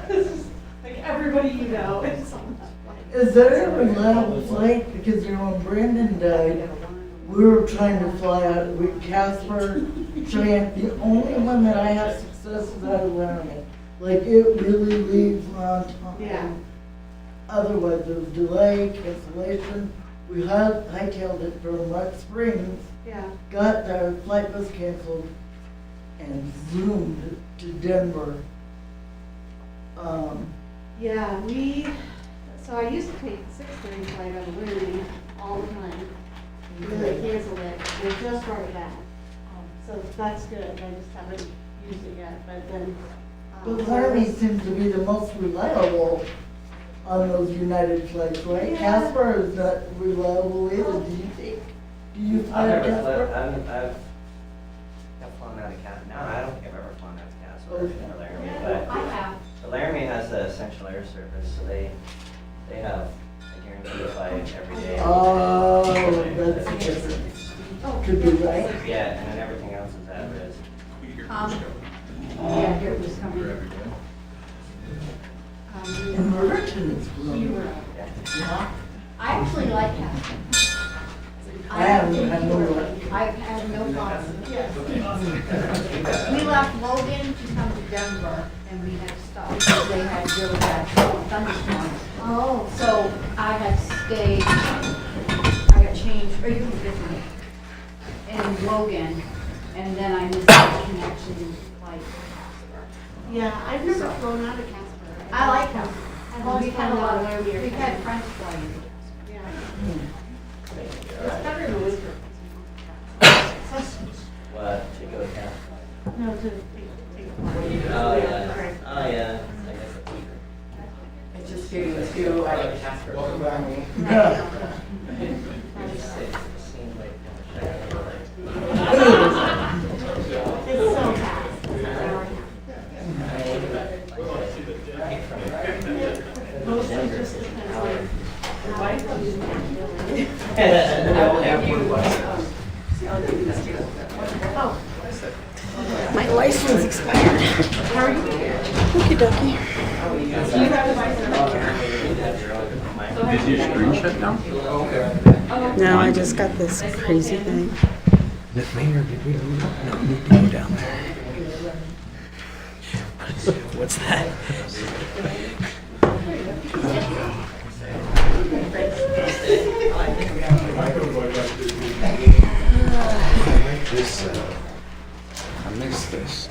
It's just like everybody you know is on that flight. Is there a reliable flight? Because when Brandon died, we were trying to fly out with Casper, Cheyenne. The only one that I have success is out of Laramie. Like, it really leaves on time. Yeah. Otherwise, there's delay, cancellation. We hightailed it from Rock Springs. Yeah. Got there, flight was canceled, and zoomed to Denver. Yeah, so I used to take the 6:30 flight out of Laramie all the time. And then they canceled it, and they just brought it back. So that's good, I just haven't used it yet, but then. But Laramie seems to be the most reliable on those United flights, right? Yeah. Casper is not reliable either, do you think? Do you fly I've Casper? I've flown out of Casper. No, I don't think I've ever flown out of Casper Okay. or Laramie, but I have. but Laramie has the essential air service, so they have a guaranteed flight every day. Oh, that's a different, could be right. Yeah, and then everything else is at risk. Yeah, here it was coming. And Merton is blue. Yeah. I actually like Casper. I haven't had no. I've had no problem. We left Logan to come to Denver, and we had to stop because they had really bad thunderstorms. Oh. So I had stayed, I got changed, or you were different, in Logan, and then I missed the connection, like. Yeah, I've never flown out of Casper. I like Casper. I've always We've had a flown lot out of, of Laramie. we've had friends flying. Yeah. It's better in the winter. What, to go to Casper? No, to take Oh, yeah. Oh, yeah. I guess that's true. It's just getting too out of Casper. It seems like It's so fast. Mostly just depends on. My license expired. How are you? Okey dokey. Did your screen shut down? No, I just got this crazy thing. Mayor, did we not need to go down there? What's that? I missed this.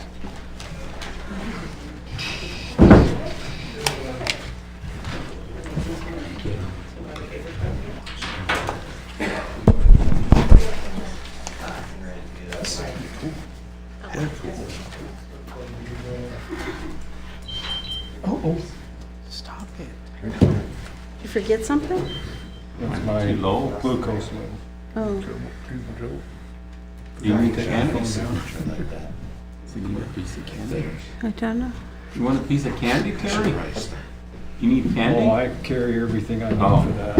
Oh, stop it. Did you forget something? That's my low glucose level. Oh. Do you need candy? Do you need a piece of candy? I don't know. You want a piece of candy, Terry? You need candy? Well, I carry everything I need Oh. for that.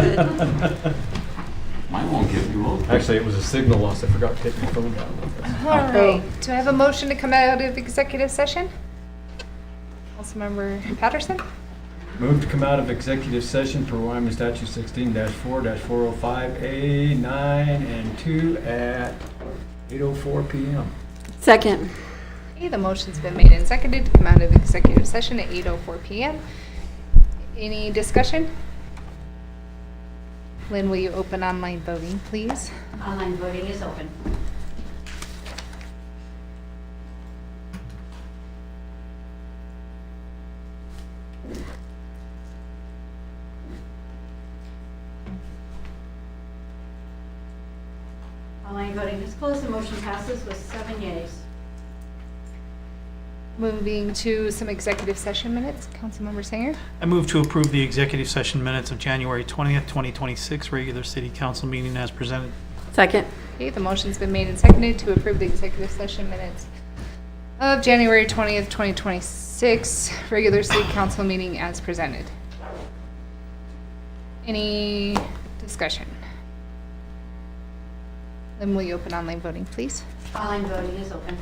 Oh. Mine won't give you old. Actually, it was a signal loss. I forgot to hit my phone down. All right, do I have a motion to come out of executive session? Councilmember Patterson? Move to come out of executive session per Wyoming Statute 16-4-405A 9 and 2 at 8:04 p.m. Second. Okay, the motion's been made and seconded to come out of executive session at 8:04 p.m. Any discussion? Lynn, will you open online voting, please? Online voting is open. Online voting is closed. The motion passes with 7 yeas. Moving to some executive session minutes, Councilmember Sanger. I move to approve the executive session minutes of January 20th, 2026, regular city council meeting as presented. Second. Okay, the motion's been made and seconded to approve the executive session minutes of January 20th, 2026, regular city council meeting as presented. Any discussion? Then will you open online voting, please? Online voting is open.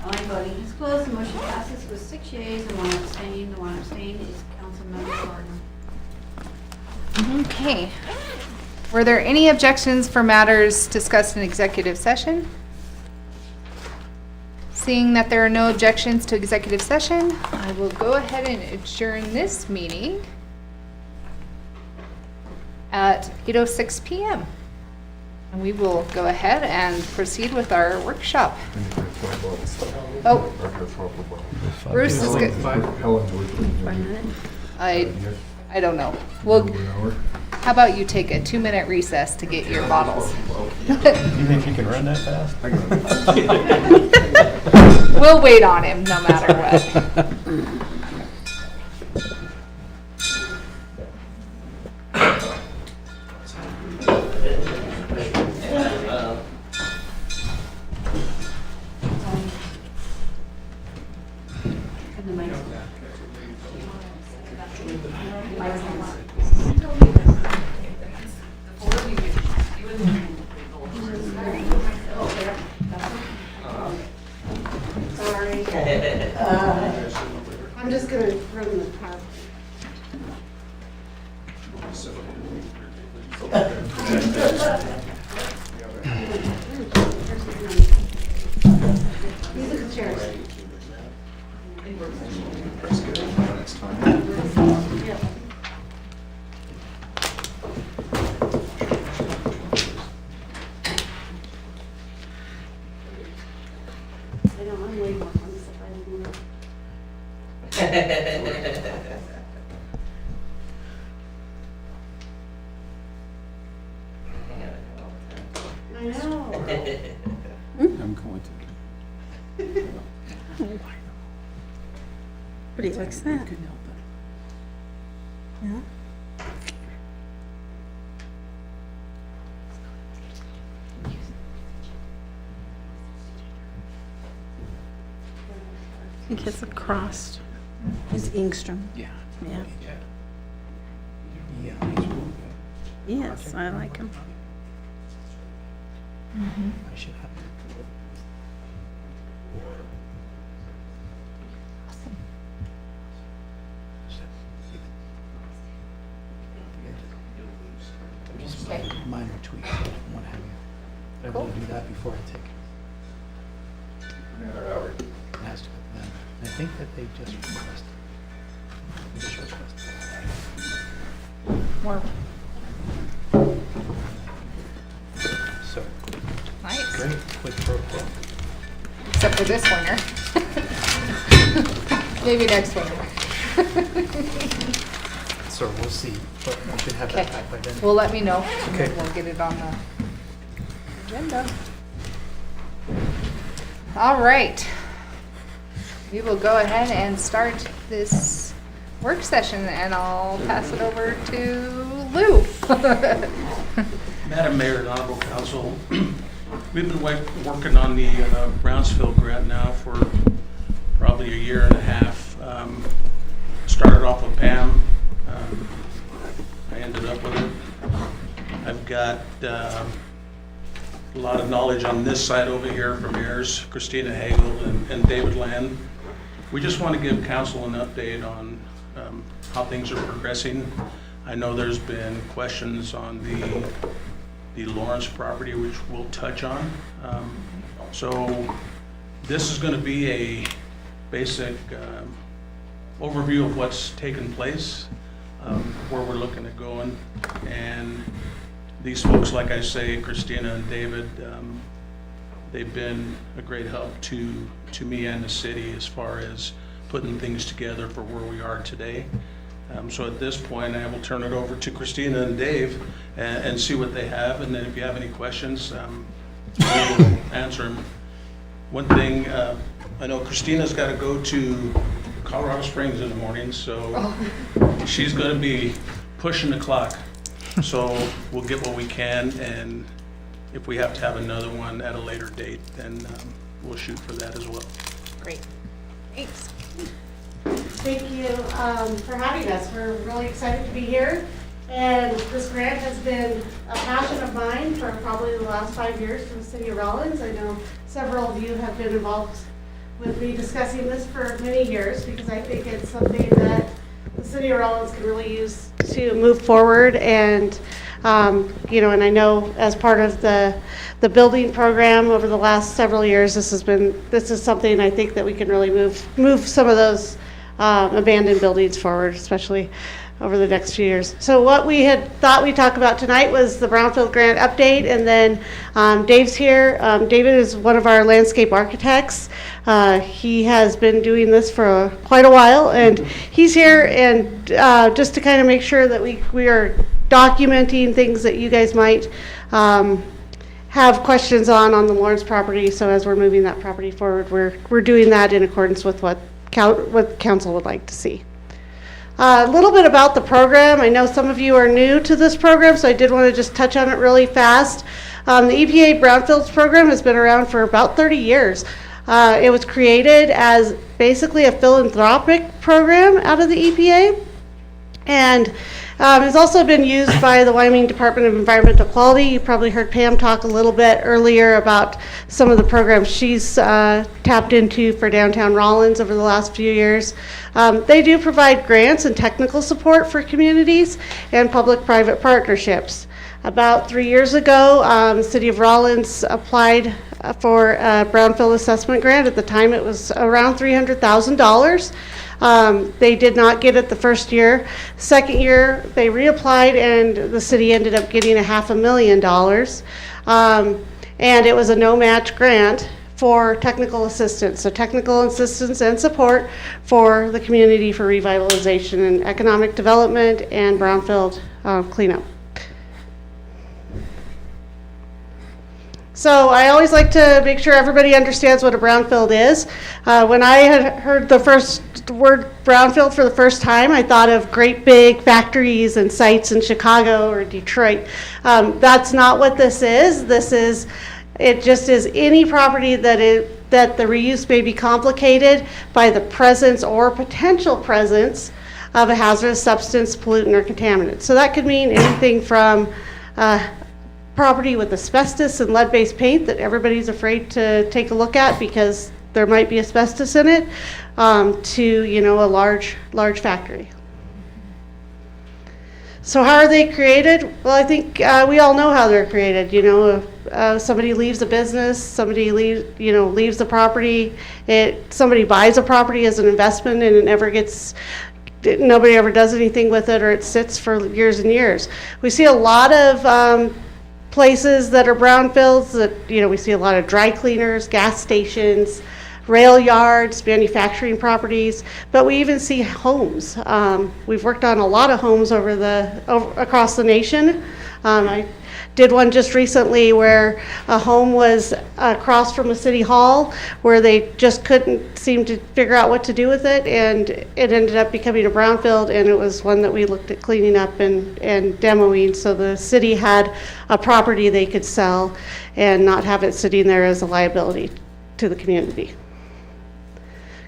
Online voting is closed. The motion passes with 6 yeas and 1 abstain. The 1 abstain is Councilmember Gardner. Okay. Were there any objections for matters discussed in executive session? Seeing that there are no objections to executive session, I will go ahead and adjourn this meeting at 8:06 p.m. And we will go ahead and proceed with our workshop. Oh, Bruce is good. I don't know. Well, how about you take a 2-minute recess to get your bottles? You think you can run that fast? We'll wait on him no matter what. Sorry. I'm just gonna run the car. These are the chairs. Yep. I know, I'm way more fun if I didn't know. I know. I'm going to. Pretty likes that. Yeah. I think it's across. It's Ingstrom. Yeah. Yeah. Yeah. Yes, I like him. I should have. Just minor tweaks. What have you. But I want to do that before I take it. It has to go to them. I think that they just requested. More. So, Nice. great, quick pro quo. Except for this winter. Maybe next winter. So we'll see, but we should have that back by then. Well, let me know. Okay. We'll get it on the agenda. All right. We will go ahead and start this work session, and I'll pass it over to Lou. Madam Mayor and Honorable Council, we've been working on the Brownsville grant now for probably a year and a half. Started off with Pam. I ended up with it. I've got a lot of knowledge on this side over here from yours, Christina Hagel and David Land. We just want to give council an update on how things are progressing. I know there's been questions on the Lawrence property, which we'll touch on. So this is going to be a basic overview of what's taken place, where we're looking at going. And these folks, like I say, Christina and David, they've been a great help to me and the city as far as putting things together for where we are today. So at this point, I will turn it over to Christina and Dave and see what they have. And then if you have any questions, we'll answer them. One thing, I know Christina's got to go to Colorado Springs in the morning, so she's going to be pushing the clock. So we'll get what we can, and if we have to have another one at a later date, then we'll shoot for that as well. Great. Thanks. Thank you for having us. We're really excited to be here. And this grant has been a passion of mine for probably the last 5 years for the city of Rawlins. I know several of you have been involved with me discussing this for many years because I think it's something that the city of Rawlins can really use to move forward. And and I know as part of the building program over the last several years, this is something I think that we can really move some of those abandoned buildings forward, especially over the next few years. So what we had thought we'd talk about tonight was the Brownfield grant update, and then Dave's here. David is one of our landscape architects. He has been doing this for quite a while, and he's here and just to kind of make sure that we are documenting things that you guys might have questions on the Lawrence property. So as we're moving that property forward, we're doing that in accordance with what council would like to see. A little bit about the program. I know some of you are new to this program, so I did want to just touch on it really fast. The EPA Brownfields program has been around for about 30 years. It was created as basically a philanthropic program out of the EPA, and it's also been used by the Wyoming Department of Environmental Quality. You probably heard Pam talk a little bit earlier about some of the programs she's tapped into for downtown Rawlins over the last few years. They do provide grants and technical support for communities and public-private partnerships. About 3 years ago, the City of Rawlins applied for a Brownfield assessment grant. At the time, it was around $300,000. They did not get it the first year. Second year, they reapplied, and the city ended up getting $500,000. And it was a no-match grant for technical assistance. So technical assistance and support for the community for revitalization and economic development and brownfield cleanup. So I always like to make sure everybody understands what a brownfield is. When I had heard the first word brownfield for the first time, I thought of great big factories and sites in Chicago or Detroit. That's not what this is. It just is any property that the reuse may be complicated by the presence or potential presence of a hazardous substance, pollutant, or contaminant. So that could mean anything from property with asbestos and lead-based paint that everybody's afraid to take a look at because there might be asbestos in it, to a large factory. So how are they created? Well, I think we all know how they're created. Somebody leaves a business, somebody leaves the property. Somebody buys a property as an investment, and nobody ever does anything with it, or it sits for years and years. We see a lot of places that are brownfields that, we see a lot of dry cleaners, gas stations, rail yards, manufacturing properties, but we even see homes. We've worked on a lot of homes across the nation. I did one just recently where a home was across from a city hall where they just couldn't seem to figure out what to do with it, and it ended up becoming a brownfield, and it was one that we looked at cleaning up and demoing, so the city had a property they could sell and not have it sitting there as a liability to the community.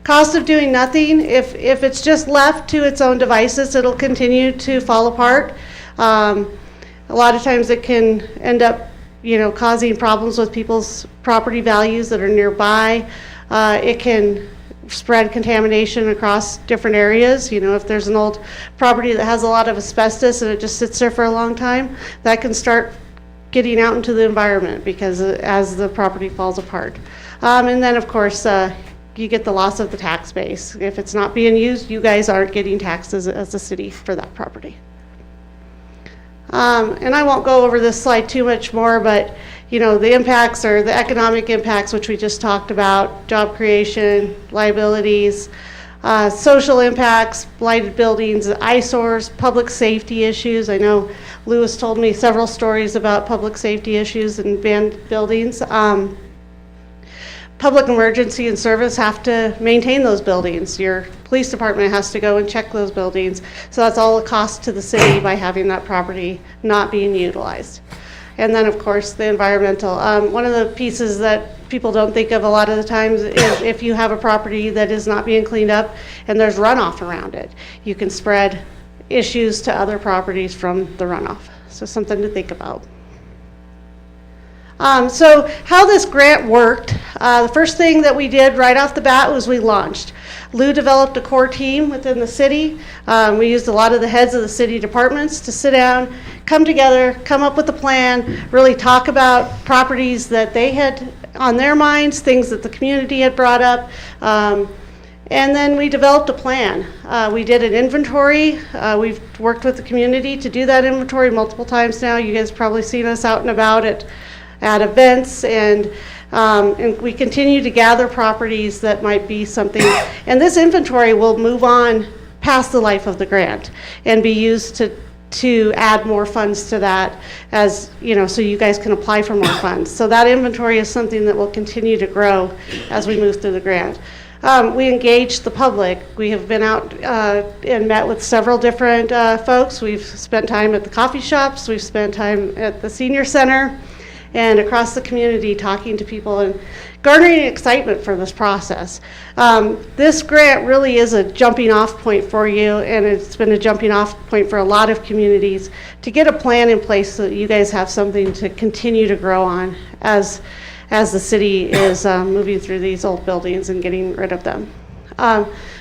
Cost of doing nothing, if it's just left to its own devices, it'll continue to fall apart. A lot of times it can end up, causing problems with people's property values that are nearby. It can spread contamination across different areas. If there's an old property that has a lot of asbestos and it just sits there for a long time, that can start getting out into the environment because as the property falls apart. And then, of course, you get the loss of the tax base. If it's not being used, you guys aren't getting taxes as a city for that property. And I won't go over this slide too much more, but the impacts are the economic impacts, which we just talked about, job creation, liabilities, social impacts, blighted buildings, eyesores, public safety issues. I know Lewis told me several stories about public safety issues in banned buildings. Public emergency and service have to maintain those buildings. Your police department has to go and check those buildings. So that's all a cost to the city by having that property not being utilized. And then, of course, the environmental. One of the pieces that people don't think of a lot of the times is if you have a property that is not being cleaned up and there's runoff around it, you can spread issues to other properties from the runoff. So something to think about. So how this grant worked, the first thing that we did right off the bat was we launched. Lou developed a core team within the city. We used a lot of the heads of the city departments to sit down, come together, come up with a plan, really talk about properties that they had on their minds, things that the community had brought up, And then we developed a plan. We did an inventory. We've worked with the community to do that inventory multiple times now. You guys probably seen us out and about at events, and we continue to gather properties that might be something. And this inventory will move on past the life of the grant and be used to add more funds to that, as you know, so you guys can apply for more funds. So that inventory is something that will continue to grow as we move through the grant. We engaged the public. We have been out and met with several different folks. We've spent time at the coffee shops. We've spent time at the senior center and across the community talking to people and garnering excitement for this process. This grant really is a jumping off point for you, and it's been a jumping off point for a lot of communities to get a plan in place so that you guys have something to continue to grow on as the city is moving through these old buildings and getting rid of them.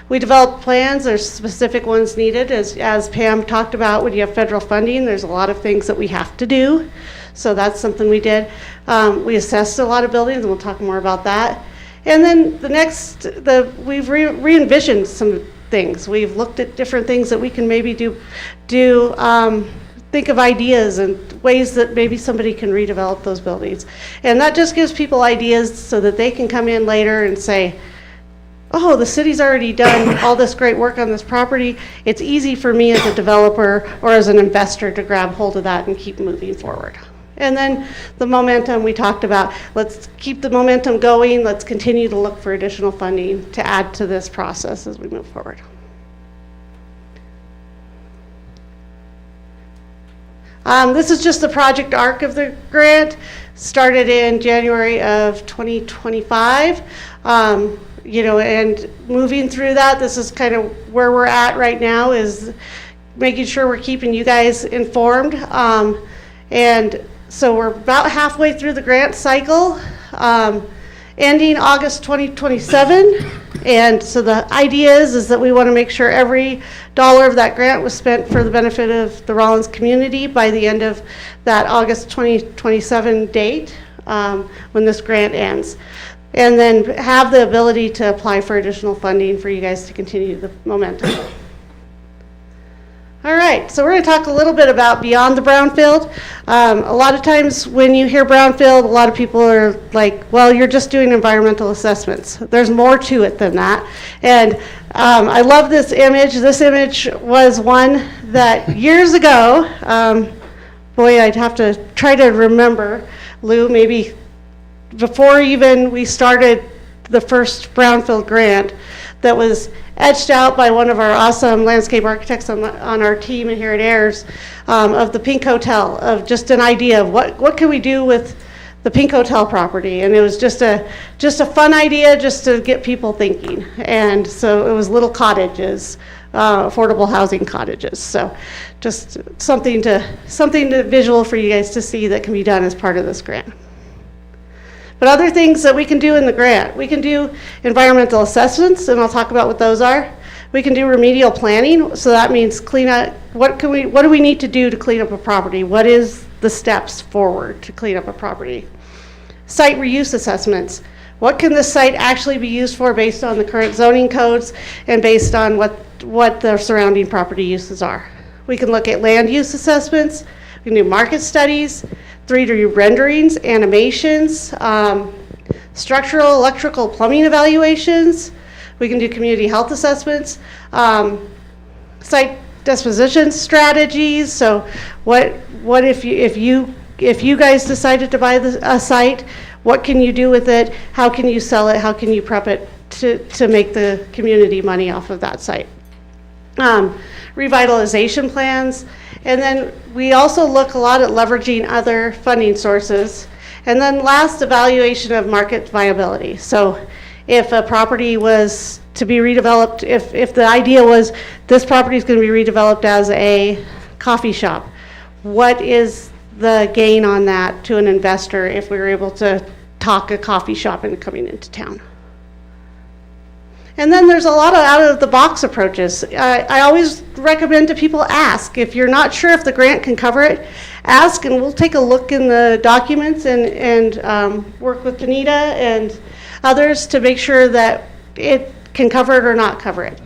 We developed plans. There's specific ones needed. As Pam talked about, when you have federal funding, there's a lot of things that we have to do. So that's something we did. We assessed a lot of buildings, and we'll talk more about that. And then we've re-envisioned some things. We've looked at different things that we can maybe think of ideas and ways that maybe somebody can redevelop those buildings. And that just gives people ideas so that they can come in later and say, oh, the city's already done all this great work on this property. It's easy for me as a developer or as an investor to grab hold of that and keep moving forward. And then the momentum we talked about, let's keep the momentum going. Let's continue to look for additional funding to add to this process as we move forward. This is just the project arc of the grant. Started in January of 2025. And moving through that, this is kind of where we're at right now, is making sure we're keeping you guys informed. And so we're about halfway through the grant cycle, ending August 2027. And so the idea is that we want to make sure every dollar of that grant was spent for the benefit of the Rawlins community by the end of that August 2027 date, when this grant ends. And then have the ability to apply for additional funding for you guys to continue the momentum. All right, so we're going to talk a little bit about beyond the brownfield. A lot of times when you hear brownfield, a lot of people are like, well, you're just doing environmental assessments. There's more to it than that. And I love this image. This image was one that years ago, boy, I'd have to try to remember, Lou, maybe before even we started the first brownfield grant, that was etched out by one of our awesome landscape architects on our team here at Ayers, of the Pink Hotel, of just an idea of what can we do with the Pink Hotel property. And it was just a fun idea just to get people thinking. And so it was little cottages, affordable housing cottages. So just something to visual for you guys to see that can be done as part of this grant. But other things that we can do in the grant, we can do environmental assessments, and I'll talk about what those are. We can do remedial planning, so that means clean up. What do we need to do to clean up a property? What is the steps forward to clean up a property? Site reuse assessments. What can this site actually be used for based on the current zoning codes and based on what the surrounding property uses are? We can look at land use assessments. We can do market studies, 3D renderings, animations, structural, electrical, plumbing evaluations. We can do community health assessments, site disposition strategies. So what if you guys decided to buy a site, what can you do with it? How can you sell it? How can you prep it to make the community money off of that site? Revitalization plans. And then we also look a lot at leveraging other funding sources. And then last, evaluation of market viability. So if a property was to be redeveloped, if the idea was this property is going to be redeveloped as a coffee shop, what is the gain on that to an investor if we were able to talk a coffee shop into coming into town? And then there's a lot of out-of-the-box approaches. I always recommend to people ask. If you're not sure if the grant can cover it, ask, and we'll take a look in the documents and work with Danita and others to make sure that it can cover it or not cover it.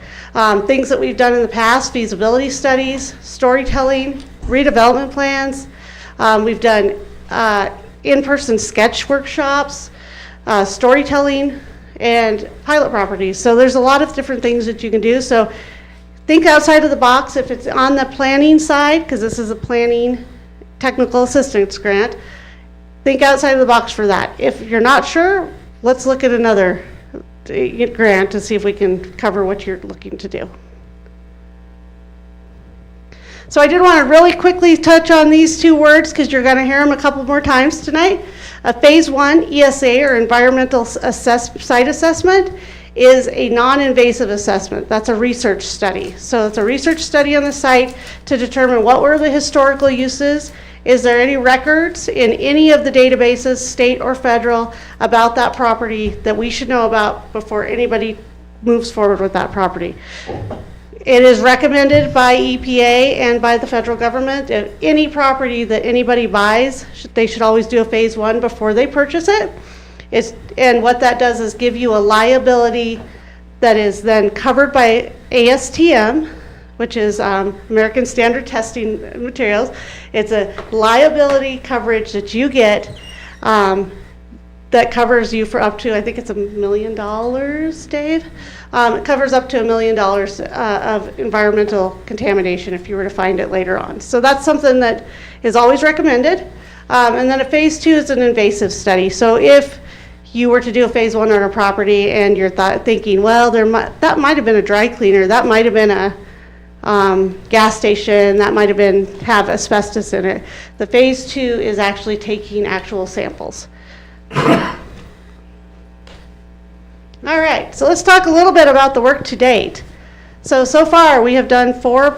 Things that we've done in the past, feasibility studies, storytelling, redevelopment plans. We've done in-person sketch workshops, storytelling, and pilot properties. So there's a lot of different things that you can do. So think outside of the box if it's on the planning side, because this is a planning technical assistance grant. Think outside of the box for that. If you're not sure, let's look at another grant to see if we can cover what you're looking to do. So I did want to really quickly touch on these two words because you're going to hear them a couple more times tonight. A phase 1 ESA, or environmental site assessment, is a non-invasive assessment. That's a research study. So it's a research study on the site to determine what were the historical uses. Is there any records in any of the databases, state or federal, about that property that we should know about before anybody moves forward with that property? It is recommended by EPA and by the federal government. If any property that anybody buys, they should always do a phase 1 before they purchase it. And what that does is give you a liability that is then covered by ASTM, which is American Standard Testing Materials. It's a liability coverage that you get that covers you for up to, I think it's $1 million, Dave? It covers up to $1 million of environmental contamination if you were to find it later on. So that's something that is always recommended. And then a phase 2 is an invasive study. So if you were to do a phase 1 on a property and you're thinking, well, that might have been a dry cleaner, that might have been a gas station, that might have asbestos in it. The phase 2 is actually taking actual samples. All right, so let's talk a little bit about the work to date. So far we have done 4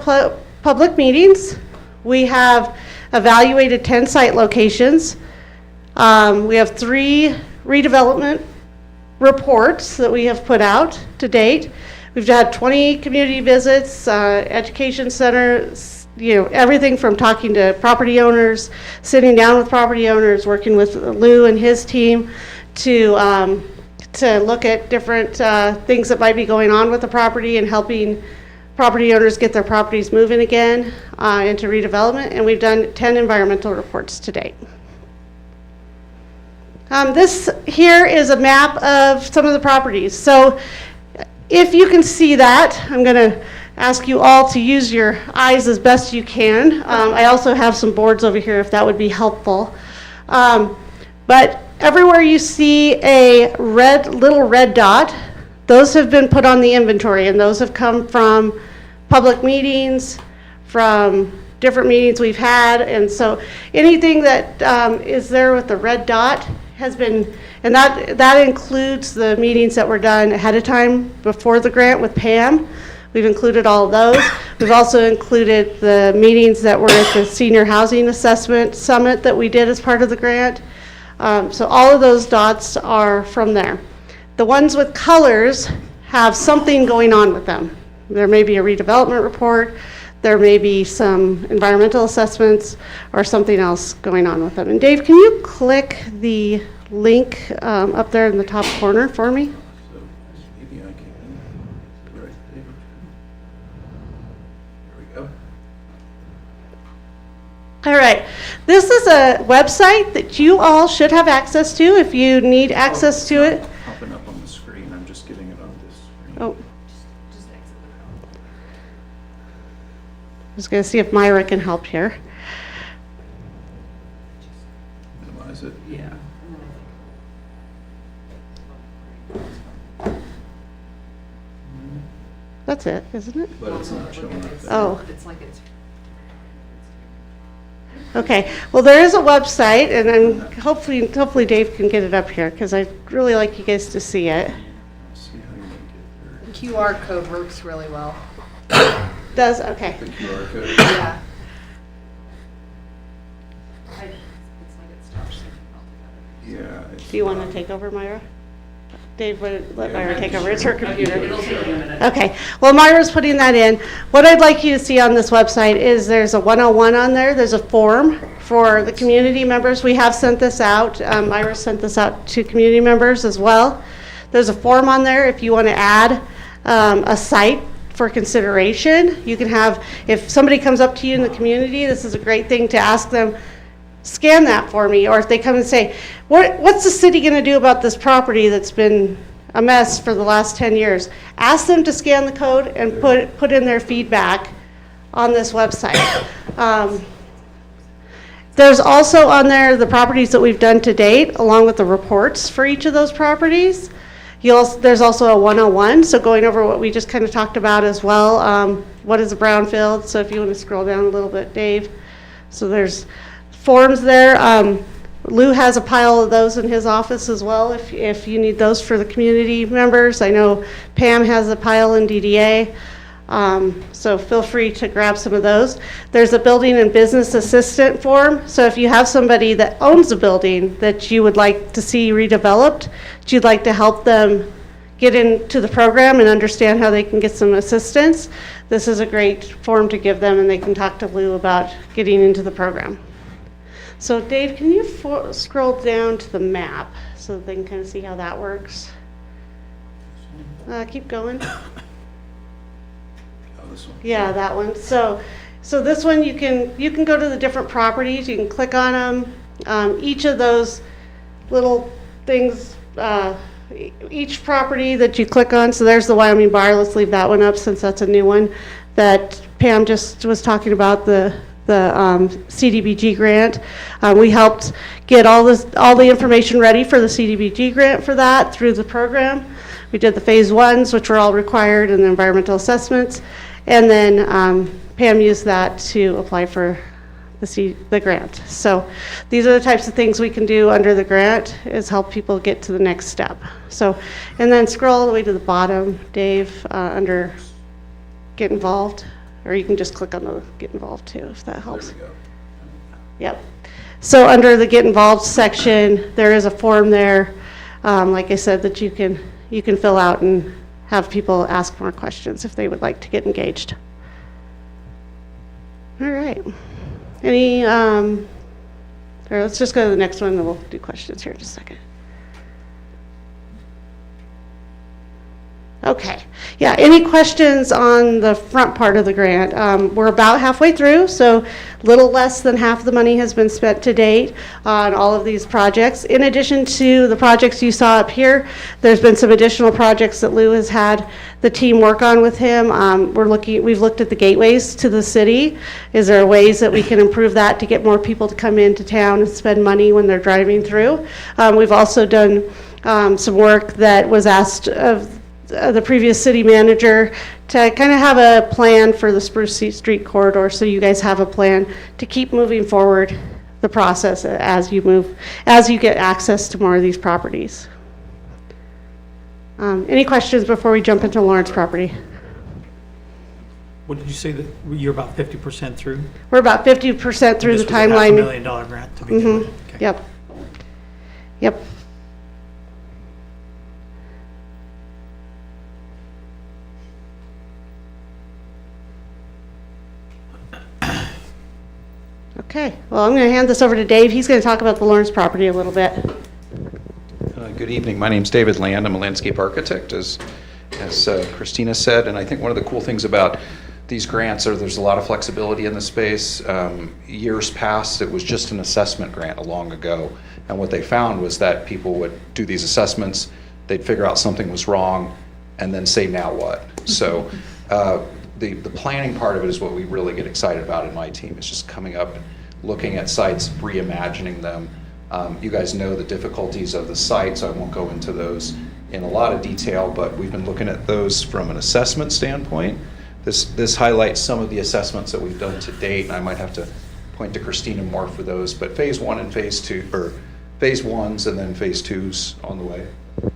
public meetings. We have evaluated 10 site locations. We have 3 redevelopment reports that we have put out to date. We've had 20 community visits, education centers, everything from talking to property owners, sitting down with property owners, working with Lou and his team to look at different things that might be going on with the property and helping property owners get their properties moving again into redevelopment. And we've done 10 environmental reports to date. This here is a map of some of the properties. So if you can see that, I'm going to ask you all to use your eyes as best you can. I also have some boards over here if that would be helpful. But everywhere you see a little red dot, those have been put on the inventory, and those have come from public meetings, from different meetings we've had. And so anything that is there with the red dot has been, and that includes the meetings that were done ahead of time before the grant with Pam. We've included all of those. We've also included the meetings that were at the Senior Housing Assessment Summit that we did as part of the grant. So all of those dots are from there. The ones with colors have something going on with them. There may be a redevelopment report, there may be some environmental assessments, or something else going on with them. And Dave, can you click the link up there in the top corner for me? All right, this is a website that you all should have access to if you need access to it. Popping up on the screen, I'm just getting it on this screen. Oh. I'm just going to see if Myra can help here. Minimize it. Yeah. That's it, isn't it? But it's not showing up there. Oh. It's like it's. Okay, well, there is a website, and then hopefully Dave can get it up here, because I'd really like you guys to see it. QR code works really well. Does, okay. The QR code. Yeah. It's like it stops syncing altogether. Yeah. Do you want to take over, Myra? Dave, let Myra take over. It's her computer. Okay. Well, Myra's putting that in. What I'd like you to see on this website is there's a 101 on there. There's a form for the community members. We have sent this out. Myra sent this out to community members as well. There's a form on there if you want to add a site for consideration. You can have, if somebody comes up to you in the community, this is a great thing to ask them, scan that for me. Or if they come and say, what's the city going to do about this property that's been a mess for the last 10 years? Ask them to scan the code and put in their feedback on this website. There's also on there the properties that we've done to date, along with the reports for each of those properties. There's also a 101, so going over what we just kind of talked about as well. What is a brownfield? So if you want to scroll down a little bit, Dave. So there's forms there. Lou has a pile of those in his office as well if you need those for the community members. I know Pam has a pile in DDA. So feel free to grab some of those. There's a building and business assistant form. So if you have somebody that owns a building that you would like to see redeveloped, that you'd like to help them get into the program and understand how they can get some assistance, this is a great form to give them, and they can talk to Lou about getting into the program. So Dave, can you scroll down to the map so that they can kind of see how that works? Keep going. Yeah, that one. So this one you can go to the different properties. You can click on them. Each of those little things, each property that you click on. So there's the Wyoming Bar. Let's leave that one up since that's a new one that Pam just was talking about, the CDBG grant. We helped get all the information ready for the CDBG grant for that through the program. We did the phase 1s, which were all required, and the environmental assessments. And then Pam used that to apply for the grant. So these are the types of things we can do under the grant, is help people get to the next step. So, and then scroll all the way to the bottom, Dave, under Get Involved, or you can just click on the Get Involved too, if that helps. There we go. Yep. So under the Get Involved section, there is a form there, like I said, that you can fill out and have people ask more questions if they would like to get engaged. All right. Let's just go to the next one, and we'll do questions here in just a second. Okay. Yeah, any questions on the front part of the grant? We're about halfway through, so little less than half the money has been spent to date on all of these projects. In addition to the projects you saw up here, there's been some additional projects that Lou has had the team work on with him. We've looked at the gateways to the city. Is there ways that we can improve that to get more people to come into town and spend money when they're driving through? We've also done some work that was asked of the previous city manager to kind of have a plan for the Spruce Street corridor, so you guys have a plan to keep moving forward the process as you get access to more of these properties. Any questions before we jump into Lawrence property? What did you say that you're about 50% through? We're about 50% through the timeline. This was a $500,000 grant to begin with. Okay. Yep. Okay, well, I'm going to hand this over to Dave. He's going to talk about the Lawrence property a little bit. Good evening. My name's David Land. I'm a landscape architect, as Christina said, and I think one of the cool things about these grants are there's a lot of flexibility in the space. Years past, it was just an assessment grant long ago, and what they found was that people would do these assessments, they'd figure out something was wrong, and then say, now what? So the planning part of it is what we really get excited about in my team. It's just coming up, looking at sites, reimagining them. You guys know the difficulties of the site, so I won't go into those in a lot of detail, but we've been looking at those from an assessment standpoint. This highlights some of the assessments that we've done to date, and I might have to point to Christina more for those, but phase 1 and phase 2, or phase 1s and then phase 2s on the way.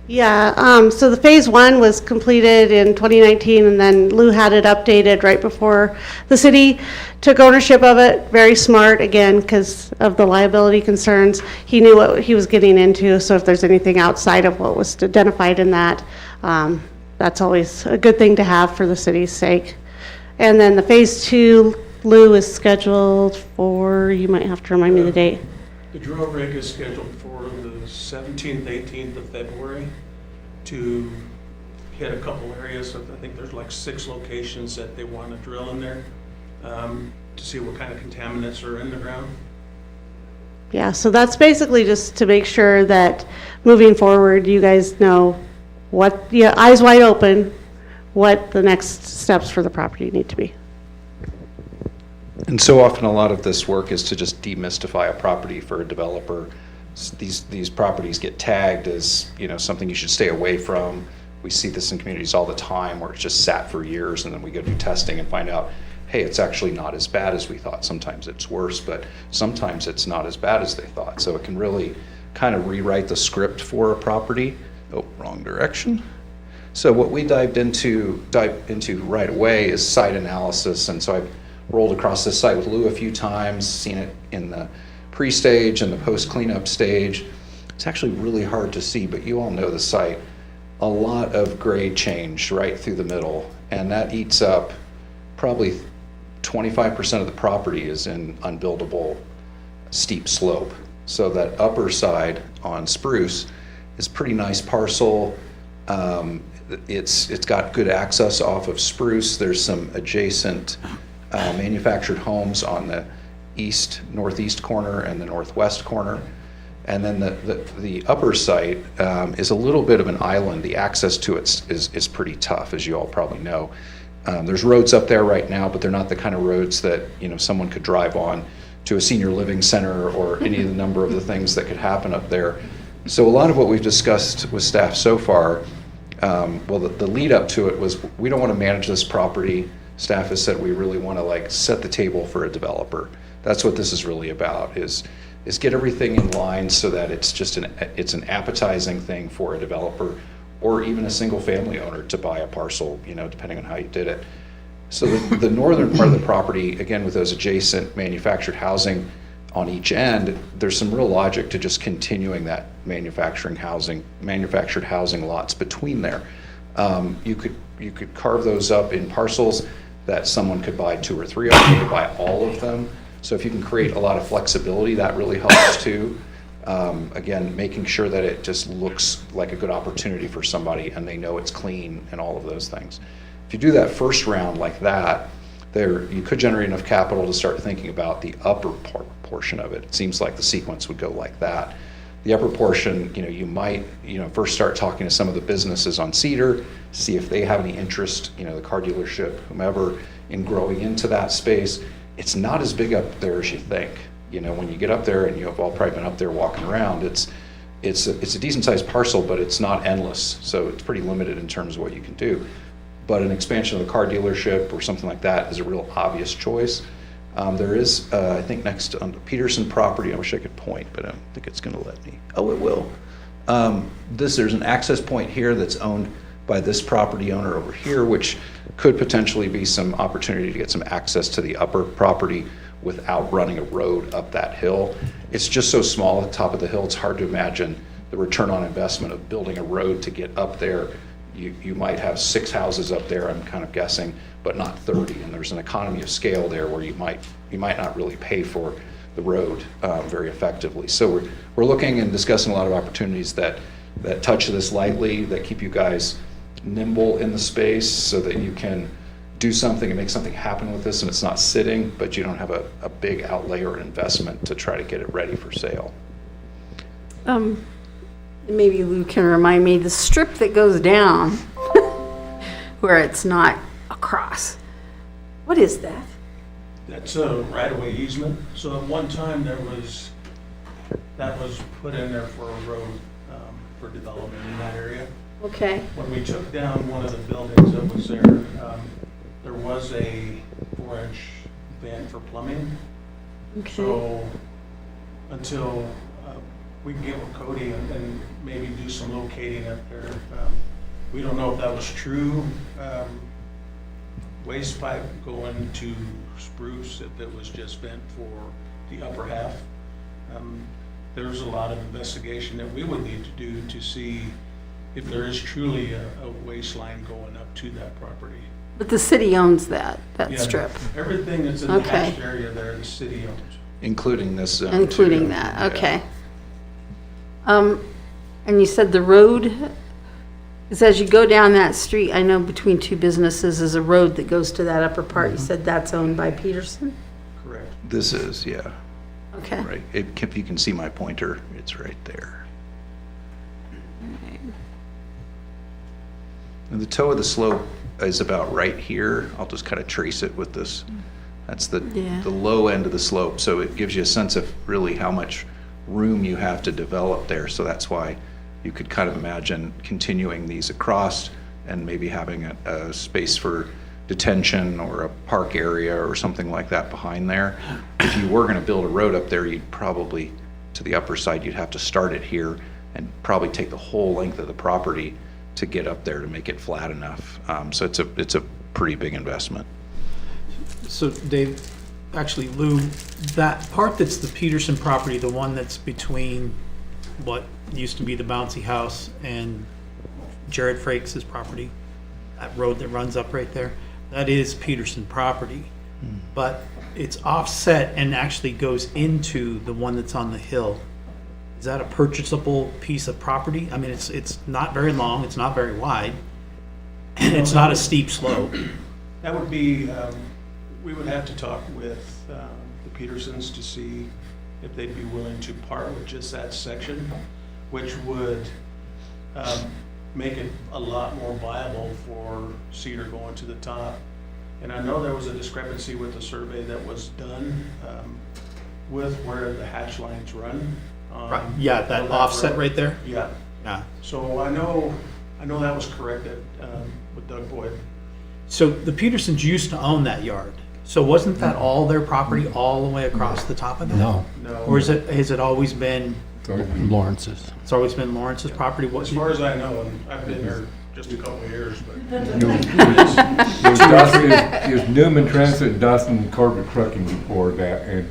Yeah, so the phase 1 was completed in 2019, and then Lou had it updated right before the city took ownership of it. Very smart, again, because of the liability concerns. He knew what he was getting into, so if there's anything outside of what was identified in that, that's always a good thing to have for the city's sake. And then the phase 2, Lou, is scheduled for, you might have to remind me the date. The drill rig is scheduled for the 17th, 18th of February to hit a couple areas. I think there's like 6 locations that they want to drill in there to see what kind of contaminants are in the ground. Yeah, so that's basically just to make sure that moving forward, you guys know what, yeah, eyes wide open, what the next steps for the property need to be. And so often, a lot of this work is to just demystify a property for a developer. These properties get tagged as, you know, something you should stay away from. We see this in communities all the time where it's just sat for years, and then we go do testing and find out, hey, it's actually not as bad as we thought. Sometimes it's worse, but sometimes it's not as bad as they thought. So it can really kind of rewrite the script for a property. Oh, wrong direction. So what we dived into right away is site analysis. And so I've rolled across this site with Lou a few times, seen it in the pre-stage and the post-cleanup stage. It's actually really hard to see, but you all know the site. A lot of grade change right through the middle, and that eats up probably 25% of the property is in unbuildable steep slope. So that upper side on Spruce is a pretty nice parcel. It's got good access off of Spruce. There's some adjacent manufactured homes on the northeast corner and the northwest corner. And then the upper site is a little bit of an island. The access to it is pretty tough, as you all probably know. There's roads up there right now, but they're not the kind of roads that, you know, someone could drive on to a senior living center or any of the number of the things that could happen up there. So a lot of what we've discussed with staff so far, well, the lead up to it was we don't want to manage this property. Staff has said we really want to like set the table for a developer. That's what this is really about, is get everything in line so that it's just it's an appetizing thing for a developer or even a single family owner to buy a parcel, you know, depending on how you did it. So the northern part of the property, again, with those adjacent manufactured housing on each end, there's some real logic to just continuing that manufactured housing lots between there. You could carve those up in parcels that someone could buy 2 or 3 of, you could buy all of them. So if you can create a lot of flexibility, that really helps too. Again, making sure that it just looks like a good opportunity for somebody and they know it's clean and all of those things. If you do that first round like that, you could generate enough capital to start thinking about the upper portion of it. It seems like the sequence would go like that. The upper portion, you know, you might, you know, first start talking to some of the businesses on Cedar, see if they have any interest, you know, the car dealership, whomever, in growing into that space. It's not as big up there as you think. You know, when you get up there, and you have all probably been up there walking around, it's a decent sized parcel, but it's not endless. So it's pretty limited in terms of what you can do. But an expansion of the car dealership or something like that is a real obvious choice. There is, I think, next on the Peterson property, I wish I could point, but I don't think it's going to let me. Oh, it will. There's an access point here that's owned by this property owner over here, which could potentially be some opportunity to get some access to the upper property without running a road up that hill. It's just so small at the top of the hill, it's hard to imagine the return on investment of building a road to get up there. You might have 6 houses up there, I'm kind of guessing, but not 30. And there's an economy of scale there where you might not really pay for the road very effectively. So we're looking and discussing a lot of opportunities that touch this lightly, that keep you guys nimble in the space so that you can do something and make something happen with this, and it's not sitting, but you don't have a big outlay or an investment to try to get it ready for sale. Maybe Lou can remind me, the strip that goes down where it's not across, what is that? That's a right-of-way easement. So at one time that was put in there for a road for development in that area. Okay. When we took down one of the buildings that was there, there was a 4-inch van for plumbing. Okay. So until we can get with Cody and maybe do some locating up there, we don't know if that was true. Waste pipe going to Spruce that was just bent for the upper half. There's a lot of investigation that we would need to do to see if there is truly a waste line going up to that property. But the city owns that Yeah, strip. Everything that's in the hatched area there, the city owns. Including this zone. Including too. that, Yeah. okay. And you said the road Because as you go down that street, I know between two businesses is a road that goes to that upper part. You said that's owned by Peterson? Correct. This is, yeah. Okay. Right. If you can see my pointer, it's right there. And the toe of the slope is about right here. I'll just kind of trace it with this. That's the low end of the slope. So it gives you a sense of really how much room you have to develop there. So that's why you could kind of imagine continuing these across and maybe having a space for detention or a park area or something like that behind there. If you were going to build a road up there, you'd probably, to the upper side, you'd have to start it here and probably take the whole length of the property to get up there to make it flat enough. So it's a pretty big investment. So Dave, actually Lou, that part that's the Peterson property, the one that's between what used to be the bouncy house and Jared Frakes' property, that road that runs up right there, that is Peterson property. But it's offset and actually goes into the one that's on the hill. Is that a purchasable piece of property? I mean, it's not very long, it's not very wide, and it's not a steep slope. That would be, we would have to talk with the Petersons to see if they'd be willing to part with just that section, which would make it a lot more viable for Cedar going to the top. And I know there was a discrepancy with the survey that was done with where the hatch lines run. Right. Yeah, that offset road. right there? Yeah. Yeah. So I know that was corrected with Doug Boyd. So the Petersons used to own that yard. So wasn't that all their property all the way across the top of that? No. No. Or has it always been? Lawrence's. It's always been Lawrence's property? As far as I know, and I've been here just a couple of years, but. It was Newman Transit and Dawson Corbett Trucking before that, and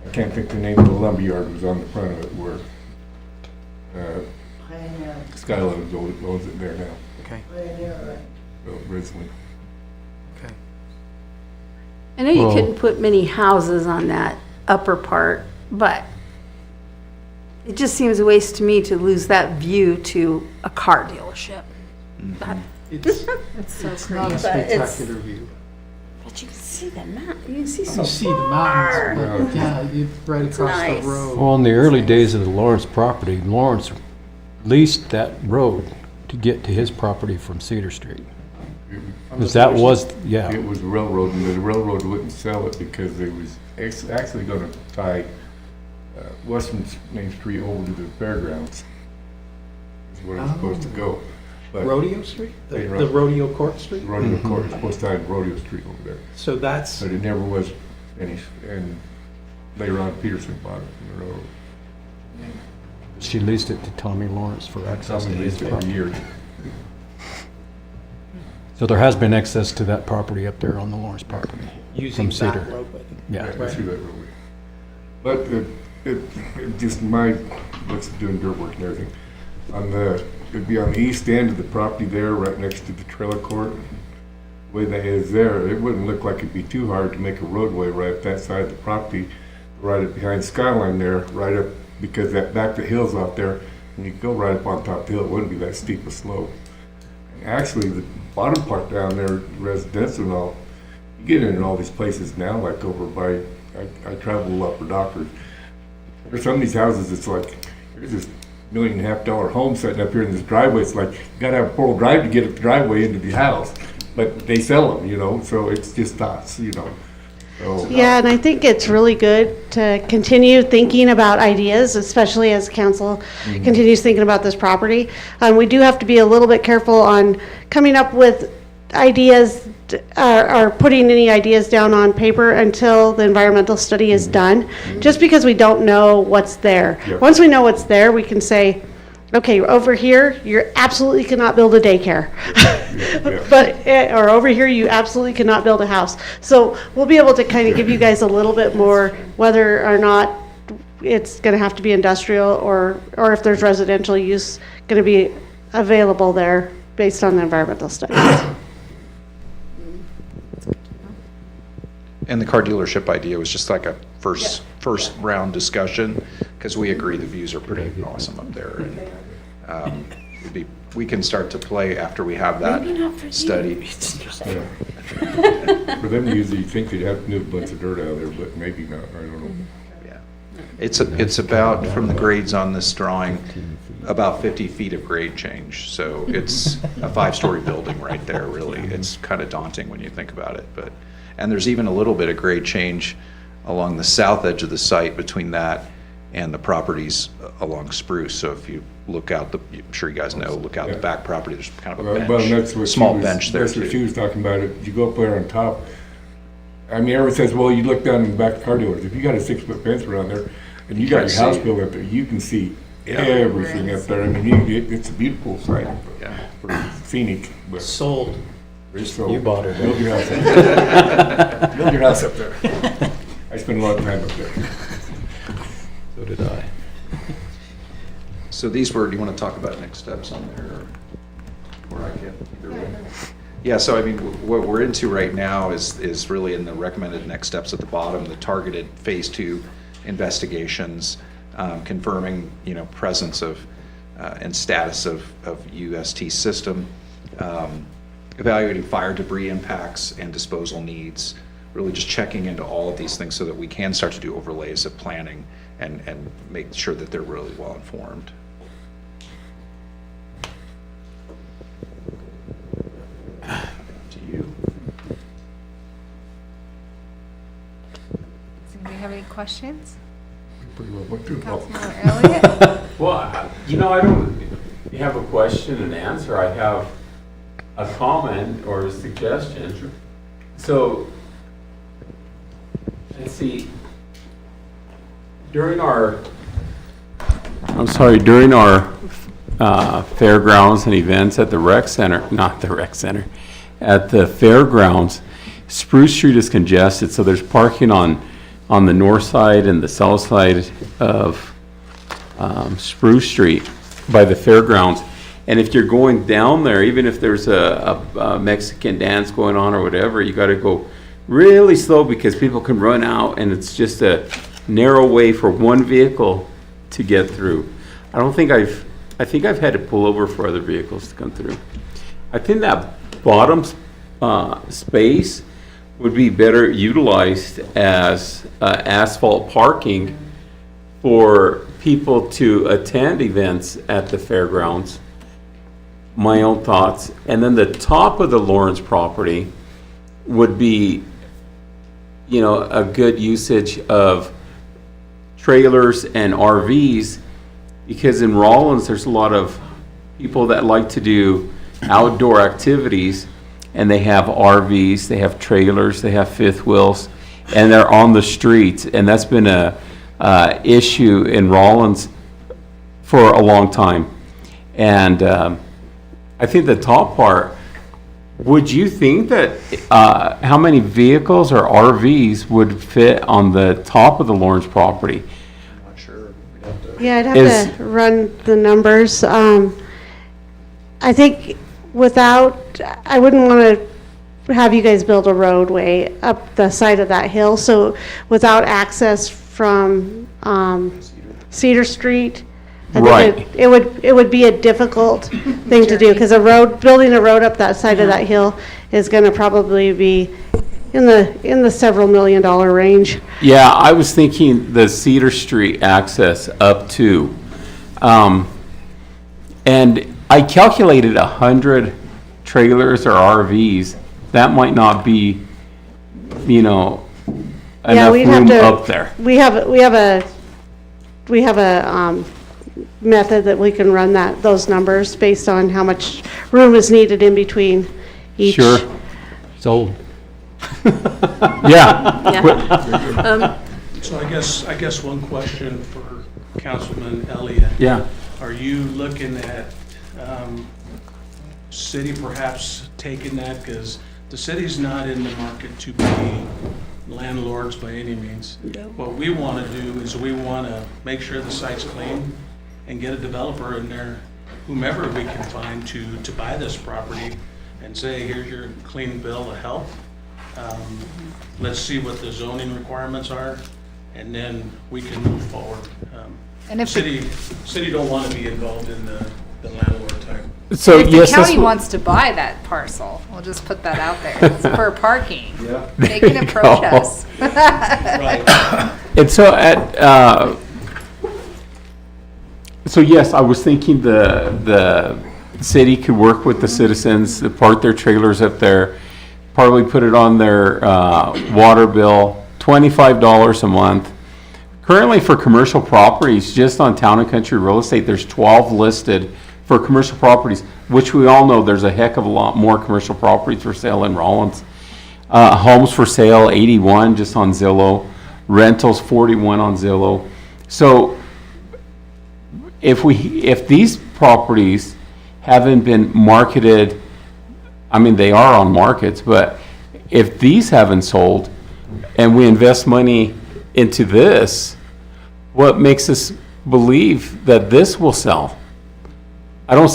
I can't think the name of the lumberyard was on the front of it where Skyline owns it there now. Okay. So originally. Okay. I know you Well- couldn't put many houses on that upper part, but it just seems a waste to me to lose that view to a car dealership. That- It's so it's not a pretty, but it's- spectacular view. But you can see the mountain, you can see You so see the far. mountains, but yeah, you're right It's across nice. the road. Well, in the early days of the Lawrence property, Lawrence leased that road to get to his property from Cedar Street. Because that was, yeah. It was railroad, and the railroad wouldn't sell it because they was actually gonna tie Western Main Street over to the fairgrounds. Is where it's supposed to go. But Rodeo Street? The They the Rodeo Court Street? Rodeo Court is supposed to tie Rodeo Street over there. So that's, But it never was any, and later on Peterson bought it from the railroad. She leased it to Tommy Lawrence for access to Tommy his leased it for property. years. So there has been access to that property up there on the Lawrence property. using from that Cedar. roadway. Yeah. Right through that roadway. But it just looks doing dirt work and everything. It'd be on the east end of the property there, right next to the trailer court. The way that is there, it wouldn't look like it'd be too hard to make a roadway right up that side of the property, right up behind Skyline there, right up, because that back the hill's out there, and you go right up on top of the hill, it wouldn't be that steep a slope. And actually, the bottom part down there, residential and all, you get in all these places now, like over by, I travel up for doctors. There's some of these houses, it's like, there's this $1.5 million home sitting up here in this driveway. It's like, you gotta have a 4-wheel drive to get the driveway into the house. But they sell them, so it's just us, So, Yeah, and I think it's really good to continue thinking about ideas, especially as council continues thinking about this property. We do have to be a little bit careful on coming up with ideas or putting any ideas down on paper until the environmental study is done, just because we don't know what's there. Yep. Once we know what's there, we can say, okay, over here, you absolutely cannot build a daycare. But, or over here, you absolutely cannot build a house. So we'll be able to kind of give you guys a little bit more, whether or not it's gonna have to be industrial, or if there's residential use gonna be available there based on the environmental studies. And the car dealership idea was just like a first round discussion, because we agree the views are pretty awesome up there. And it'd be we can start to play after we have that study. For them to usually think they'd have to move a bunch of dirt out of there, but maybe not, I don't know. It's about, from the grades on this drawing, about 50 feet of grade change. So it's a 5-story building right there, really. It's kind of daunting when you think about it. And there's even a little bit of grade change along the south edge of the site between that and the properties along Spruce. So if you look out, I'm sure you guys know, look out the back property, there's kind of a bench, Well, that's what small she was- bench there That's what she too. was talking about. If you go up there on top, I mean, everyone says, well, you look down in the back of the car dealers. If you got a 6-foot fence around there and you got your can't house see. built up there, you can see Yeah. everything up there. I mean, it's a beautiful site, for scenic, but. Sold. So, You bought it. Build your house up there. Build your house up there. I spend a lot of time up there. So did I. So these were, do you want to talk about next steps on there? Or I can, either way. Yeah, so I mean, what we're into right now is really in the recommended next steps at the bottom, the targeted phase 2 investigations, confirming, presence of and status of UST system, evaluating fire debris impacts and disposal needs, really just checking into all of these things so that we can start to do overlays of planning and make sure that they're really well informed. To you. Does anybody have any questions? Pretty well went through. Councilmember Elliott? Well, I don't have a question and answer. I have a comment or a suggestion. So, let's see. During our fairgrounds and events at the rec center, not the rec center, at the fairgrounds, Spruce Street is congested, so there's parking on the north side and the south side of Spruce Street by the fairgrounds. And if you're going down there, even if there's a Mexican dance going on or whatever, you got to go really slow because people can run out and it's just a narrow way for one vehicle to get through. I think I've had to pull over for other vehicles to come through. I think that bottom space would be better utilized as asphalt parking for people to attend events at the fairgrounds. My own thoughts. And then the top of the Lawrence property would be, a good usage of trailers and RVs, because in Rawlins, there's a lot of people that like to do outdoor activities, and they have RVs, they have trailers, they have fifth wheels, and they're on the streets. And that's been a issue in Rawlins for a long time. And I think the top part, would you think that how many vehicles or RVs would fit on the top of the Lawrence property? I'm not sure. Yeah, I'd have to run the numbers. I think I wouldn't want to have you guys build a roadway up the side of that hill. So without access from Cedar Street, I think it would be a difficult thing to do, because building a road up that side of that hill is going to probably be in the several $1 million range. Yeah, I was thinking the Cedar Street access up to, and I calculated 100 trailers or RVs. That might not be, enough room up there. We have a method that we can run those numbers based on how much room is needed in between each. Sure. Sold. Yeah. So I guess one question for Councilman Elliott. Yeah. Are you looking at city perhaps taking that? Because the city's not in the market to be landlords by any means. What we want to do is we want to make sure the site's clean and get a developer in there, whomever we can find to buy this property and say, here's your clean bill of health. Let's see what the zoning requirements are, and then we can move forward. And if City don't want to be involved in the the landlord type. So If yes, the this county w- wants to buy that parcel, we'll just put that out there It's for parking. Yeah. They There can you approach go. us. And so so yes, I was thinking the city could work with the citizens, to park their trailers up there, probably put it on their water bill, $25 a month. Currently for commercial properties, just on Town and Country Real Estate, there's 12 listed for commercial properties, which we all know there's a heck of a lot more commercial properties for sale in Rawlins. Homes for sale, 81 just on Zillow. Rentals, 41 on Zillow. So if these properties haven't been marketed, I mean, they are on markets, but if these haven't sold and we invest money into this, what makes us believe that this will sell? I don't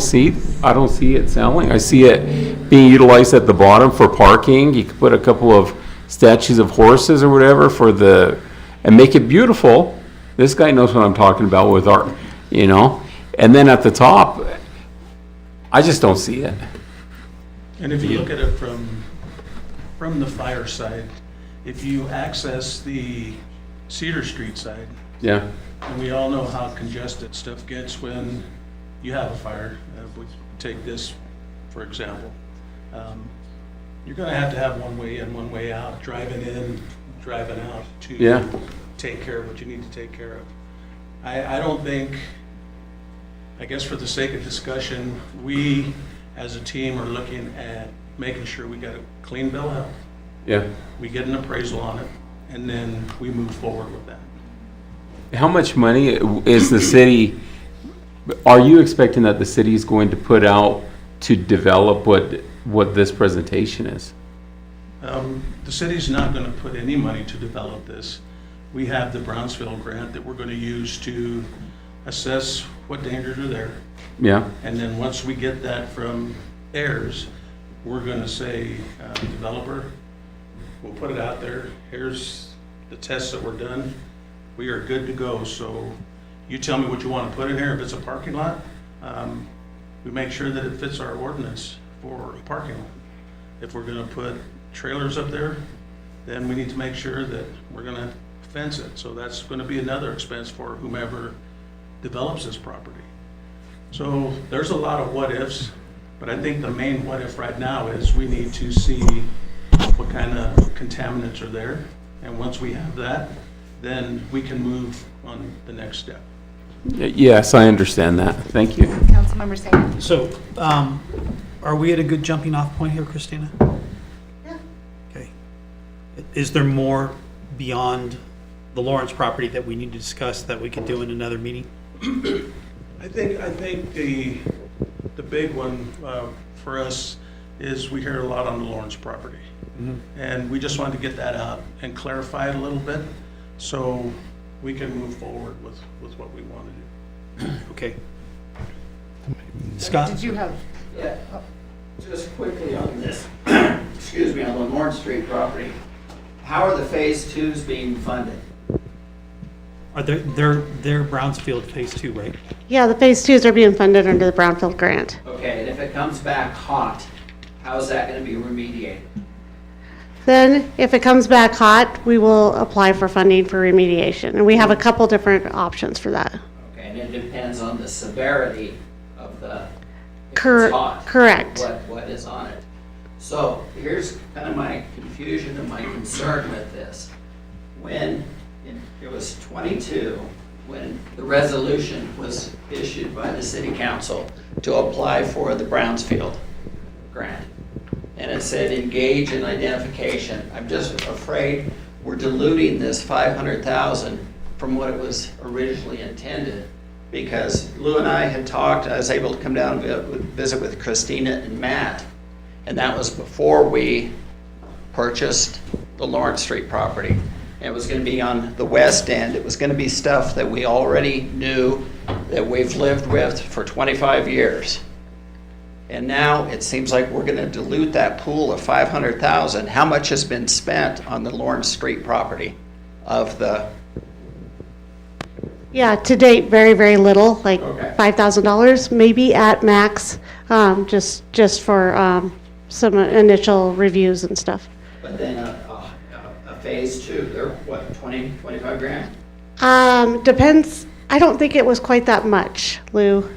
see it selling. I see it being utilized at the bottom for parking. You could put a couple of statues of horses or whatever and make it beautiful. This guy knows what I'm talking about with art, and then at the top, I just don't see it. And if you look at it from the fire side, if you access the Cedar Street side, Yeah. and we all know how congested stuff gets when you have a fire. We take this, for example. You're gonna have to have one way in, one way out, driving in, driving out to take care of what you need to take care of. I don't think, I guess for the sake of discussion, we as a team are looking at making sure we got a clean bill of health. Yeah. We get an appraisal on it, and then we move forward with that. How much money is the city, are you expecting that the city is going to put out to develop what this presentation is? The city's not going to put any money to develop this. We have the Brownsville grant that we're going to use to assess what dangers are there. Yeah. And then once we get that from heirs, we're going to say, developer, we'll put it out there. Here's the tests that were done. We are good to go. So you tell me what you want to put in here. If it's a parking lot, we make sure that it fits our ordinance for a parking lot. If we're going to put trailers up there, then we need to make sure that we're going to fence it. So that's going to be another expense for whomever develops this property. So there's a lot of what ifs, but I think the main what if right now is we need to see what kind of contaminants are there. And once we have that, then we can move on the next step. Yes, I understand that. Thank you. Councilmember Sagan. So, are we at a good jumping off point here, Christina? Yeah. Okay. Is there more beyond the Lawrence property that we need to discuss that we can do in another meeting? I think the big one for us is we hear a lot on the Lawrence property. And we just wanted to get that out and clarify it a little bit so we can move forward with what we want to do. Okay. Scott? Did you have? Yeah, just quickly on this, excuse me, on the Lawrence Street property, how are the phase twos being funded? Are they're Brownsfield Phase 2, right? Yeah, the phase twos are being funded under the Brownfield grant. Okay, and if it comes back hot, how is that gonna be remediated? Then, if it comes back hot, we will apply for funding for remediation. And we have a couple different options for that. Okay, and it depends on the severity of the, if Cor- it's hot. correct. What is on it. So here's kind of my confusion and my concern with this. When it was 22, when the resolution was issued by the city council to apply for the Brownsfield grant. And it said engage in identification. I'm just afraid we're diluting this 500,000 from what it was originally intended. Because Lou and I had talked, I was able to come down and visit with Christina and Matt. And that was before we purchased the Lawrence Street property. And it was going to be on the west end. It was going to be stuff that we already knew, that we've lived with for 25 years. And now it seems like we're going to dilute that pool of 500,000. How much has been spent on the Lawrence Street property of the Yeah, to date, very, very little, like Okay. $5,000 maybe at max, just for some initial reviews and stuff. But then a phase two, they're what, 20, 25 grand? Depends, I don't think it was quite that much, Lou.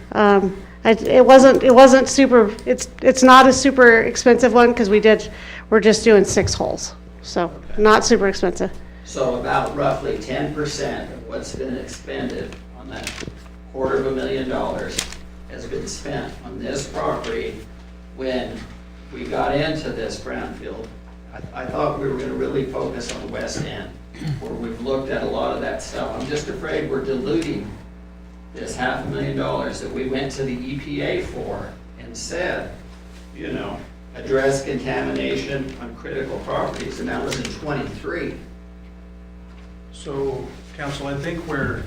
It wasn't super, it's not a super expensive one, because we're just doing 6 holes, so not super expensive. So about roughly 10% of what's been expended on that $250,000 has been spent on this property. When we got into this brownfield, I thought we were gonna really focus on the west end, where we've looked at a lot of that stuff. I'm just afraid we're diluting this $500,000 that we went to the EPA for and said, you know, address contamination on critical properties, and that was in '23. So, council, I think where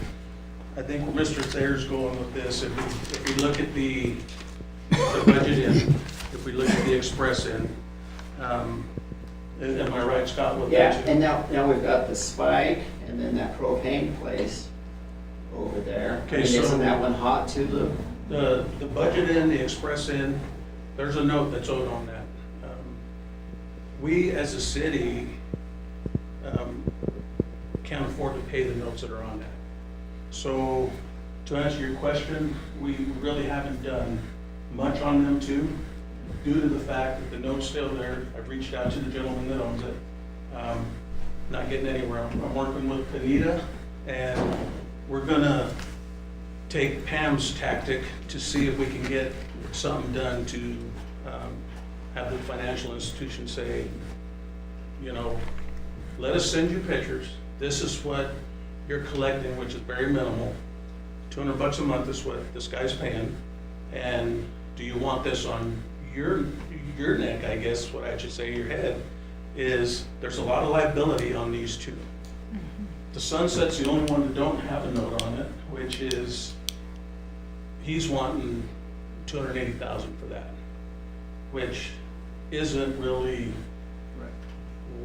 Mr. Thayer's going with this, if we look at the budget in, if we look at the express in, am I right, Scott? with Yeah, that too? and now we've got the spike, and then that propane place over there. Okay, I mean, so- isn't that one hot too, Lou? The budget in, the express in, there's a note that's owed on that. We, as a city, can't afford to pay the notes that are on that. So, to answer your question, we really haven't done much on them too, due to the fact that the note's still there. I've reached out to the gentleman that owns it. Not getting anywhere. I'm working with Anita, and we're gonna take Pam's tactic to see if we can get something done to have the financial institution say, you know, let us send you pictures. This is what you're collecting, which is very minimal. $200 a month is what this guy's paying. And do you want this on your neck, I guess, what I should say, your head, is there's a lot of liability on these two. The Sunset's the only one that don't have a note on it, which is, he's wanting $280,000 for that, which isn't really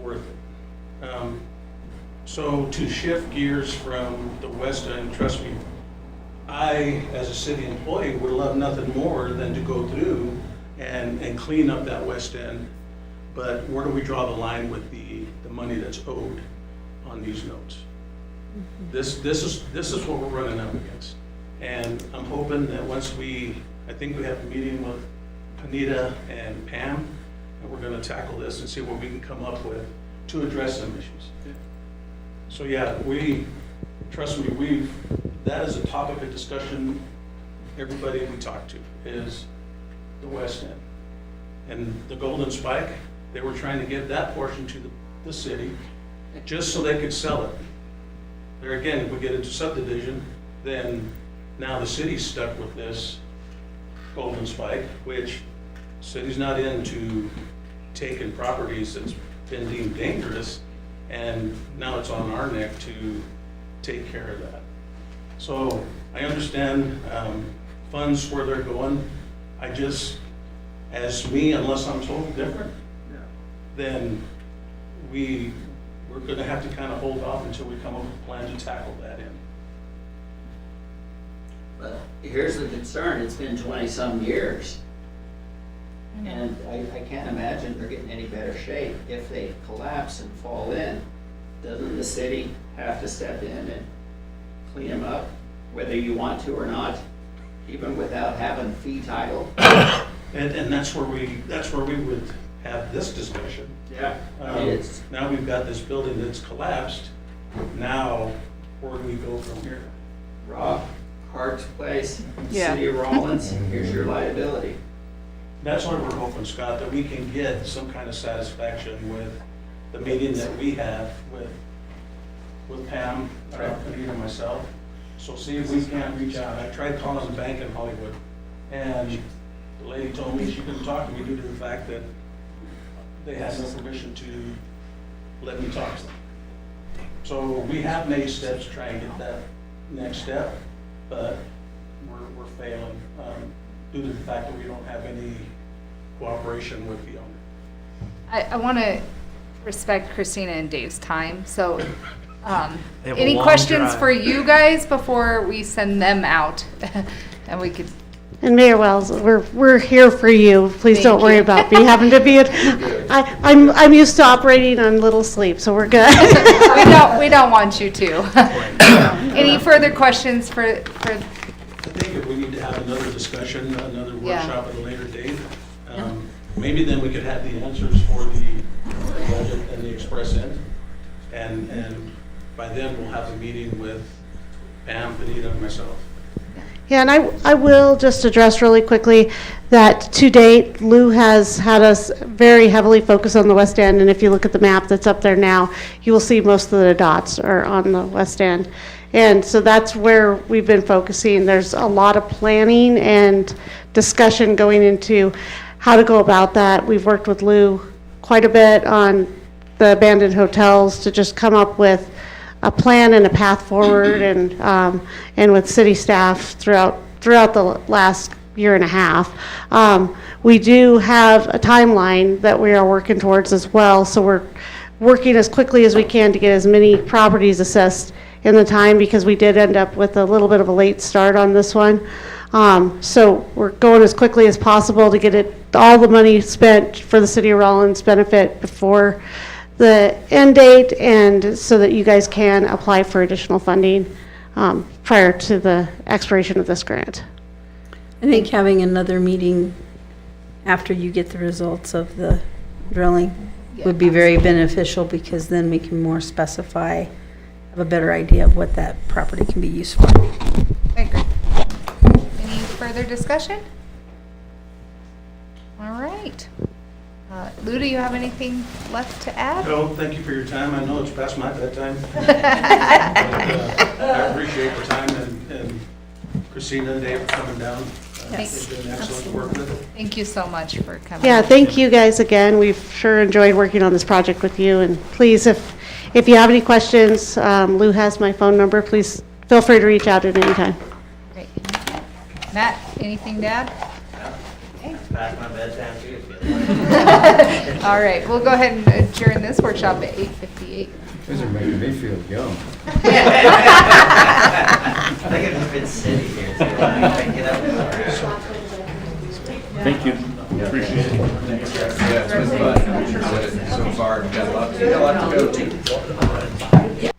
worth it. So to shift gears from the west end, trust me, I, as a city employee, would love nothing more than to go through and clean up that west end. But where do we draw the line with the money that's owed on these notes? This is what we're running up against. And I'm hoping that once I think we have a meeting with Anita and Pam, and we're gonna tackle this and see what we can come up with to address some issues. So yeah, trust me, that is a topic of discussion. Everybody we talk to is the west end. And the Golden Spike, they were trying to give that portion to the city just so they could sell it. There again, if we get into subdivision, then now the city's stuck with this Golden Spike, which the city's not into taking properties that's been deemed dangerous, and now it's on our neck to take care of that. So I understand funds where they're going. I just, as me, unless I'm told different, then we're going to have to kind of hold off until we come up with a plan to tackle that in. But here's the concern, it's been 20-some years. And I can't imagine they're getting any better shape. If they collapse and fall in, doesn't the city have to step in and clean them up, whether you want to or not, even without having fee title? And that's where we would have this discussion. Yeah. Now we've got this building that's collapsed. Now, where do we go from here? Rob Hart's place, Yeah. City of Rawlins, here's your liability. That's why we're hoping, Scott, that we can get some kind of satisfaction with the meeting that we have with Pam, Anita, and myself. So see if we can't reach out. I tried calling the bank in Hollywood, and the lady told me she couldn't talk to me due to the fact that they had no permission to let me talk to them. So we have made steps to try and get that next step, but we're failing due to the fact that we don't have any cooperation with the owner. I want to respect Christina and Dave's time, so They have a Any long questions drive. for you guys before we send them out? And we could, And Mayor Wells, we're here for you. Please Thank don't worry you. about me having to be I'm used to operating on little sleep, so we're good. we don't want you to. Any further questions for, I think if we need to have another discussion, another Yeah. workshop at a later date, maybe then we could have the answers for the budget and the express end. And by then, we'll have a meeting with Pam, Benita, and myself. Yeah, and I will just address really quickly that to date, Lou has had us very heavily focus on the West End, and if you look at the map that's up there now, you will see most of the dots are on the West End. And so that's where we've been focusing. There's a lot of planning and discussion going into how to go about that. We've worked with Lou quite a bit on the abandoned hotels to just come up with a plan and a path forward, and with city staff throughout the last year and a half. We do have a timeline that we are working towards as well, so we're working as quickly as we can to get as many properties assessed in the time, because we did end up with a little bit of a late start on this one. So we're going as quickly as possible to get all the money spent for the City of Rawlins benefit before the end date, and so that you guys can apply for additional funding prior to the expiration of this grant. I think having another meeting after you get the results of the drilling would be very beneficial, because then we can more specify, have a better idea of what that property can be used for. I agree. Any further discussion? All right. Lou, do you have anything left to add? No, thank you for your time. I know it's past my bedtime. But, I appreciate your time, and Christina and Dave for coming down. Yes. They've been excellent work with it. Thank you so much for coming. Yeah, thank you guys again. We've sure enjoyed working on this project with you, and please, if you have any questions, Lou has my phone number. Please feel free to reach out at any time. Great. Matt, anything to add? Past my bedtime too. All right, we'll go ahead and adjourn this workshop at 8:58. These are making me feel young. I think it's been sitting here too long. I get up and Thank you. Appreciate it. Yeah, it's been fun. So far, got a lot to go.